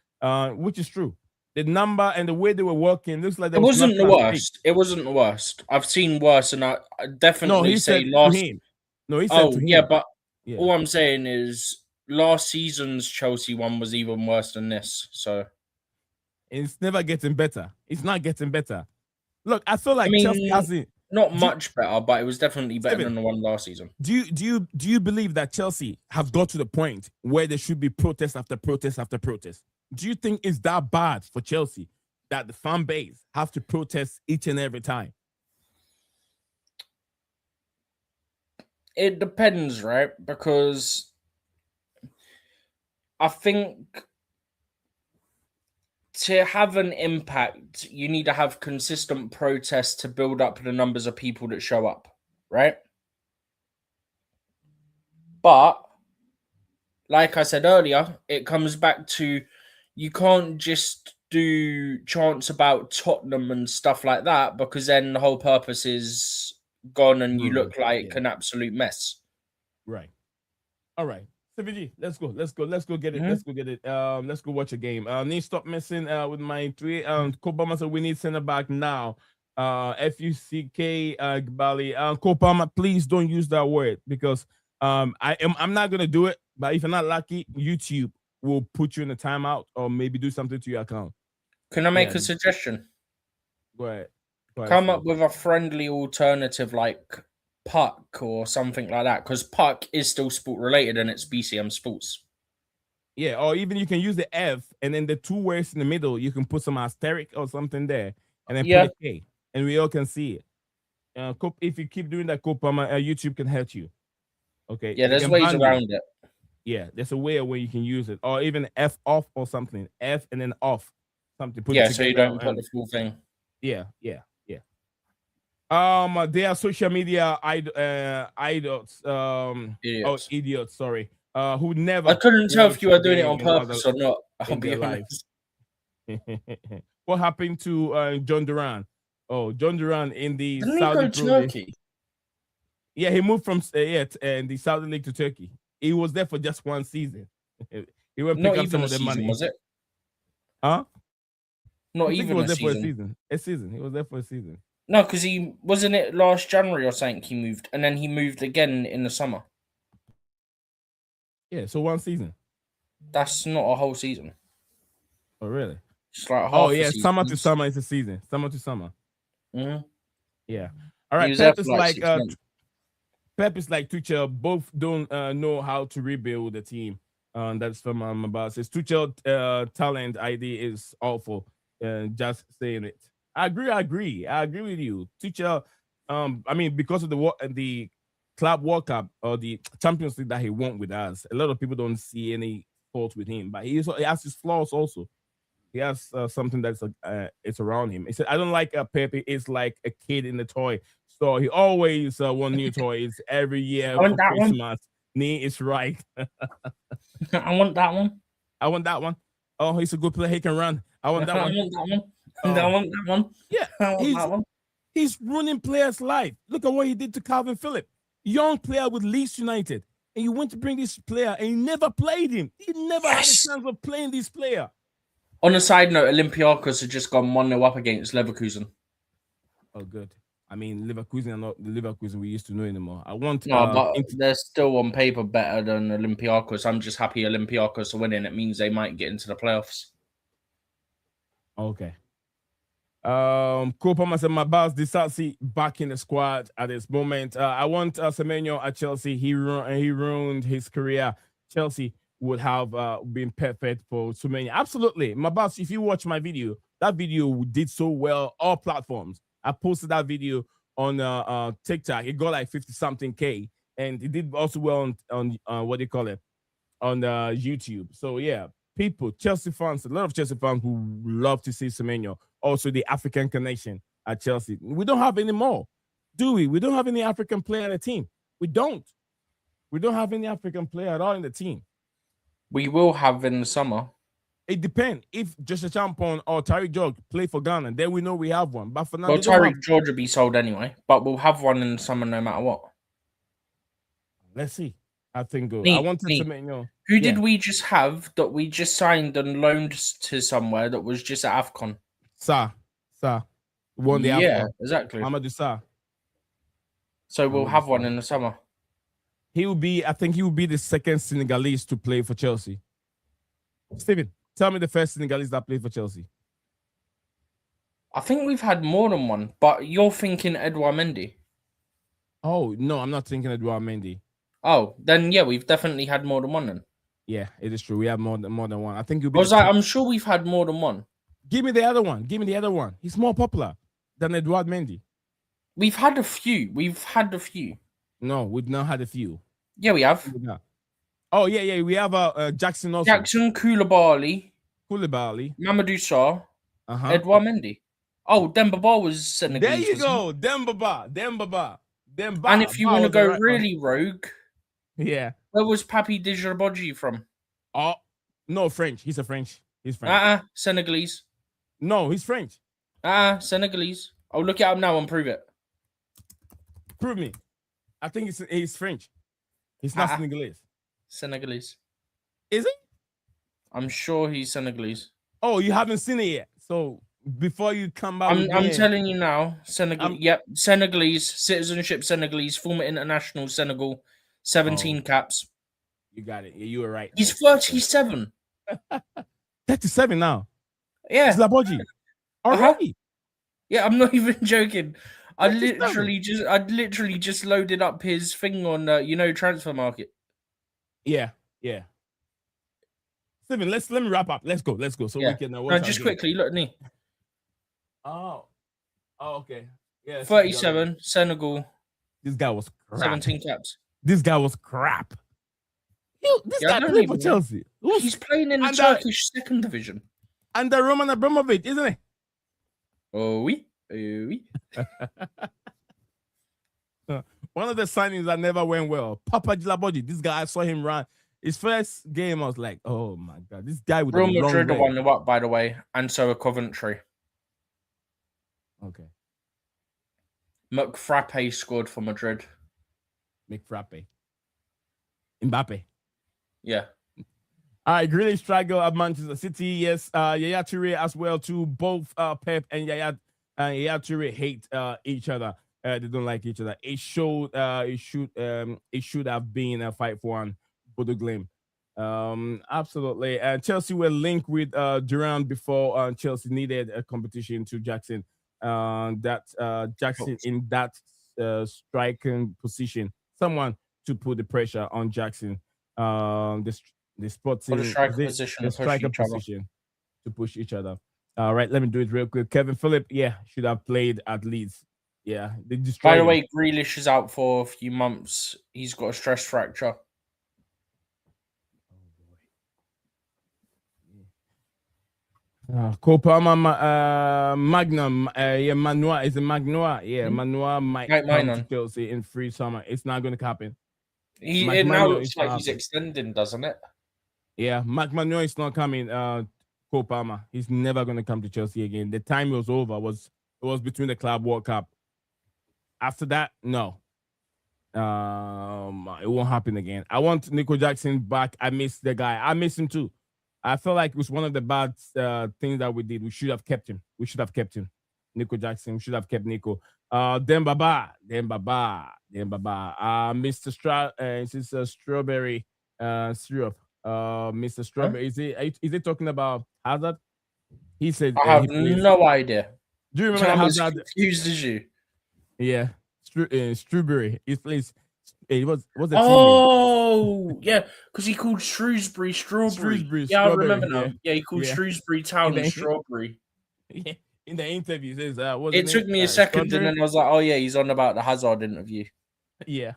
which is true. The number and the way they were working looks like it wasn't the worst. It wasn't the worst. I've seen worse, and I definitely say last. No, he said to him. Yeah, but all I'm saying is last season's Chelsea one was even worse than this. So it's never getting better. It's not getting better. Look, I feel like Chelsea hasn't. Not much better, but it was definitely better than the one last season. Do you believe that Chelsea have got to the point where there should be protest after protest after protest? Do you think it's that bad for Chelsea that the fan base have to protest each and every time? It depends, right? Because I think to have an impact, you need to have consistent protests to build up the numbers of people that show up, right? But, like I said earlier, it comes back to you can't just do chants about Tottenham and stuff like that because then the whole purpose is gone and you Ruined. look like Yeah. an absolute mess. Right. All right. CVG, let's go. Let's go get it. Mhm. Let's go get it. Let's go watch a game. Need to stop messing with my tweet. Kobama said we need center back now. FUCK Gbali. Kopama, please don't use that word because I'm not gonna do it. But if you're not lucky, YouTube will put you in a timeout or maybe do something to your account. Can I make a suggestion? Go ahead. Come up with a friendly alternative like Puck or something like that, because Puck is still sport related and it's BCM Sports. Yeah, or even you can use the F and then the two words in the middle, you can put some asterisk or something there and then put a K and we all can see it. If you keep doing that, Kopama, YouTube can help you. Okay. Yeah, there's ways around it. Yeah, there's a way where you can use it, or even F off or something. F and then off something. Put so you don't put the full thing. Yeah. They are social media idols. Idiots. Idiots. Sorry. Who never. I couldn't tell if you were doing it on purpose or not. I'll be honest. What happened to John Duran? Oh, John Duran in the Didn't Saudi he go to Turkey? Yeah, he moved from the Saudi League to Turkey. He was there for just one season. He went pick up some of the money. Was it? Huh? Not even he was there for a season. A season. He was there for a season. No, because he wasn't it last January or something. He moved, and then he moved again in the summer. Yeah, so one season. That's not a whole season. Oh, really? It's like half a season. Summer to summer is a season. Summer to summer. Mm-hmm. Yeah. All right. Pep is like Tuchel. Both don't know how to rebuild the team. That's from Mabas. Says Tuchel talent ID is awful. Just saying it. I agree with you. Tuchel. I mean, because of the Club World Cup or the Champions League that he won with us, a lot of people don't see any fault with him. But he has his flaws also. He has something that's it's around him. He said, "I don't like Pepe. It's like a kid in the toy store. He always want new toys every year for Christmas." One. Nee is right. I want that one. I want that one. Oh, he's a good player. He can run. I want that one. I want that one. I want that one. Yeah, I want that one. He's ruining players' life. Look at what he did to Calvin Phillips, young player with Leeds United, and you went to bring this player and you never played him. You never had a chance of playing this player. On a side note, Olympiacos have just gone 1-0 up against Leverkusen. Oh, good. I mean, Leverkusen are not the Leverkusen we used to know anymore. But they're still on paper better than Olympiacos. I'm just happy Olympiacos are winning. It means they might get into the playoffs. Okay. Kopama said, my boss Disasi back in the squad at this moment. I want Semenyo at Chelsea. He ruined his career. Chelsea would have been perfect for Semenyo. Absolutely. My boss, if you watch my video, that video did so well all platforms. I posted that video on TikTok. It got like 50-something K, and it did also well on what do you call it, on YouTube. So yeah, people, Chelsea fans, a lot of Chelsea fans who love to see Semenyo. Also, the African connection at Chelsea. We don't have any more, do we? We don't have any African player on the team. We don't. We don't have any African player at all in the team. We will have in the summer. It depends. If just Acheampong or Tyrique George play for Ghana, then we know we have one. But for now, Tyrique George will be sold anyway. But we'll have one in the summer no matter what. Let's see. I think good. I wanted to make Who did we just have that we just signed and loaned to somewhere that was just at AFCON? Sa won the AFCON. Yeah, exactly. Amadou Sa. So we'll have one in the summer. I think he will be the second Senegalese to play for Chelsea. Steven, tell me the first Senegalese that played for Chelsea. I think we've had more than one, but you're thinking Edouard Mendy. Oh, no, I'm not thinking Edouard Mendy. Oh, then yeah, we've definitely had more than one then. Yeah, it is true. We have more than one. I think you'll be. I'm sure we've had more than one. Give me the other one. He's more popular than Edouard Mendy. We've had a few. No, we've not had a few. Yeah, we have. Oh, yeah. We have Jackson also. Jackson Koulibaly. Mamadou Sarr. Edouard Mendy. Oh, Demba Ba was Senegalese. There you go. Demba Ba. And if you want to go really rogue, yeah. Where was Papi Djibouti from? Oh, no, French. He's French. Senegalese. No, he's French. Senegalese. I'll look it up now and prove it. Prove me. I think he's French. He's not Senegalese. Senegalese. Is he? I'm sure he's Senegalese. Oh, you haven't seen it yet. So before you come back with I'm me, telling you now, Senegalese, citizenship Senegalese, former international Senegal, 17 caps. You got it. Yeah, you were right. He's 37. 37 now. Yeah. It's Laboji. Already. Yeah, I'm not even joking. I 37. literally just loaded up his thing on transfer market. Yeah. Steven, let me wrap up. Let's go. So we can watch just quickly look at me. Oh, okay. Yeah. 37, Senegal. This guy was crap. 17 caps. This guy was crap. This guy played for Chelsea. He's playing in the Turkish second division. Under Roman Abramovich, isn't it? Oh, oui. One of the signings that never went well. Papa Djilabodji. This guy, I saw him run. His first game, I was like, oh my God. This guy with Real a Madrid long won the up, by the way, and so are Coventry. Okay. McFrappe scored for Madrid. McFrappe. Mbappe. Yeah. All right, Grealish struggle at Manchester City. Yes, Yaya Toure as well too. Both Pep and Yaya Toure hate each other. They don't like each other. It showed. It should have been a 5-1 Bodo Glimt. Absolutely. And Chelsea were linked with Durant before Chelsea needed a competition to Jackson. Jackson in that striking position, someone to put the pressure on Jackson. The sporting striker position to push each other. All right, let me do it real quick. Kevin Phillip, should have played at least. Yeah, they destroyed By the him. way, Grealish is out for a few months. He's got a stress fracture. Copama Magnum, Manoa is a Magnoa. Yeah, Manoa might come to Chelsea in free summer. It's not going to happen. It now looks like he's extending, doesn't it? Yeah, Manoa is not coming. Copama, he's never going to come to Chelsea again. The time was over. It was between the Club World Cup. After that, no. It won't happen again. I want Nico Jackson back. I miss the guy. I miss him too. I felt like it was one of the bad things that we did. We should have kept him. Nico Jackson. We should have kept Nico. Dembaba. Mr. Strawberry syrup. Mr. Strawberry. Is he talking about Hazard? He said I have no idea. Do you remember Hazard? As confused as you. Yeah. Strawberry. He plays. It was the team yeah, because he called Shrewsbury Strawberry. I remember now. Yeah, he called Shrewsbury Town Strawberry. Yeah, in the interview, he says, it took me a second, and then I was like, oh yeah, he's on about the Hazard interview. Yeah,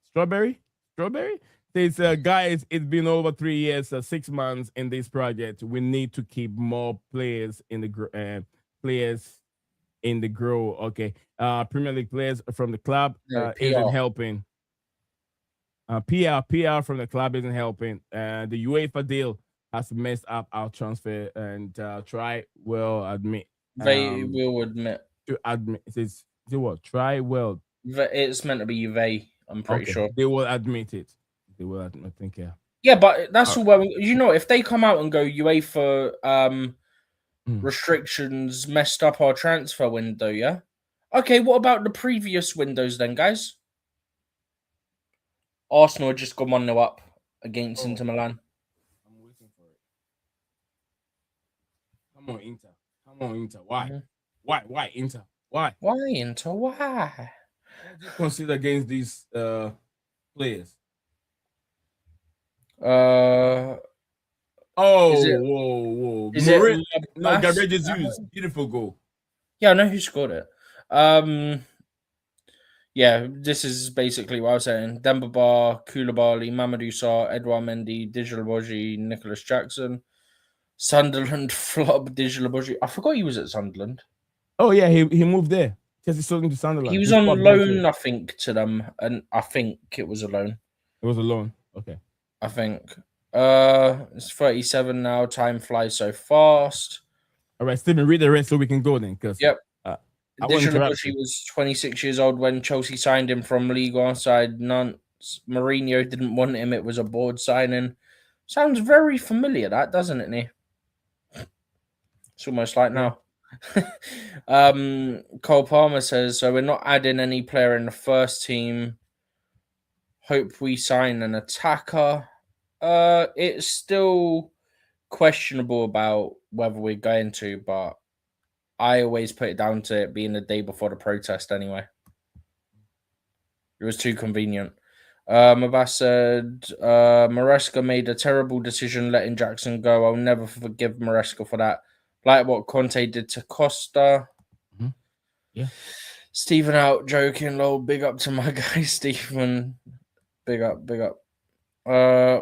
Strawberry. Says, guys, it's been over 3 years, 6 months in this project. We need to keep more players in the grow. Okay, Premier League players from the club isn't helping. PR from the club isn't helping. The UEFA deal has messed up our transfer, and Try will admit. They will admit. To admit. It says, what? Try will. It's meant to be they, I'm pretty sure. They will admit it. They will admit, I think, yeah. Yeah, but that's all well, if they come out and go, UEFA restrictions messed up our transfer window, yeah? Okay, what about the previous windows then, guys? Arsenal just got 1-0 up against Inter Milan. I'm waiting for it. Come on, Inter. Why? Mm-hmm. Why, Inter? Why? Why, Inter? Why? What do you consider against these players? Whoa. Is it Gabriel Jesus? Beautiful goal. Yeah, I know who scored it. Yeah, this is basically what I was saying. Dembaba, Koulibaly, Mamadou Sarr, Edouard Mendy, Djilabodji, Nicholas Jackson, Sunderland flop Djilabodji. I forgot he was at Sunderland. Oh yeah, he moved there. He's talking to Sunderland. He was on loan, I think, to them, and I think it was a loan. It was a loan. Okay. I think. It's 37 now. Time flies so fast. All right, Stephen, read the rest so we can go then. Yep. He was 26 years old when Chelsea signed him from Ligue 1 side Nantes. Mourinho didn't want him. It was a board signing. Sounds very familiar, that, doesn't it, Nee? It's almost like now. Cole Palmer says, so we're not adding any player in the first team. Hope we sign an attacker. It's still questionable about whether we're going to, but I always put it down to it being the day before the protest anyway. It was too convenient. Mabas said, Maresca made a terrible decision letting Jackson go. I'll never forgive Maresca for that. Like what Conte did to Costa. Mm-hmm. Yeah. Stephen out joking, lol. Big up to my guy, Stephen. Big up.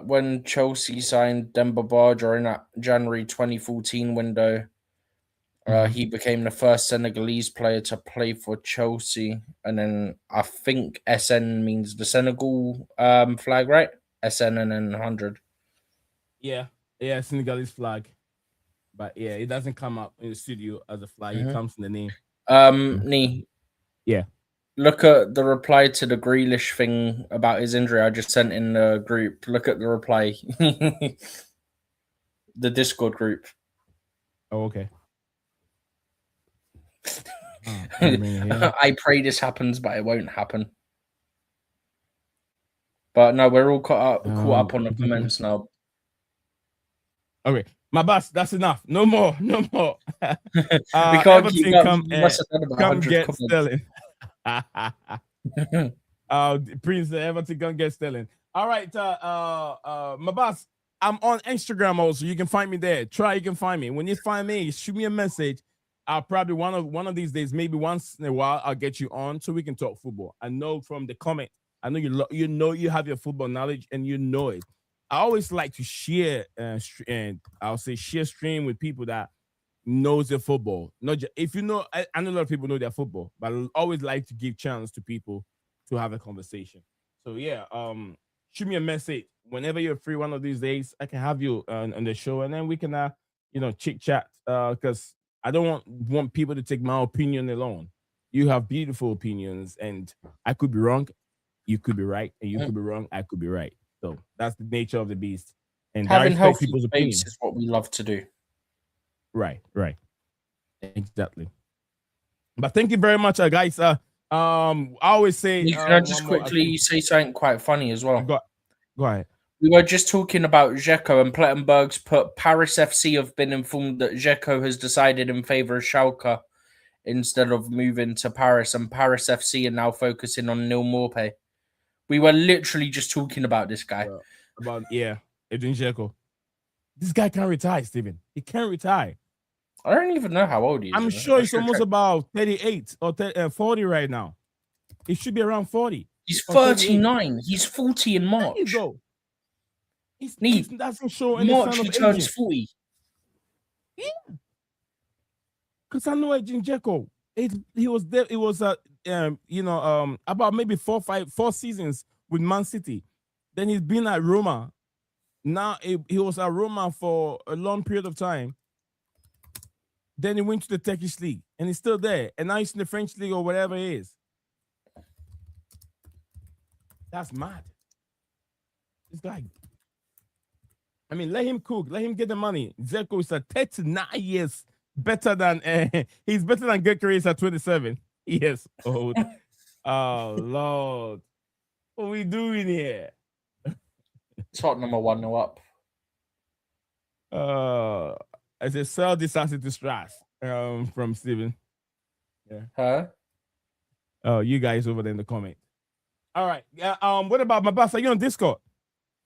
When Chelsea signed Demba Ba during that January 2014 window, he became the first Senegalese player to play for Chelsea. And then I think SN means the Senegal flag, right? SN and then 100. Yeah, Senegalese flag. But yeah, it doesn't come up in the studio as a flag. It comes in the name. Nee. Yeah. Look at the reply to the Grealish thing about his injury I just sent in the group. Look at the reply. The Discord group. Oh, okay. I pray this happens, but it won't happen. But no, we're all caught up on the comments now. Okay, my boss, that's enough. No more. We can't Everton come get Sterling. Prince Everton can get Sterling. All right, my boss, I'm on Instagram also. You can find me there. You can find me. When you find me, shoot me a message. I'll probably one of these days, maybe once in a while, I'll get you on so we can talk football. I know from the comment, I know you have your football knowledge and you know it. I always like to share and I'll say share stream with people that knows their football. Not just, if you know, I know a lot of people know their football, but I always like to give chance to people to have a conversation. So yeah, shoot me a message whenever you're free. One of these days, I can have you on the show, and then we can chit chat. Because I don't want people to take my opinion alone. You have beautiful opinions, and I could be wrong, you could be right, and you could be wrong, I could be right. So that's the nature of the beast. And having healthy people's opinions is what we love to do. Right. Exactly. But thank you very much, guys. I always say, can I just quickly say something quite funny as well? Go ahead. We were just talking about Dzeko, and Plettenberg's put Paris FC have been informed that Dzeko has decided in favour of Schalke instead of moving to Paris, and Paris FC are now focusing on Neil Maupay. We were literally just talking about this guy. Edwin Dzeko. This guy can't retire, Steven. He can't retire. I don't even know how old he is. I'm sure he's almost about 38 or 40 right now. He should be around 40. He's 39. He's 40 in March. There you go. He doesn't show any March sign he of turns aging. 40. Yeah. Because I know Edwin Dzeko. He was there. It was about maybe 4 seasons with Man City. Then he's been at Roma. Now he was at Roma for a long period of time. Then he went to the Turkish league, and he's still there. And now he's in the French league or whatever it is. That's mad. This guy. I mean, let him cook. Let him get the money. Dzeko is at 39 years better than he's better than Gyökeres at 27 years old. Oh Lord, what are we doing here? Tottenham are 1-0 up. I said, sell this asset to Strass from Steven. Yeah. Huh? Oh, you guys over there in the comment. All right. What about my boss? Are you on Discord?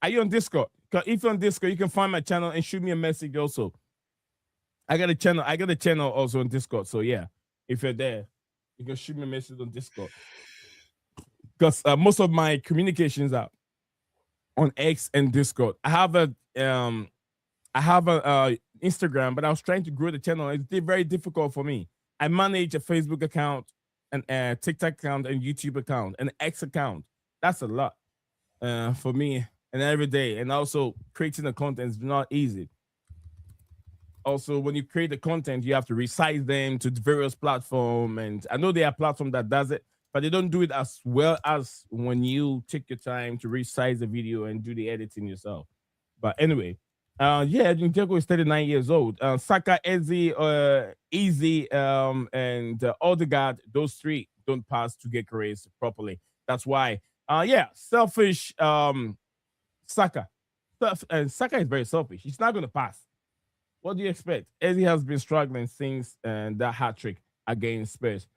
Because if you're on Discord, you can find my channel and shoot me a message also. I got a channel also on Discord. So yeah, if you're there, you can shoot me a message on Discord. Because most of my communications are on X and Discord. I have a Instagram, but I was trying to grow the channel. It's very difficult for me. I manage a Facebook account, a TikTok account, and YouTube account, an X account. That's a lot for me, and every day. And also creating the content is not easy. also when you create the content, you have to resize them to the various platforms. And I know there are platforms that does it, but they don't do it as well as when you take your time to resize the video and do the editing yourself. But anyway, Zinchenko is 39 years old. Saka, Eze, Easy, and Odegaard, those three don't pass to get raised properly. That's why, selfish Saka. Saka is very selfish. He's not going to pass. What do you expect? Eze has been struggling since that hat trick against Spurs.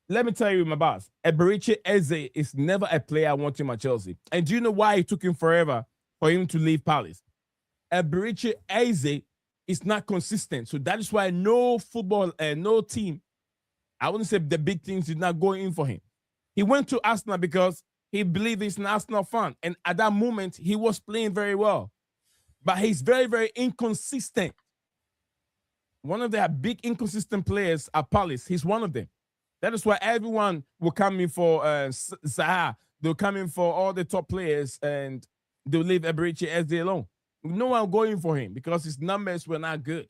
Let me tell you, my boss, Eberiche Eze is never a player I want him at Chelsea. And do you know why it took him forever for him to leave Palace? Eberiche Eze is not consistent. So that is why no football and no team, I wouldn't say the big teams, did not go in for him. He went to Arsenal because he believed he's an Arsenal fan. And at that moment, he was playing very well. But he's very, very inconsistent. One of their big inconsistent players at Palace, he's one of them. That is why everyone will come in for Zaha. They'll come in for all the top players and they'll leave Eberiche Eze alone. No one going for him because his numbers were not good.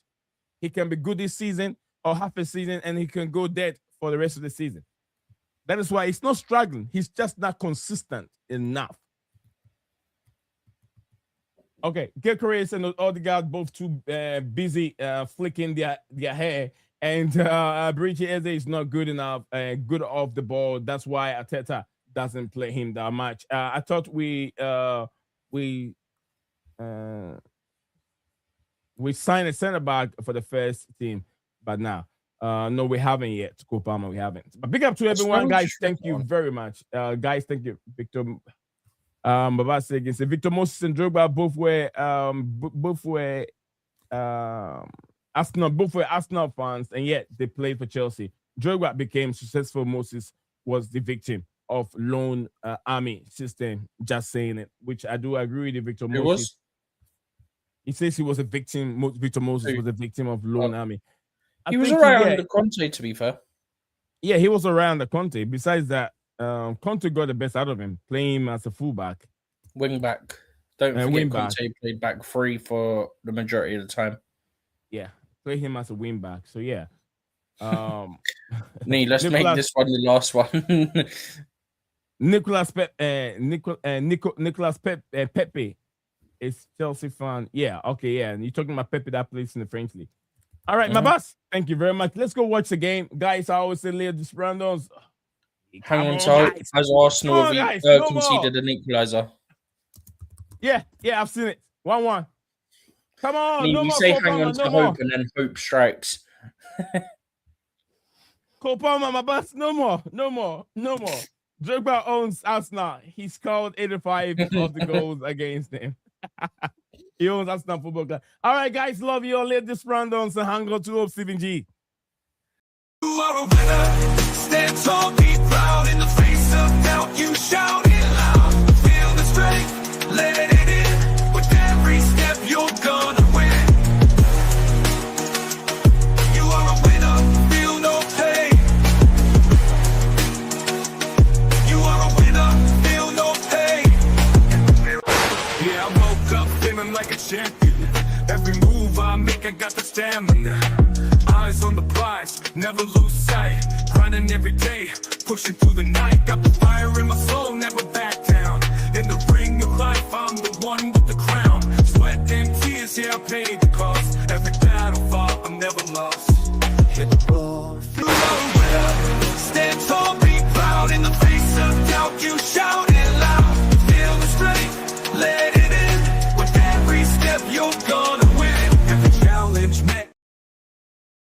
He can be good this season or half a season and he can go dead for the rest of the season. That is why he's not struggling. He's just not consistent enough. Okay, Gyökeres and Odegaard both too busy flicking their hair. And Eberiche Eze is not good enough, good off the ball. That's why Arteta doesn't play him that much. I thought we signed a center back for the first team, but now, no, we haven't yet. Kopama, we haven't. But big up to everyone, guys. Thank you very much, guys. Thank you, Victor. Victor Moses and Drogba both were Arsenal fans, and yet they played for Chelsea. Drogba became successful. Moses was the victim of loan army system. Just saying it, which I do agree with Victor Moses. He says he was a victim. Victor Moses was a victim of loan army. He was around under Conte, to be fair. Yeah, he was around the Conte. Besides that, Conte got the best out of him, playing him as a fullback. Wing back. Don't forget Conte played back three for the majority of the time. Yeah, play him as a wing back. So yeah. Let's make this one the last one. Nicolas Pepe is Chelsea fan. Yeah, okay, yeah. And you're talking about Pepe that plays in the French league. All right, my boss. Thank you very much. Let's go watch the game. Guys, I always say Leo Desperandos. Hang on, so as Arsenal conceded an equaliser. Yeah, I've seen it. 1-1. Come on, you say hang on to hope and then hope strikes. Kopama, my boss, no more. Drogba owns Arsenal. He scored 85 of the goals against them. He owns Arsenal Football Club. All right, guys, love you all. Let this round on so hang on to 7G. You are a winner. Stand tall, be proud. In the face of doubt, you shout it loud. Feel the strength, let it in. With every step, you're gonna win. You are a winner, feel no pain. You are a winner, feel no pain. Yeah, I woke up feeling like a champion. Every move I make, I got the stamina. Eyes on the prize, never lose sight. Grinding every day, pushing through the night. Got the fire in my soul, never back down. In the ring of life, I'm the one with the crown. Sweat and tears, yeah, I paid.